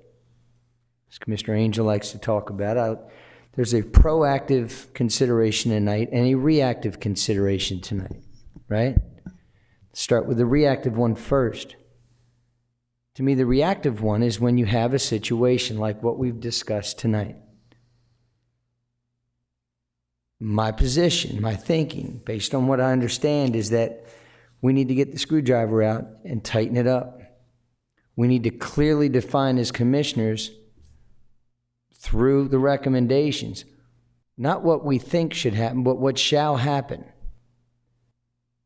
As Commissioner Angel likes to talk about, there's a proactive consideration tonight and a reactive consideration tonight, right? Let's start with the reactive one first. To me, the reactive one is when you have a situation like what we've discussed tonight. My position, my thinking, based on what I understand, is that we need to get the screwdriver out and tighten it up. We need to clearly define as commissioners through the recommendations, not what we think should happen, but what shall happen.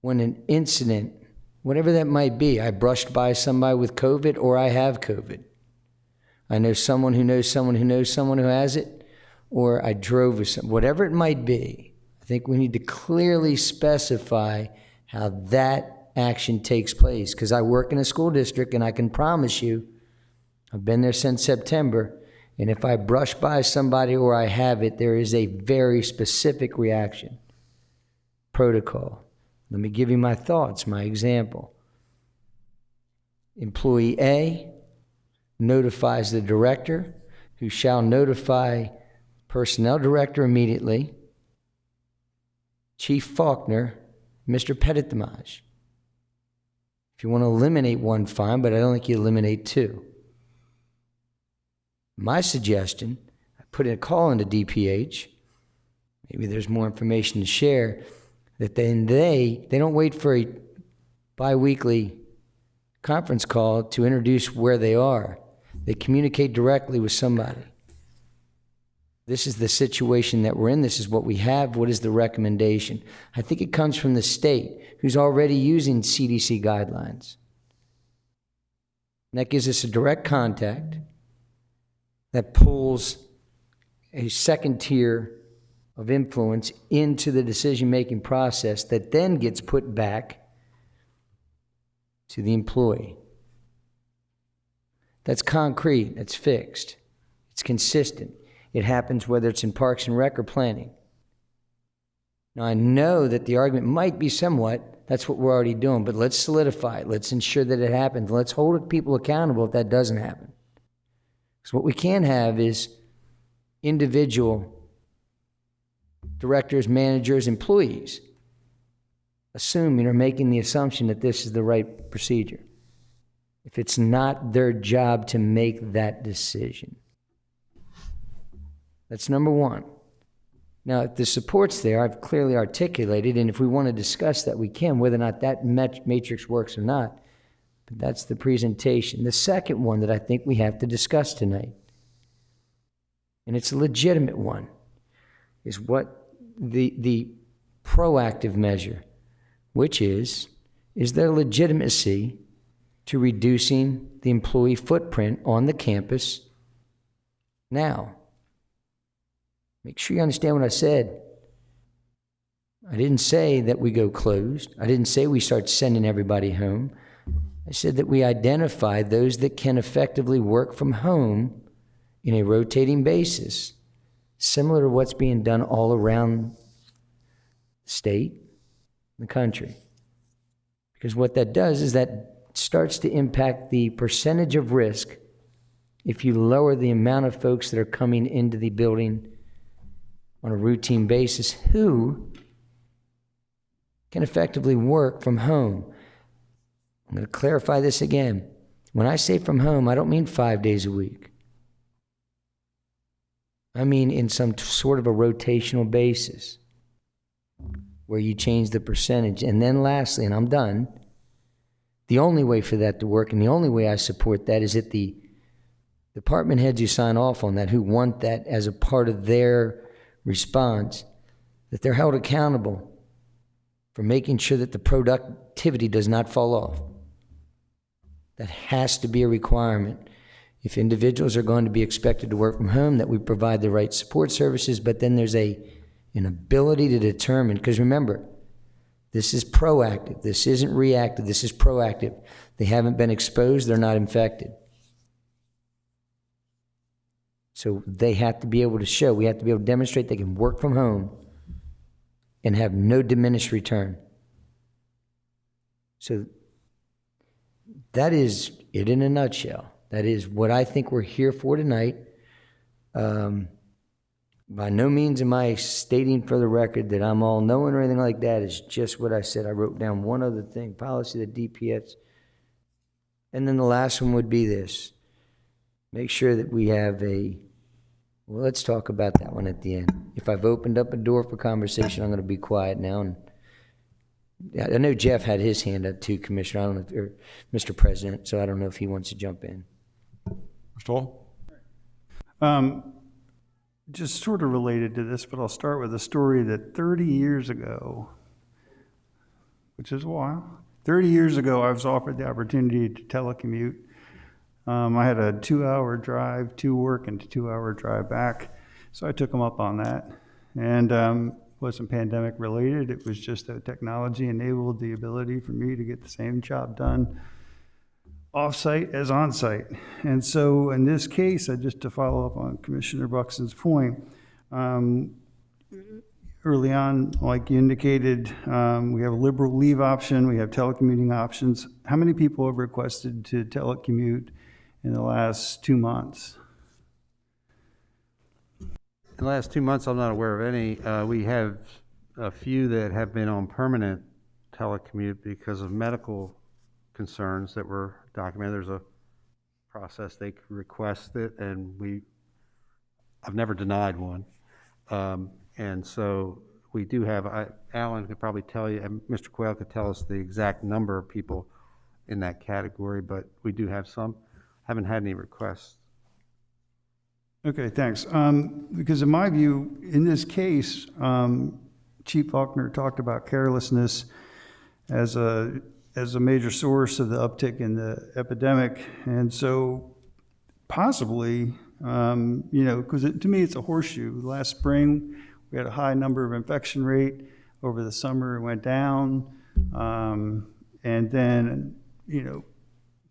When an incident, whatever that might be, I brushed by somebody with COVID or I have COVID. I know someone who knows someone who knows someone who has it, or I drove with someone, whatever it might be. I think we need to clearly specify how that action takes place, because I work in a school district and I can promise you, I've been there since September, and if I brush by somebody or I have it, there is a very specific reaction. Protocol. Let me give you my thoughts, my example. Employee A notifies the director, who shall notify personnel director immediately, Chief Faulkner, Mr. Petitdamage. If you want to eliminate one, fine, but I don't think you eliminate 2. My suggestion, I put in a call into DPH, maybe there's more information to share, that then they don't wait for a bi-weekly conference call to introduce where they are. They communicate directly with somebody. This is the situation that we're in. This is what we have. What is the recommendation? I think it comes from the state, who's already using CDC guidelines. And that gives us a direct contact that pulls a second tier of influence into the decision-making process that then gets put back to the employee. That's concrete, that's fixed, it's consistent. It happens whether it's in Parks and Rec or planning. Now, I know that the argument might be somewhat, that's what we're already doing, but let's solidify it. Let's ensure that it happens. Let's hold people accountable if that doesn't happen. Because what we can't have is individual directors, managers, employees assuming or making the assumption that this is the right procedure if it's not their job to make that decision. That's number one. Now, if the support's there, I've clearly articulated, and if we want to discuss that, we can, whether or not that matrix works or not. But that's the presentation. The second one that I think we have to discuss tonight, and it's a legitimate one, is what the proactive measure, which is there legitimacy to reducing the employee footprint on the campus now? Make sure you understand what I said. I didn't say that we go closed. I didn't say we start sending everybody home. I said that we identify those that can effectively work from home in a rotating basis, similar to what's being done all around the state, the country. Because what that does is that starts to impact the percentage of risk if you lower the amount of folks that are coming into the building on a routine basis who can effectively work from home. I'm going to clarify this again. When I say from home, I don't mean 5 days a week. I mean in some sort of a rotational basis where you change the percentage. And then lastly, and I'm done, the only way for that to work and the only way I support that is that the department heads who sign off on that, who want that as a part of their response, that they're held accountable for making sure that the productivity does not fall off. That has to be a requirement. If individuals are going to be expected to work from home, that we provide the right support services, but then there's an ability to determine, because remember, this is proactive. This isn't reactive. This is proactive. They haven't been exposed. They're not infected. So they have to be able to show, we have to be able to demonstrate they can work from home and have no diminished return. So that is it in a nutshell. That is what I think we're here for tonight. By no means am I stating for the record that I'm all knowing or anything like that. It's just what I said. I wrote down one other thing, policy, the DPS. And then the last one would be this. Make sure that we have well, let's talk about that one at the end. If I've opened up a door for conversation, I'm going to be quiet now. And I know Jeff had his hand up too, Commissioner. I don't know if, or Mr. President, so I don't know if he wants to jump in. Mr. Hall? Just sort of related to this, but I'll start with a story that 30 years ago, which is a while, 30 years ago, I was offered the opportunity to telecommute. I had a 2-hour drive to work and a 2-hour drive back, so I took them up on that. And wasn't pandemic related, it was just that technology enabled the ability for me to get the same job done off-site as on-site. And so in this case, just to follow up on Commissioner Buxton's point, early on, like you indicated, we have a liberal leave option, we have telecommuting options. How many people have requested to telecommute in the last 2 months? In the last 2 months, I'm not aware of any. We have a few that have been on permanent telecommute because of medical concerns that were documented. There's a process they could request it, and I've never denied one. And so we do have, Alan could probably tell you, and Mr. Quayle could tell us the exact number of people in that category, but we do have some. Haven't had any requests. Okay, thanks. Because in my view, in this case, Chief Faulkner talked about carelessness as a major source of the uptick in the epidemic. And so possibly, because to me it's a horseshoe. Last spring, We had a high number of infection rate over the summer. It went down. And then,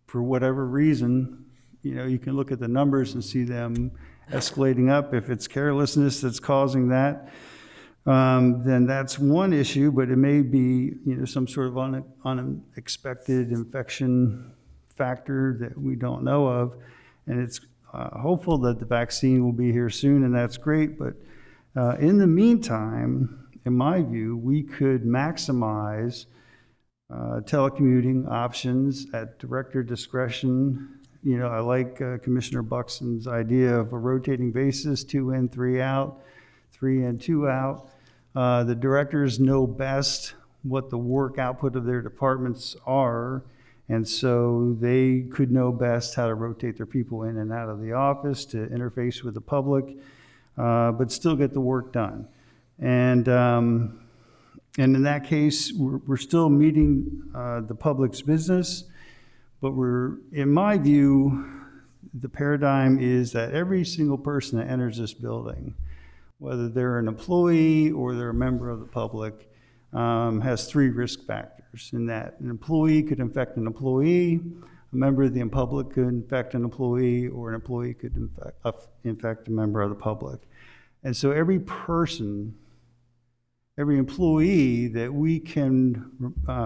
for whatever reason, you can look at the numbers and see them escalating up. If it's carelessness that's causing that, then that's one issue, but it may be, some sort of unexpected infection factor that we don't know of. And it's hopeful that the vaccine will be here soon, and that's great. But in the meantime, in my view, we could maximize telecommuting options at director discretion. I like Commissioner Buxton's idea of a rotating basis, 2 in, 3 out, 3 in, 2 out. The directors know best what the work output of their departments are, and so they could know best how to rotate their people in and out of the office to interface with the public, but still get the work done. And in that case, we're still meeting the public's business, but in my view, the paradigm is that every single person that enters this building, whether they're an employee or they're a member of the public, has 3 risk factors, in that an employee could infect an employee, a member of the public could infect an employee, or an employee could infect a member of the public. And so every employee that we can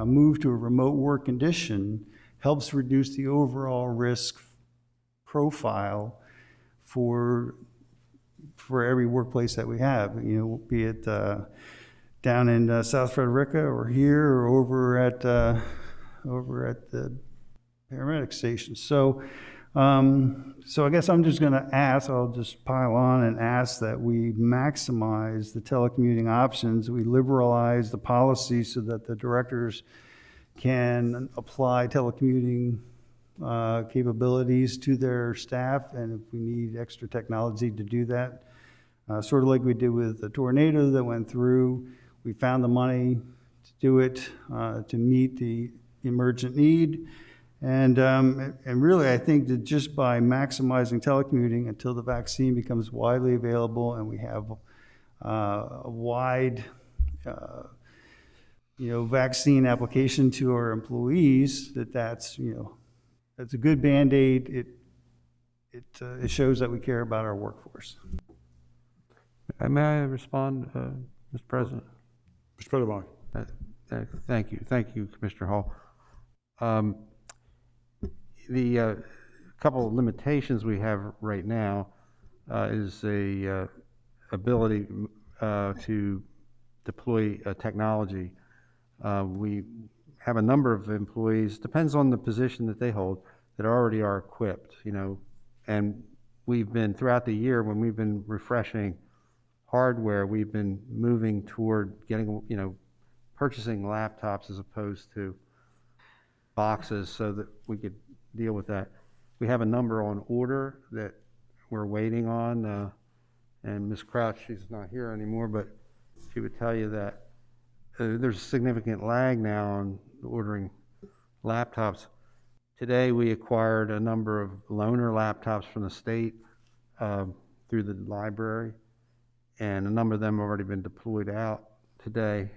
move to a remote work condition helps reduce the overall risk profile for every workplace that we have, be it down in South Frederica or here or over at the paramedic station. So I guess I'm just going to ask, I'll just pile on and ask that we maximize the telecommuting options. We liberalize the policy so that the directors can apply telecommuting capabilities to their staff, and if we need extra technology to do that, sort of like we did with the tornado that went through, we found the money to do it to meet the emergent need. And really, I think that just by maximizing telecommuting until the vaccine becomes widely available and we have a wide vaccine application to our employees, that's a good Band-Aid. It shows that we care about our workforce. May I respond, Mr. President? Mr. President. Thank you, Commissioner Hall. The couple of limitations we have right now is a ability to deploy technology. We have a number of employees, depends on the position that they hold, that already are equipped, and we've been, throughout the year, when we've been refreshing hardware, we've been moving toward getting, purchasing laptops as opposed to boxes so that we could deal with that. We have a number on order that we're waiting on, and Ms. Crouch, she's not here anymore, but she would tell you that there's a significant lag now on ordering laptops. Today, we acquired a number of loaner laptops from the state through the library, and a number of them have already been deployed out today.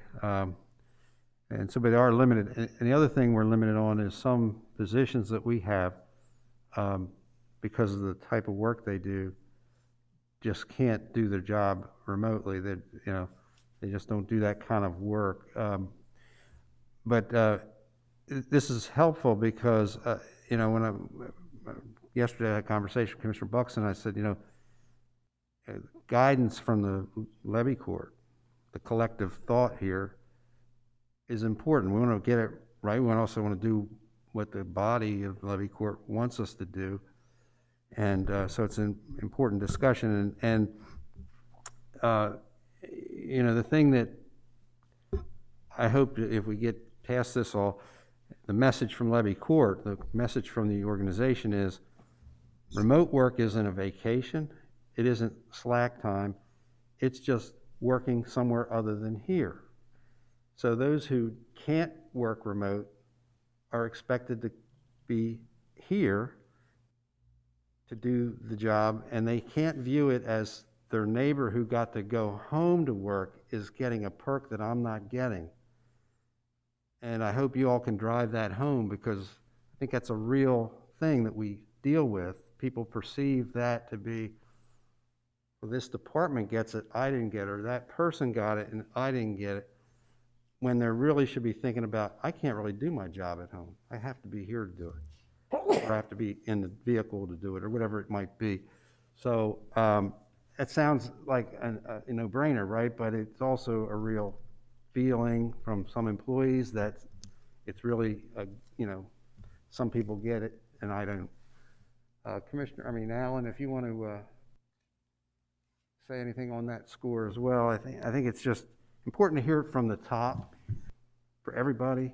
And so, but they are limited. And the other thing we're limited on is some positions that we have, because of the type of work they do, just can't do their job remotely. They just don't do that kind of work. But this is helpful because, when yesterday I had a conversation with Commissioner Buxton, I said, guidance from the Levy Court, the collective thought here, is important. We want to get it right. We also want to do what the body of Levy Court wants us to do. And so it's an important discussion. And the thing that I hope if we get past this all, the message from Levy Court, the message from the organization is remote work isn't a vacation. It isn't slack time. It's just working somewhere other than here. So those who can't work remote are expected to be here to do the job, and they can't view it as their neighbor who got to go home to work is getting a perk that I'm not getting. And I hope you all can drive that home, because I think that's a real thing that we deal with. People perceive that to be, well, this department gets it, I didn't get it, or that person got it and I didn't get it, when they really should be thinking about, I can't really do my job at home. I have to be here to do it, or I have to be in the vehicle to do it, or whatever it might be. So it sounds like a no-brainer, right? But it's also a real feeling from some employees that it's really, some people get it and I don't. Alan, if you want to say anything on that score as well, I think it's just important to hear it from the top for everybody,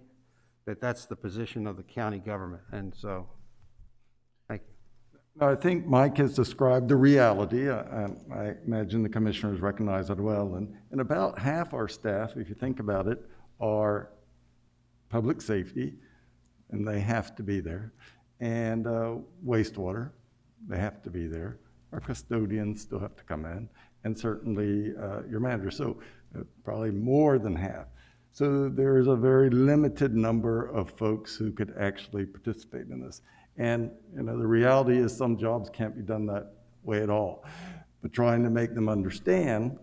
that that's the position of the county government. And so, thank you. I think Mike has described the reality. I imagine the commissioners recognize it well. And about half our staff, if you think about it, are public safety, and they have to be there. And wastewater, they have to be there. Our custodians still have to come in, and certainly your manager. So probably more than half. So there is a very limited number of folks who could actually participate in this. And the reality is some jobs can't be done that way at all. But trying to make them understand,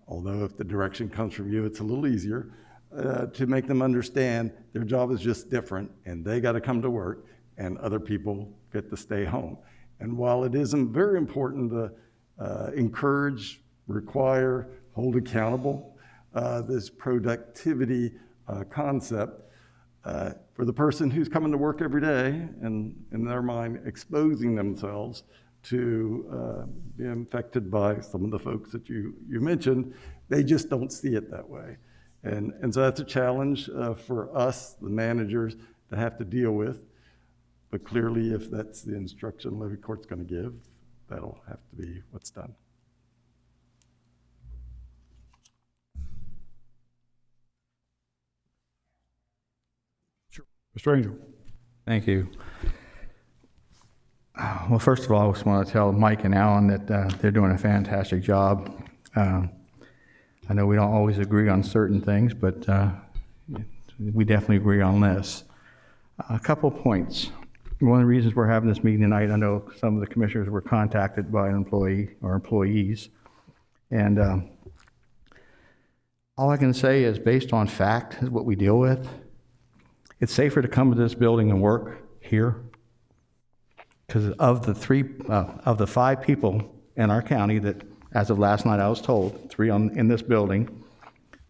although if the direction comes from you, it's a little easier, to make them understand their job is just different and they got to come to work and other people get to stay home. And while it isn't very important to encourage, require, hold accountable, this productivity concept, for the person who's coming to work every day and in their mind exposing themselves to be infected by some of the folks that you mentioned, they just don't see it that way. And so that's a challenge for us, the managers, to have to deal with. But clearly, if that's the instruction Levy Court's going to give, that'll have to be what's done. Mr. Angel. Thank you. Well, first of all, I just want to tell Mike and Alan that they're doing a fantastic job. I know we don't always agree on certain things, but we definitely agree on this. A couple points. One of the reasons we're having this meeting tonight, I know some of the commissioners were contacted by an employee or employees, and all I can say is, based on fact, is what we deal with. It's safer to come to this building and work here, because of the 5 people in our county that, as of last night, I was told, 3 in this building,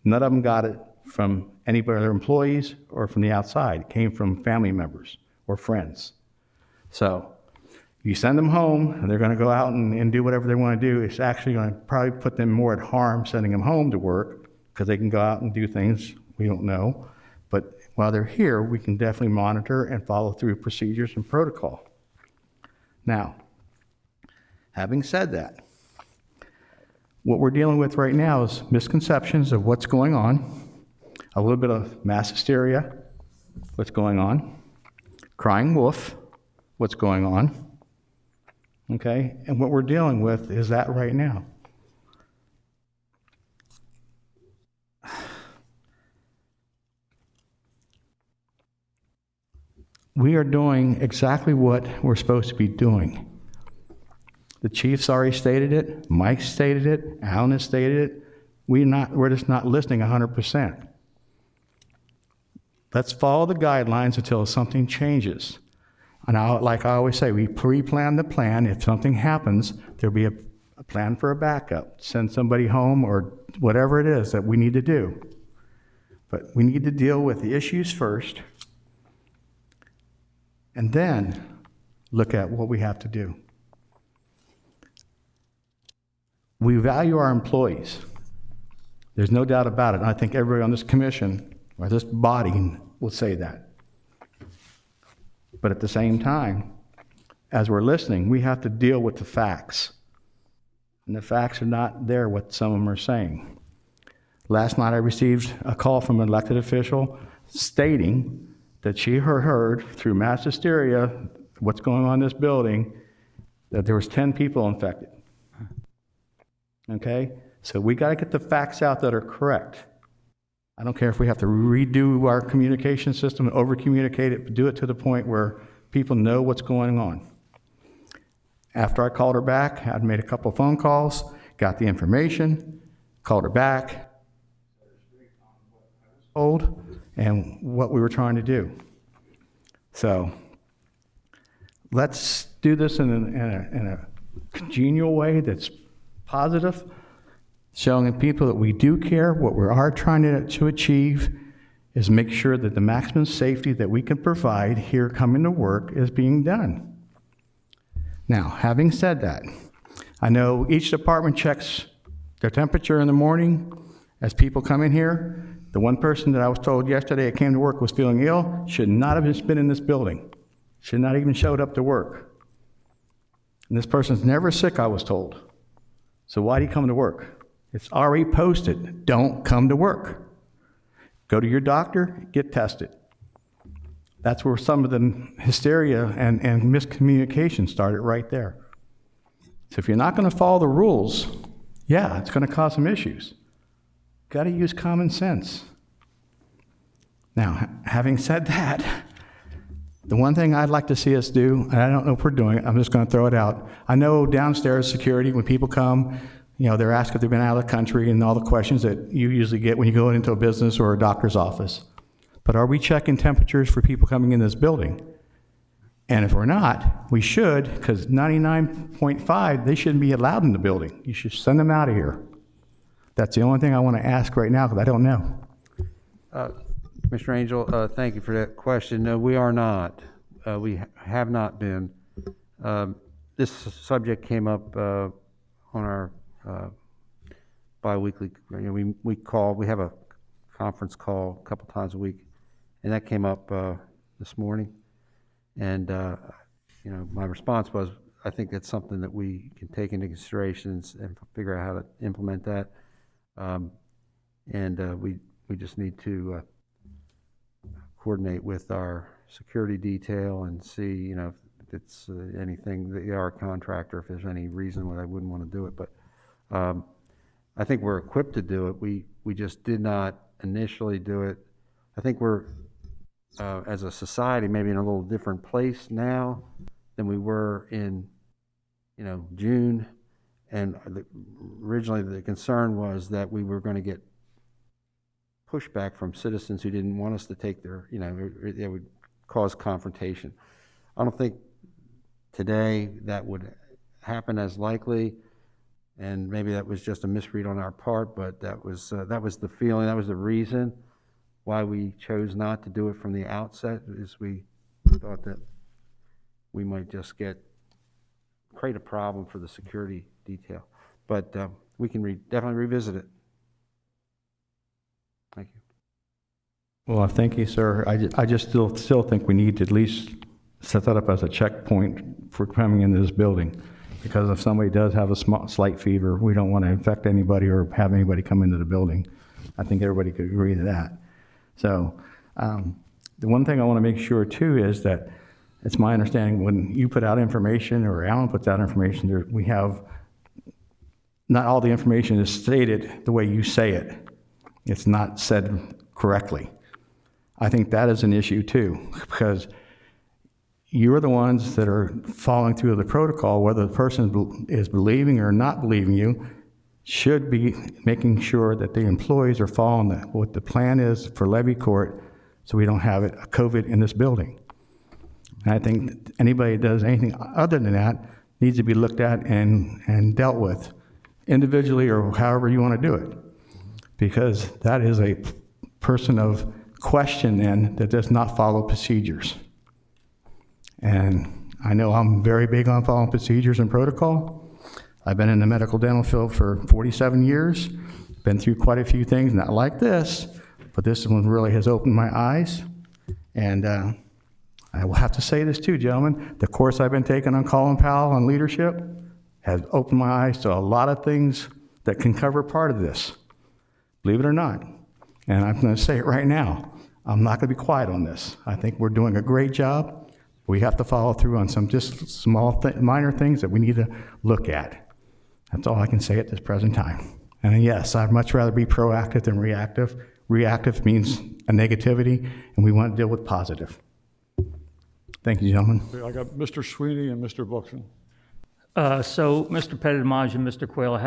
none of them got it from any of their employees or from the outside. It came from family members or friends. So you send them home, and they're going to go out and do whatever they want to do. It's actually going to probably put them more at harm sending them home to work, because they can go out and do things we don't know. But while they're here, we can definitely monitor and follow through procedures and protocol. Now, having said that, what we're dealing with right now is misconceptions of what's going on, a little bit of mass hysteria, what's going on, crying wolf, what's going on, okay? And what we're dealing with is that right now. We are doing exactly what we're supposed to be doing. The chief's already stated it, Mike stated it, Alan has stated it. We're just not listening 100%. Let's follow the guidelines until something changes. And like I always say, we pre-plan the plan. If something happens, there'll be a plan for a backup. Send somebody home or whatever it is that we need to do. But we need to deal with the issues first, and then look at what we have to do. We value our employees. There's no doubt about it. And I think everybody on this commission or this body will say that. But at the same time, as we're listening, we have to deal with the facts. And the facts are not there, what some of them are saying. Last night I received a call from an elected official stating that she heard through mass hysteria, what's going on in this building, that there was 10 people infected. Okay? So we got to get the facts out that are correct. I don't care if we have to redo our communication system and over-communicate it, but do it to the point where people know what's going on. After I called her back, I'd made a couple of phone calls, got the information, called her back, told, and what we were trying to do. So let's do this in a congenial way that's positive, showing people that we do care. What we are trying to achieve is make sure that the maximum safety that we can provide here coming to work is being done. Now, having said that, I know each department checks their temperature in the morning as people come in here. The one person that I was told yesterday that came to work was feeling ill, should not have been in this building, should not even showed up to work. And this person's never sick, I was told. So why did he come to work? It's already posted, don't come to work. Go to your doctor, get tested. That's where some of the hysteria and miscommunication started right there. So if you're not going to follow the rules, yeah, it's going to cause some issues. Got to use common sense. Now, having said that, the one thing I'd like to see us do, and I don't know if we're doing it, I'm just going to throw it out. I know downstairs security, when people come, you know, they're asked if they've been out of the country and all the questions that you usually get when you go into a business or a doctor's office. But are we checking temperatures for people coming in this building? And if we're not, we should, because 99.5, they shouldn't be allowed in the building. You should send them out of here. That's the only thing I want to ask right now, because I don't know. Mr. Angel, thank you for that question. No, we are not. We have not been. This subject came up on our biweekly. You know, we have a conference call a couple times a week, and that came up this morning. And you know, my response was, I think that's something that we can take into consideration and figure out how to implement that. We just need to coordinate with our security detail and see, you know, if it's anything, they are a contractor, if there's any reason why they wouldn't want to do it. But I think we're equipped to do it. We just did not initially do it. I think we're, as a society, maybe in a little different place now than we were in, you know, June. And originally the concern was that we were going to get pushback from citizens who didn't want us to take their, you know, it would cause confrontation. I don't think today that would happen as likely, and maybe that was just a misread on our part, but that was the feeling, that was the reason why we chose not to do it from the outset, is we thought that we might just create a problem for the security detail. But we can definitely revisit it. Thank you. Well, thank you, sir. I just still think we need to at least set that up as a checkpoint for coming into this building. Because if somebody does have a slight fever, we don't want to infect anybody or have anybody come into the building. I think everybody could agree to that. So the one thing I want to make sure too is that it's my understanding when you put out information or Alan puts out information, we have, not all the information is stated the way you say it. It's not said correctly. I think that is an issue too, because you're the ones that are following through the protocol. Whether the person is believing or not believing you should be making sure that the employees are following what the plan is for Levy Court, so we don't have a COVID in this building. And I think anybody that does anything other than that needs to be looked at and dealt with individually or however you want to do it, because that is a person of question then that does not follow procedures. And I know I'm very big on following procedures and protocol. I've been in the medical dental field for 47 years, been through quite a few things, not like this, but this one really has opened my eyes. And I will have to say this too, gentlemen, the course I've been taking on Colin Powell on leadership has opened my eyes to a lot of things that can cover part of this, believe it or not. And I'm going to say it right now, I'm not going to be quiet on this. I think we're doing a great job. We have to follow through on some just small, minor things that we need to look at. That's all I can say at this present time. And yes, I'd much rather be proactive than reactive. Reactive means a negativity, and we want to deal with positive. Thank you, gentlemen. I got Mr. Sweeney and Mr. Buxton. So, Mr. Pettitimage and Mr. Quayle,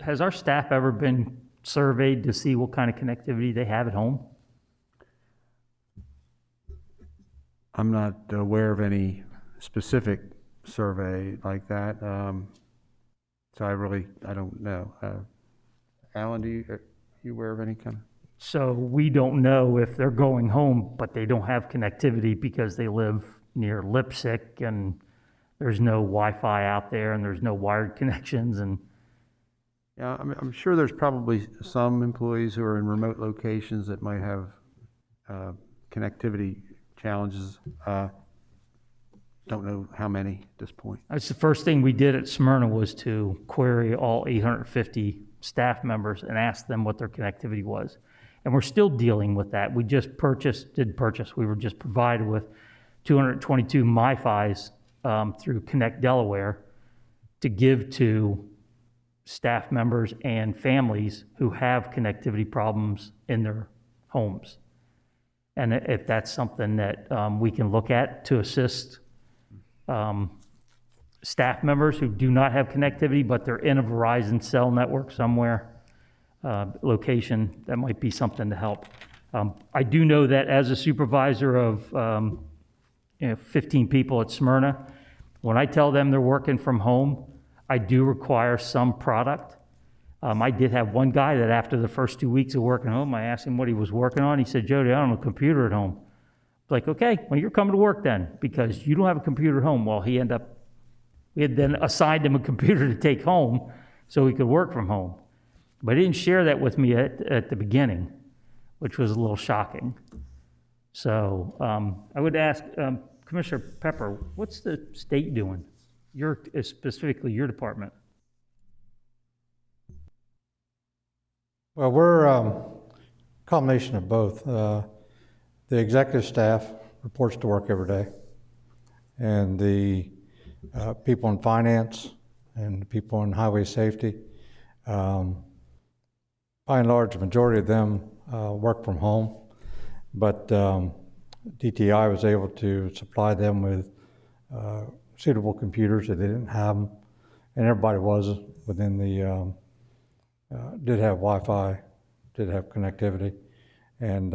has our staff ever been surveyed to see what kind of connectivity they have at home? I'm not aware of any specific survey like that, so I don't know. Alan, are you aware of any kind of? So we don't know if they're going home, but they don't have connectivity because they live near Lipsick and there's no Wi-Fi out there and there's no wired connections and. Yeah, I'm sure there's probably some employees who are in remote locations that might have connectivity challenges. Don't know how many at this point. That's the first thing we did at Smyrna was to query all 850 staff members and ask them what their connectivity was. And we're still dealing with that. We just we were just provided with 222 MiFis through Connect Delaware to give to staff members and families who have connectivity problems in their homes. And if that's something that we can look at to assist staff members who do not have connectivity, but they're in a Verizon cell network somewhere, location, that might be something to help. I do know that as a supervisor of 15 people at Smyrna, when I tell them they're working from home, I do require some product. I did have one guy that after the first 2 weeks of working home, I asked him what he was working on. He said, Jody, I don't have a computer at home. Like, okay, well, you're coming to work then because you don't have a computer at home. Well, we had then assigned him a computer to take home so he could work from home. But he didn't share that with me at the beginning, which was a little shocking. So I would ask Commissioner Pepper, what's the state doing? Specifically your department. Well, we're a combination of both. The executive staff reports to work every day, and the people in finance and the people in highway safety, by and large, the majority of them work from home, but DTI was able to supply them with suitable computers if they didn't have them, and everybody was within the, did have Wi-Fi, did have connectivity, and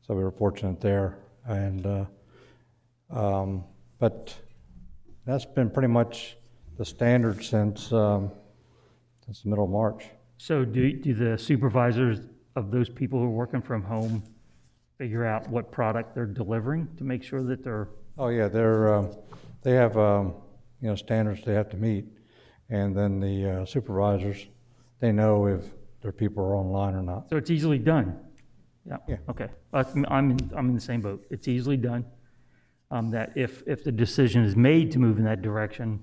so we were fortunate there. And but that's been pretty much the standard since the middle of March. So do the supervisors of those people who are working from home figure out what product they're delivering to make sure that they're? Oh yeah, they have standards they have to meet, and then the supervisors, they know if their people are online or not. So it's easily done. Yeah. Okay. I'm in the same boat. It's easily done. That if the decision is made to move in that direction,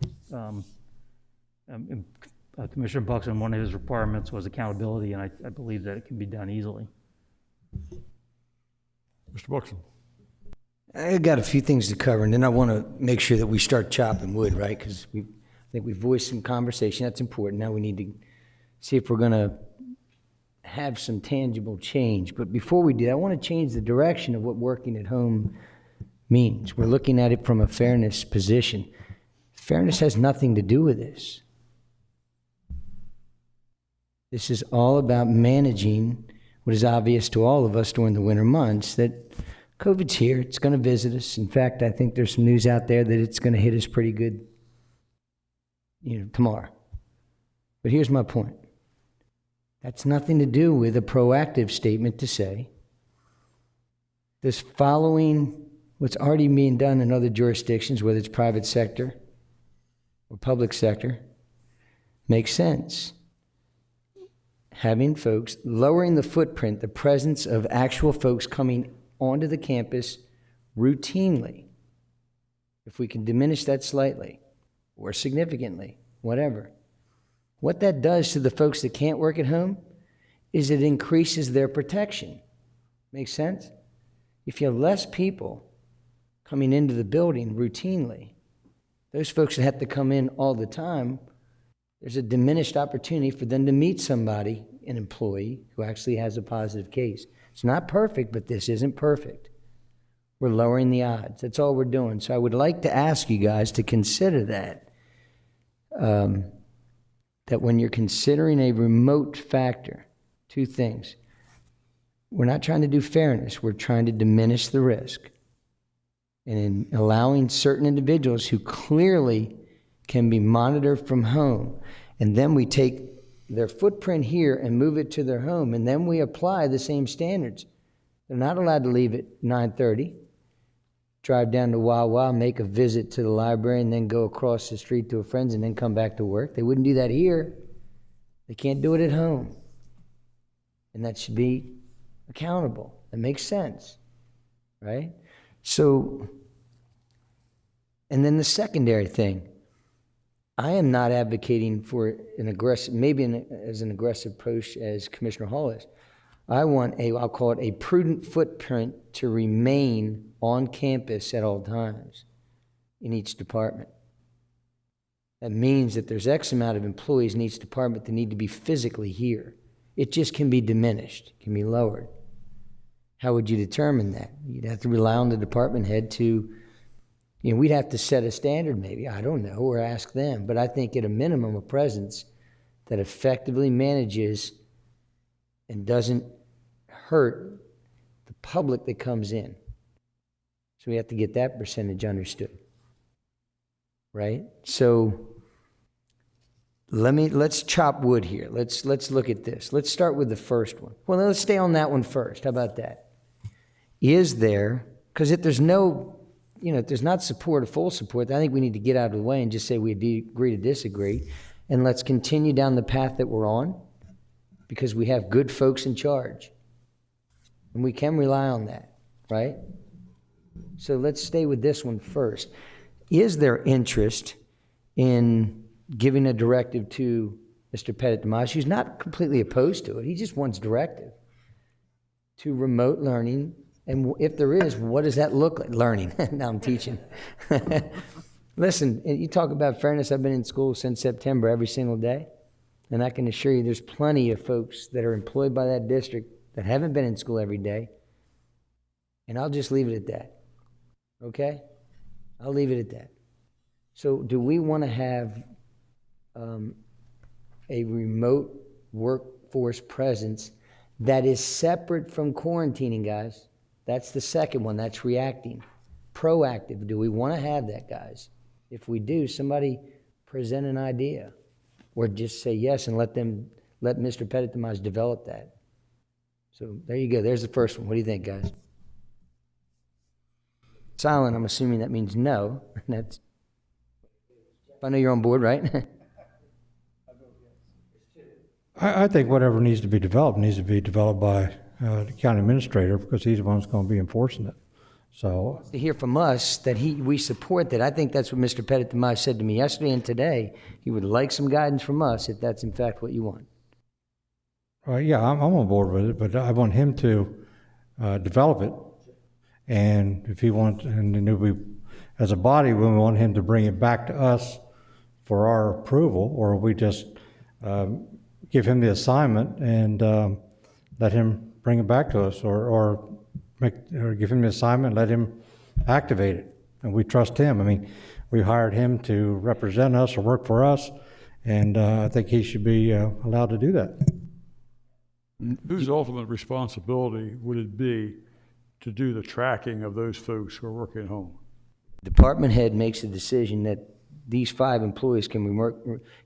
Commissioner Buxton, one of his requirements was accountability, and I believe that it can be done easily. Mr. Buxton. I got a few things to cover, and then I want to make sure that we start chopping wood, right? Because I think we've voiced some conversation. That's important. Now we need to see if we're going to have some tangible change. But before we do, I want to change the direction of what working at home means. We're looking at it from a fairness position. Fairness has nothing to do with this. This is all about managing what is obvious to all of us during the winter months, that COVID's here. It's going to visit us. In fact, I think there's some news out there that it's going to hit us pretty good, tomorrow. But here's my point. That's nothing to do with a proactive statement to say this following what's already being done in other jurisdictions, whether it's private sector or public sector, makes sense. Having folks, lowering the footprint, the presence of actual folks coming onto the campus routinely, if we can diminish that slightly or significantly, whatever. What that does to the folks that can't work at home is it increases their protection. Make sense? If you have less people coming into the building routinely, those folks that have to come in all the time, there's a diminished opportunity for them to meet somebody, an employee, who actually has a positive case. It's not perfect, but this isn't perfect. We're lowering the odds. That's all we're doing. So I would like to ask you guys to consider that. That when you're considering a remote factor, two things. We're not trying to do fairness. We're trying to diminish the risk. And in allowing certain individuals who clearly can be monitored from home, and then we take their footprint here and move it to their home, and then we apply the same standards. They're not allowed to leave at 9:30, drive down to Wawa, make a visit to the library, and then go across the street to a friend's and then come back to work. They wouldn't do that here. They can't do it at home. And that should be accountable. That makes sense, right? So, and then the secondary thing, I am not advocating for an aggressive, as an aggressive approach as Commissioner Hall is. I want I'll call it a prudent footprint to remain on campus at all times in each department. That means that there's X amount of employees in each department that need to be physically here. It just can be diminished, can be lowered. How would you determine that? You'd have to rely on the department head to, we'd have to set a standard maybe, I don't know, or ask them. But I think at a minimum, a presence that effectively manages and doesn't hurt the public that comes in. So we have to get that percentage understood, right? So let's chop wood here. Let's look at this. Let's start with the first one. Well, let's stay on that one first. How about that? Is there, because if there's no, if there's not support or full support, I think we need to get out of the way and just say we agree to disagree, and let's continue down the path that we're on, because we have good folks in charge. And we can rely on that, right? So let's stay with this one first. Is there interest in giving a directive to Mr. Pettit-Dimash, who's not completely opposed to it, he just wants directive, to remote learning? And if there is, what does that look like? Learning. Now I'm teaching. Listen, you talk about fairness. I've been in school since September every single day. And I can assure you there's plenty of folks that are employed by that district that haven't been in school every day. And I'll just leave it at that. Okay? I'll leave it at that. So do we want to have a remote workforce presence that is separate from quarantining, guys? That's the second one. That's reacting. Proactive. Do we want to have that, guys? If we do, somebody present an idea. Or just say yes and let Mr. Pettit-Dimash develop that. So there you go. There's the first one. What do you think, guys? Silent, I'm assuming that means no. That's, I know you're on board, right? I think whatever needs to be developed by the county administrator, because he's the one who's going to be enforcing it. So to hear from us that we support that. I think that's what Mr. Pettit-Dimash said to me yesterday and today. He would like some guidance from us if that's in fact what you want. yeah, I'm on board with it, but I want him to develop it. And if he wants, and then we, as a body, we want him to bring it back to us for our approval, or we just give him the assignment and let him bring it back to us, or give him the assignment, let him activate it. And we trust him. I mean, we hired him to represent us or work for us, and I think he should be allowed to do that. Whose ultimate responsibility would it be to do the tracking of those folks who are working at home? Department head makes a decision that these 5 employees can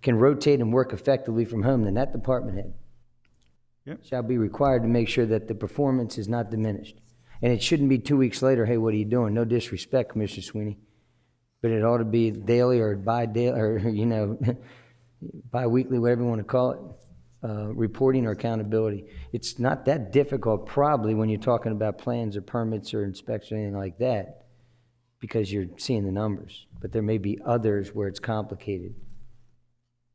rotate and work effectively from home, then that department head shall be required to make sure that the performance is not diminished. And it shouldn't be 2 weeks later, hey, what are you doing? No disrespect, Commissioner Sweeney, but it ought to be daily or bi-daily or, bi-weekly, whatever you want to call it, reporting or accountability. It's not that difficult probably when you're talking about plans or permits or inspections or anything like that, because you're seeing the numbers. But there may be others where it's complicated.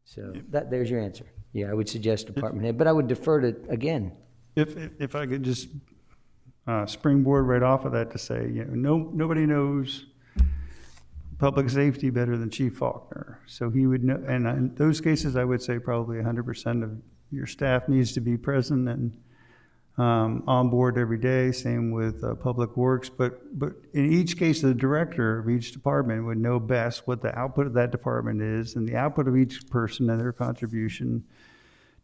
So there's your answer. Yeah, I would suggest department head, but I would defer to, again. If I could just springboard right off of that to say, nobody knows public safety better than Chief Faulkner. So he would know, and in those cases, I would say probably 100% of your staff needs to be present and on board every day. Same with Public Works. But in each case, the director of each department would know best what the output of that department is and the output of each person and their contribution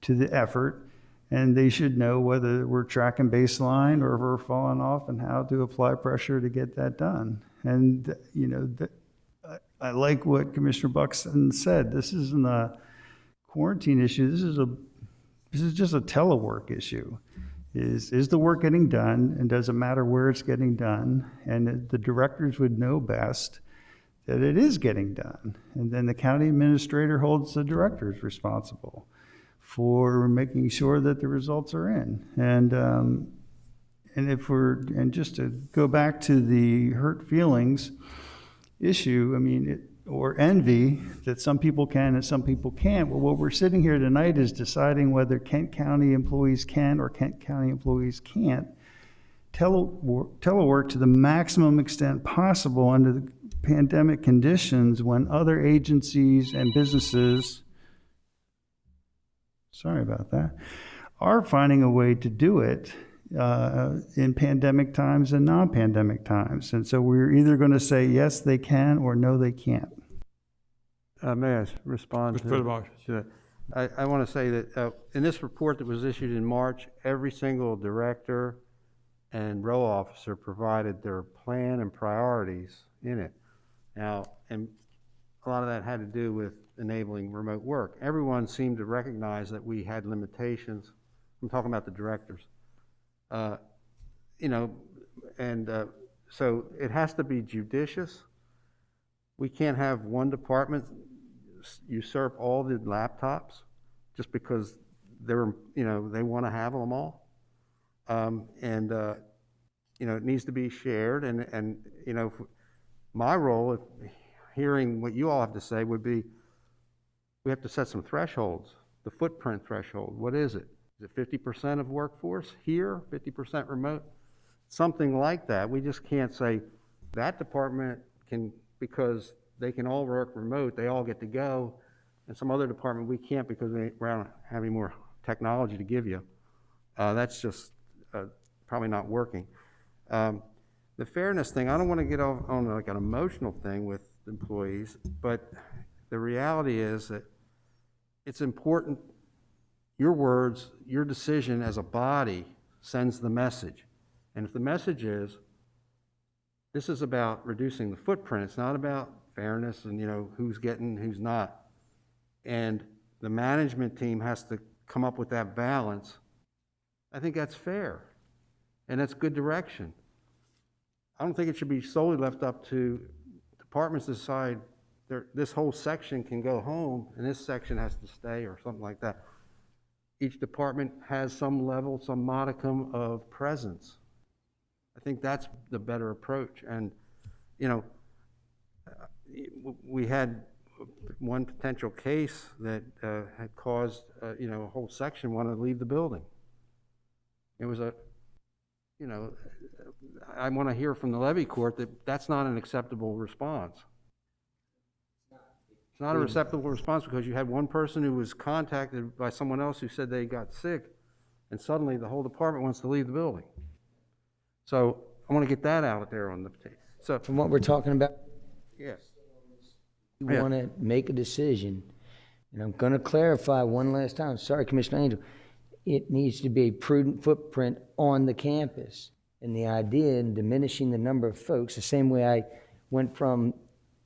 to the effort. And they should know whether we're tracking baseline or if we're falling off and how to apply pressure to get that done. And, I like what Commissioner Buxton said. This isn't a quarantine issue. This is just a telework issue. Is the work getting done, and does it matter where it's getting done? And the directors would know best that it is getting done. And then the county administrator holds the directors responsible for making sure that the results are in. And just to go back to the hurt feelings issue, or envy that some people can and some people can't. Well, what we're sitting here tonight is deciding whether Kent County employees can or Kent County employees can't telework to the maximum extent possible under the pandemic conditions when other agencies and businesses, sorry about that, are finding a way to do it in pandemic times and non-pandemic times. And so we're either going to say yes, they can, or no, they can't. May I respond Mr. to that? I want to say that in this report that was issued in March, every single director and row officer provided their plan and priorities in it. Now, and a lot of that had to do with enabling remote work. Everyone seemed to recognize that we had limitations. I'm talking about the directors. So it has to be judicious. We can't have one department usurp all the laptops just because they want to have them all. It needs to be shared. My role, hearing what you all have to say, would be we have to set some thresholds. The footprint threshold. What is it? Is it 50% of workforce here, 50% remote? Something like that. We just can't say that department can, because they can all work remote, they all get to go, and some other department we can't because we don't have any more technology to give you. That's just probably not working. The fairness thing, I don't want to get on like an emotional thing with employees, but the reality is that it's important. Your words, your decision as a body sends the message. And if the message is, this is about reducing the footprint, it's not about fairness and who's getting, who's not. And the management team has to come up with that balance. I think that's fair. And that's good direction. I don't think it should be solely left up to departments to decide this whole section can go home and this section has to stay or something like that. Each department has some level, some modicum of presence. I think that's the better approach. And, we had one potential case that had caused, a whole section wanted to leave the building. It was I want to hear from the Levy Court that that's not an acceptable response. It's not a acceptable response because you had one person who was contacted by someone else who said they got sick, and suddenly the whole department wants to leave the building. So I want to get that out there on the table. So from what we're talking about, yes, you want to make a decision, and I'm going to clarify one last time. Sorry, Commissioner Angel. It needs to be a prudent footprint on the campus, and the idea in diminishing the number of folks, the same way I went from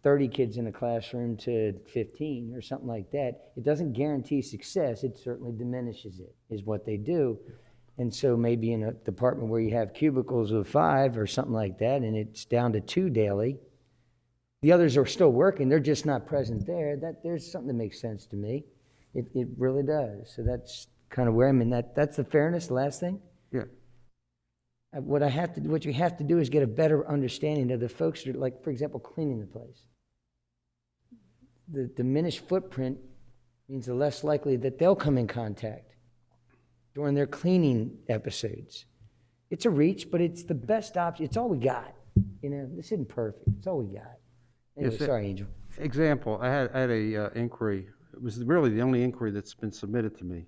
30 kids in a classroom to 15 or something like that, it doesn't guarantee success. It certainly diminishes it, is what they do. And so maybe in a department where you have cubicles of 5 or something like that, and it's down to 2 daily, the others are still working, they're just not present there. There's something that makes sense to me. It really does. So that's kind of where I'm in. That's the fairness, the last thing. Yeah. What you have to do is get a better understanding of the folks that are, like, for example, cleaning the place. The diminished footprint means the less likely that they'll come in contact during their cleaning episodes. It's a reach, but it's the best option. It's all we got. This isn't perfect. It's all we got. Yes, sir. Sorry, Angel. Example, I had a inquiry, it was really the only inquiry that's been submitted to me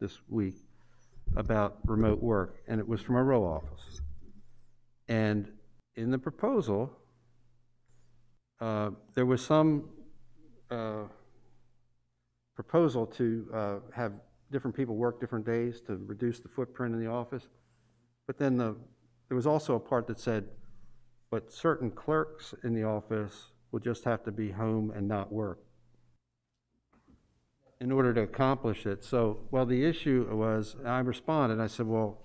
this week about remote work, and it was from a row office. And in the proposal, there was some proposal to have different people work different days to reduce the footprint in the office. But then there was also a part that said, but certain clerks in the office will just have to be home and not work in order to accomplish it. So, well, the issue was, I responded, I said, well,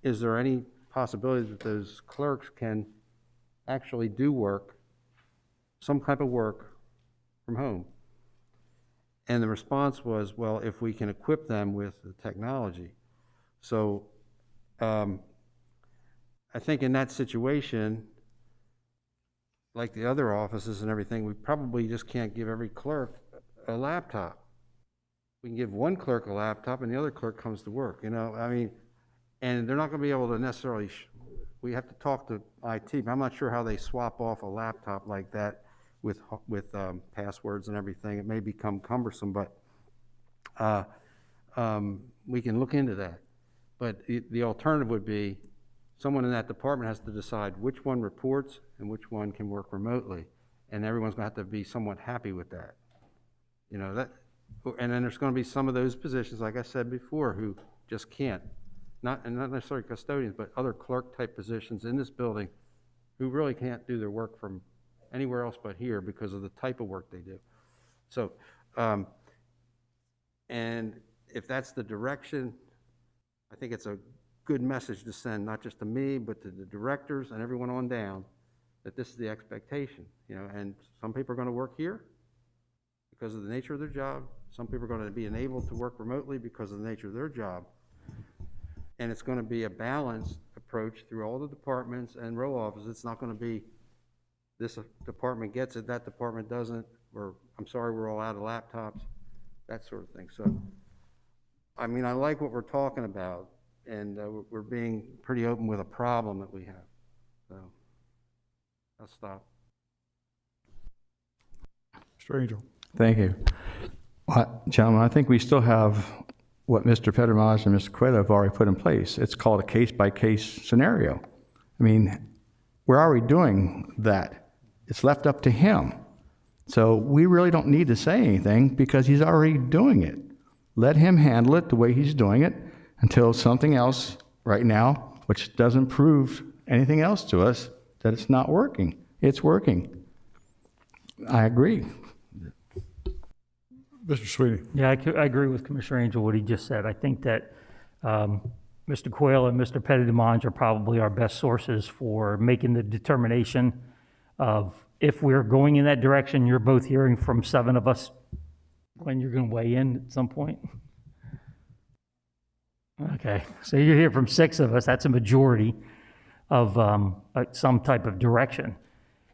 is there any possibility that those clerks can actually do work, some type of work from home? And the response was, well, if we can equip them with the technology. So I think in that situation, like the other offices and everything, we probably just can't give every clerk a laptop. We can give one clerk a laptop and the other clerk comes to work, you know, I mean, and they're not going to be able to necessarily, we have to talk to IT, but I'm not sure how they swap off a laptop like that with passwords and everything. It may become cumbersome, but we can look into that. But the alternative would be someone in that department has to decide which one reports and which one can work remotely, and everyone's going to have to be somewhat happy with that. You know, that, and then there's going to be some of those positions, like I said before, who just can't, not necessarily custodians, but other clerk type positions in this building who really can't do their work from anywhere else but here because of the type of work they do. So, and if that's the direction, I think it's a good message to send, not just to me, but to the directors and everyone on down, that this is the expectation, you know, and some people are going to work here because of the nature of their job. Some people are going to be enabled to work remotely because of the nature of their job. And it's going to be a balanced approach through all the departments and row offices. It's not going to be this department gets it, that department doesn't, or I'm sorry, we're all out of laptops, that sort of thing. So, I mean, I like what we're talking about, and we're being pretty open with a problem that we have. So, I'll stop. Mr. Angel. Thank you. Well, gentlemen, I think we still have what Mr. Pedramage and Mr. Coelho have already put in place. It's called a case-by-case scenario. I mean, we're already doing that. It's left up to him. So we really don't need to say anything because he's already doing it. Let him handle it the way he's doing it until something else right now, which doesn't prove anything else to us, that it's not working. It's working. I agree. Mr. Sweeney. Yeah, I agree with Commissioner Angel, what he just said. I think that Mr. Coyle and Mr. Pettit-Demange are probably our best sources for making the determination of if we're going in that direction. You're both hearing from 7 of us when you're going to weigh in at some point. Okay, so you hear from 6 of us. That's a majority of some type of direction.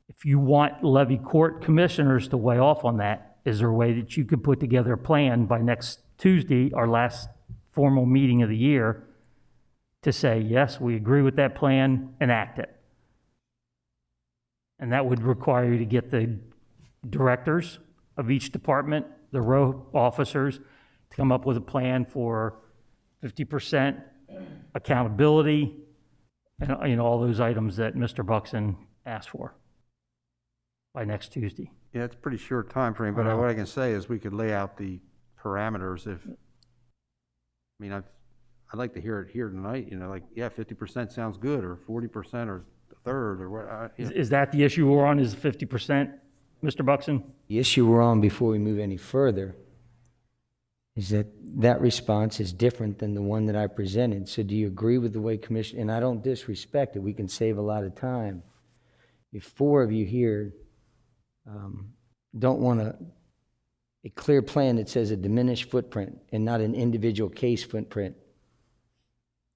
If you want Levy Court commissioners to weigh off on that, is there a way that you could put together a plan by next Tuesday, our last formal meeting of the year, to say, yes, we agree with that plan, enact it? And that would require you to get the directors of each department, the row officers, to come up with a plan for 50% accountability, and you know, all those items that Mr. Buxton asked for by next Tuesday. Yeah, it's a pretty short time frame, but what I can say is we could lay out the parameters if, I mean, I'd like to hear it here tonight, you know, like, yeah, 50% sounds good, or 40%, or a third, or what. Is that the issue we're on, is 50%, Mr. Buxton? The issue we're on before we move any further is that response is different than the one that I presented. So do you agree with the way Commissioner, and I don't disrespect it, we can save a lot of time. If 4 of you here don't want a clear plan that says a diminished footprint and not an individual case footprint,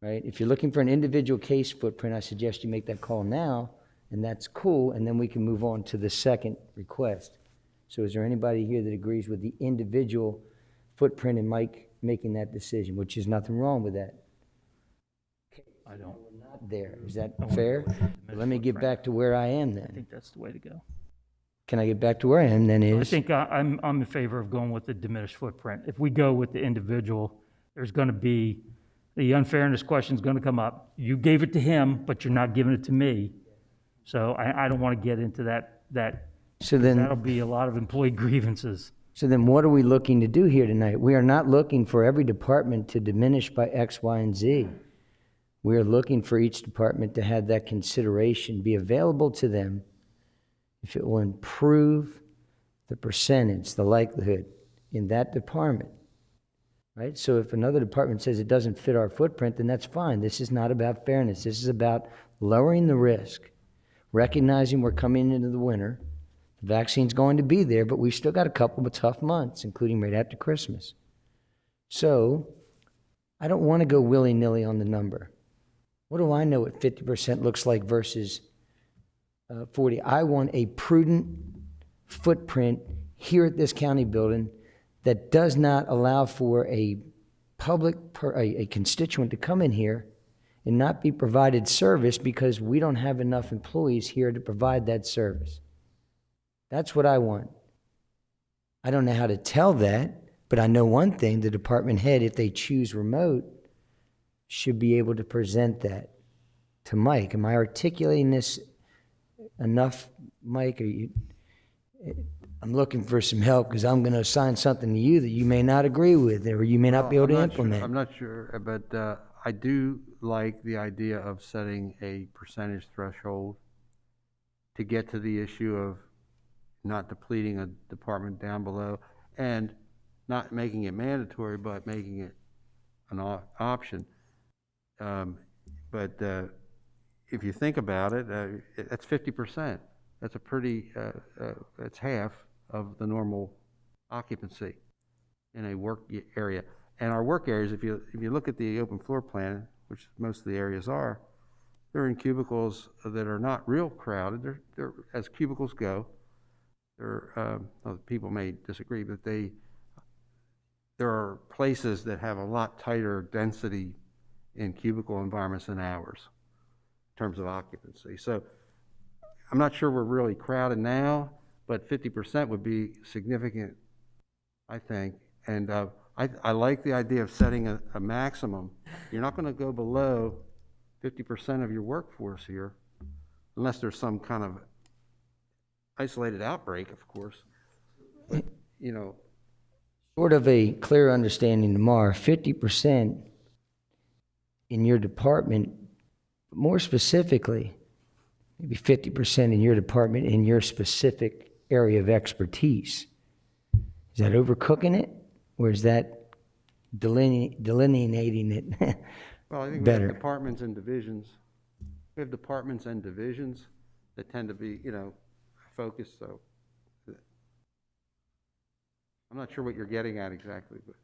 right? If you're looking for an individual case footprint, I suggest you make that call now, and that's cool, and then we can move on to the second request. So is there anybody here that agrees with the individual footprint and Mike making that decision, which is nothing wrong with that? I don't. We're not there. Is that fair? Let me get back to where I am then. I think that's the way to go. can I get back to where I am then I is, think I'm in favor of going with the diminished footprint. If we go with the individual, there's going to be, the unfairness question is going to come up. You gave it to him, but you're not giving it to me. So I don't want to get into that. So then- That'll be a lot of employee grievances. so then what are we looking to do here tonight? We are not looking for every department to diminish by X, Y, and Z. We are looking for each department to have that consideration be available to them if it will improve the percentage, the likelihood in that department, right? So if another department says it doesn't fit our footprint, then that's fine. This is not about fairness. This is about lowering the risk, recognizing we're coming into the winter. The vaccine's going to be there, but we've still got a couple of tough months, including right after Christmas. So I don't want to go willy-nilly on the number. What do I know what 50% looks like versus 40? I want a prudent footprint here at this county building that does not allow for a a constituent to come in here and not be provided service because we don't have enough employees here to provide that service. That's what I want. I don't know how to tell that, but I know one thing, the department head, if they choose remote, should be able to present that to Mike. Am I articulating this enough, Mike? I'm looking for some help because I'm going to assign something to you that you may not agree with or you may not be able to implement. I'm not sure, but I do like the idea of setting a percentage threshold to get to the issue of not depleting a department down below and not making it mandatory, but making it an option. But if you think about it, that's 50%. That's a pretty, that's half of the normal occupancy in a work area. And our work areas, if you look at the open floor plan, which most of the areas are, they're in cubicles that are not real crowded. They're as cubicles go. Well, people may disagree, but there are places that have a lot tighter density in cubicle environments than ours in terms of occupancy. So I'm not sure we're really crowded now, but 50% would be significant, I think. And I like the idea of setting a maximum. You're not going to go below 50% of your workforce here, unless there's some kind of isolated outbreak, of course. But, you know. Short of a clear understanding tomorrow, 50% in your department, more specifically, maybe 50% in your department in your specific area of expertise. Is that overcooking it, or is that delineating it Well, I think better? We have departments and divisions. We have departments and divisions that tend to be, focused. So I'm not sure what you're getting at exactly, but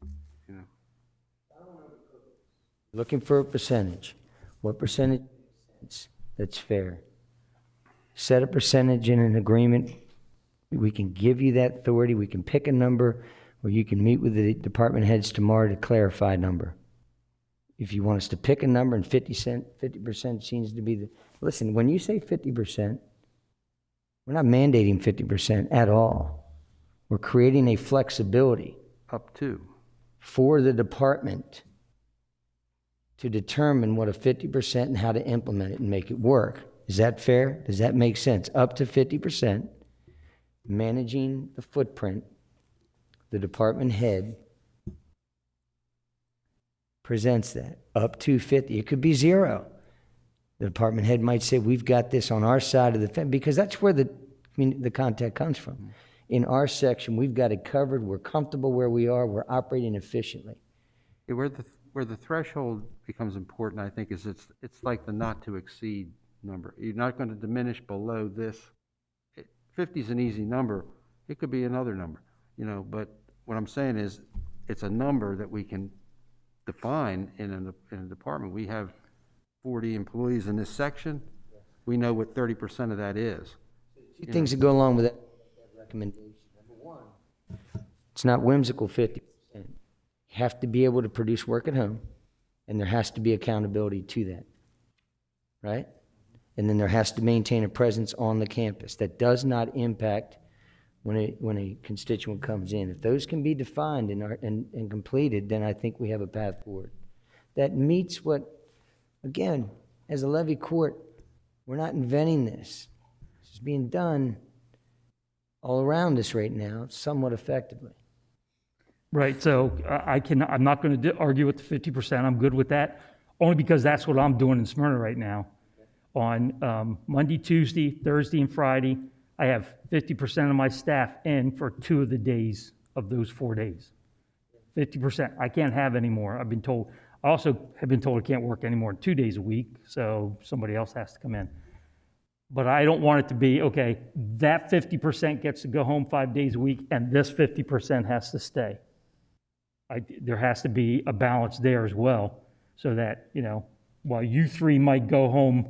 Looking for a percentage. What percentage? That's fair. Set a percentage in an agreement. We can give you that authority. We can pick a number, or you can meet with the department heads tomorrow to clarify a number. If you want us to pick a number and 50% seems to be the... Listen, when you say 50%, we're not mandating 50% at all. We're creating a flexibility. Up to. For the department to determine what a 50% and how to implement it and make it work. Is that fair? Does that make sense? Up to 50%, managing the footprint, the department head presents that. Up to 50. It could be 0. The department head might say, we've got this on our side of the fence, because that's where the contact comes from. In our section, we've got it covered. We're comfortable where we are. We're operating efficiently. Yeah, where the threshold becomes important, I think, is it's like the not to exceed number. You're not going to diminish below this. 50 is an easy number. It could be another number, but what I'm saying is it's a number that we can define in a department. We have 40 employees in this section. We know what 30% of that is. Two things that go along with that recommendation. Number one, it's not whimsical 50%. You have to be able to produce work at home, and there has to be accountability to that, right? And then there has to maintain a presence on the campus that does not impact when a constituent comes in. If those can be defined and completed, then I think we have a path forward. That meets what, again, as a levy court, we're not inventing this. This is being done all around us right now, somewhat effectively. Right, so I'm not going to argue with the 50%. I'm good with that, only because that's what I'm doing in Smyrna right now. On Monday, Tuesday, Thursday, and Friday, I have 50% of my staff in for 2 of the days of those 4 days. 50%. I can't have any more. I've been told. I also have been told I can't work any more than 2 days a week, so somebody else has to come in. But I don't want it to be, okay, that 50% gets to go home 5 days a week, and this 50% has to stay. There has to be a balance there as well, so that, while you 3 might go home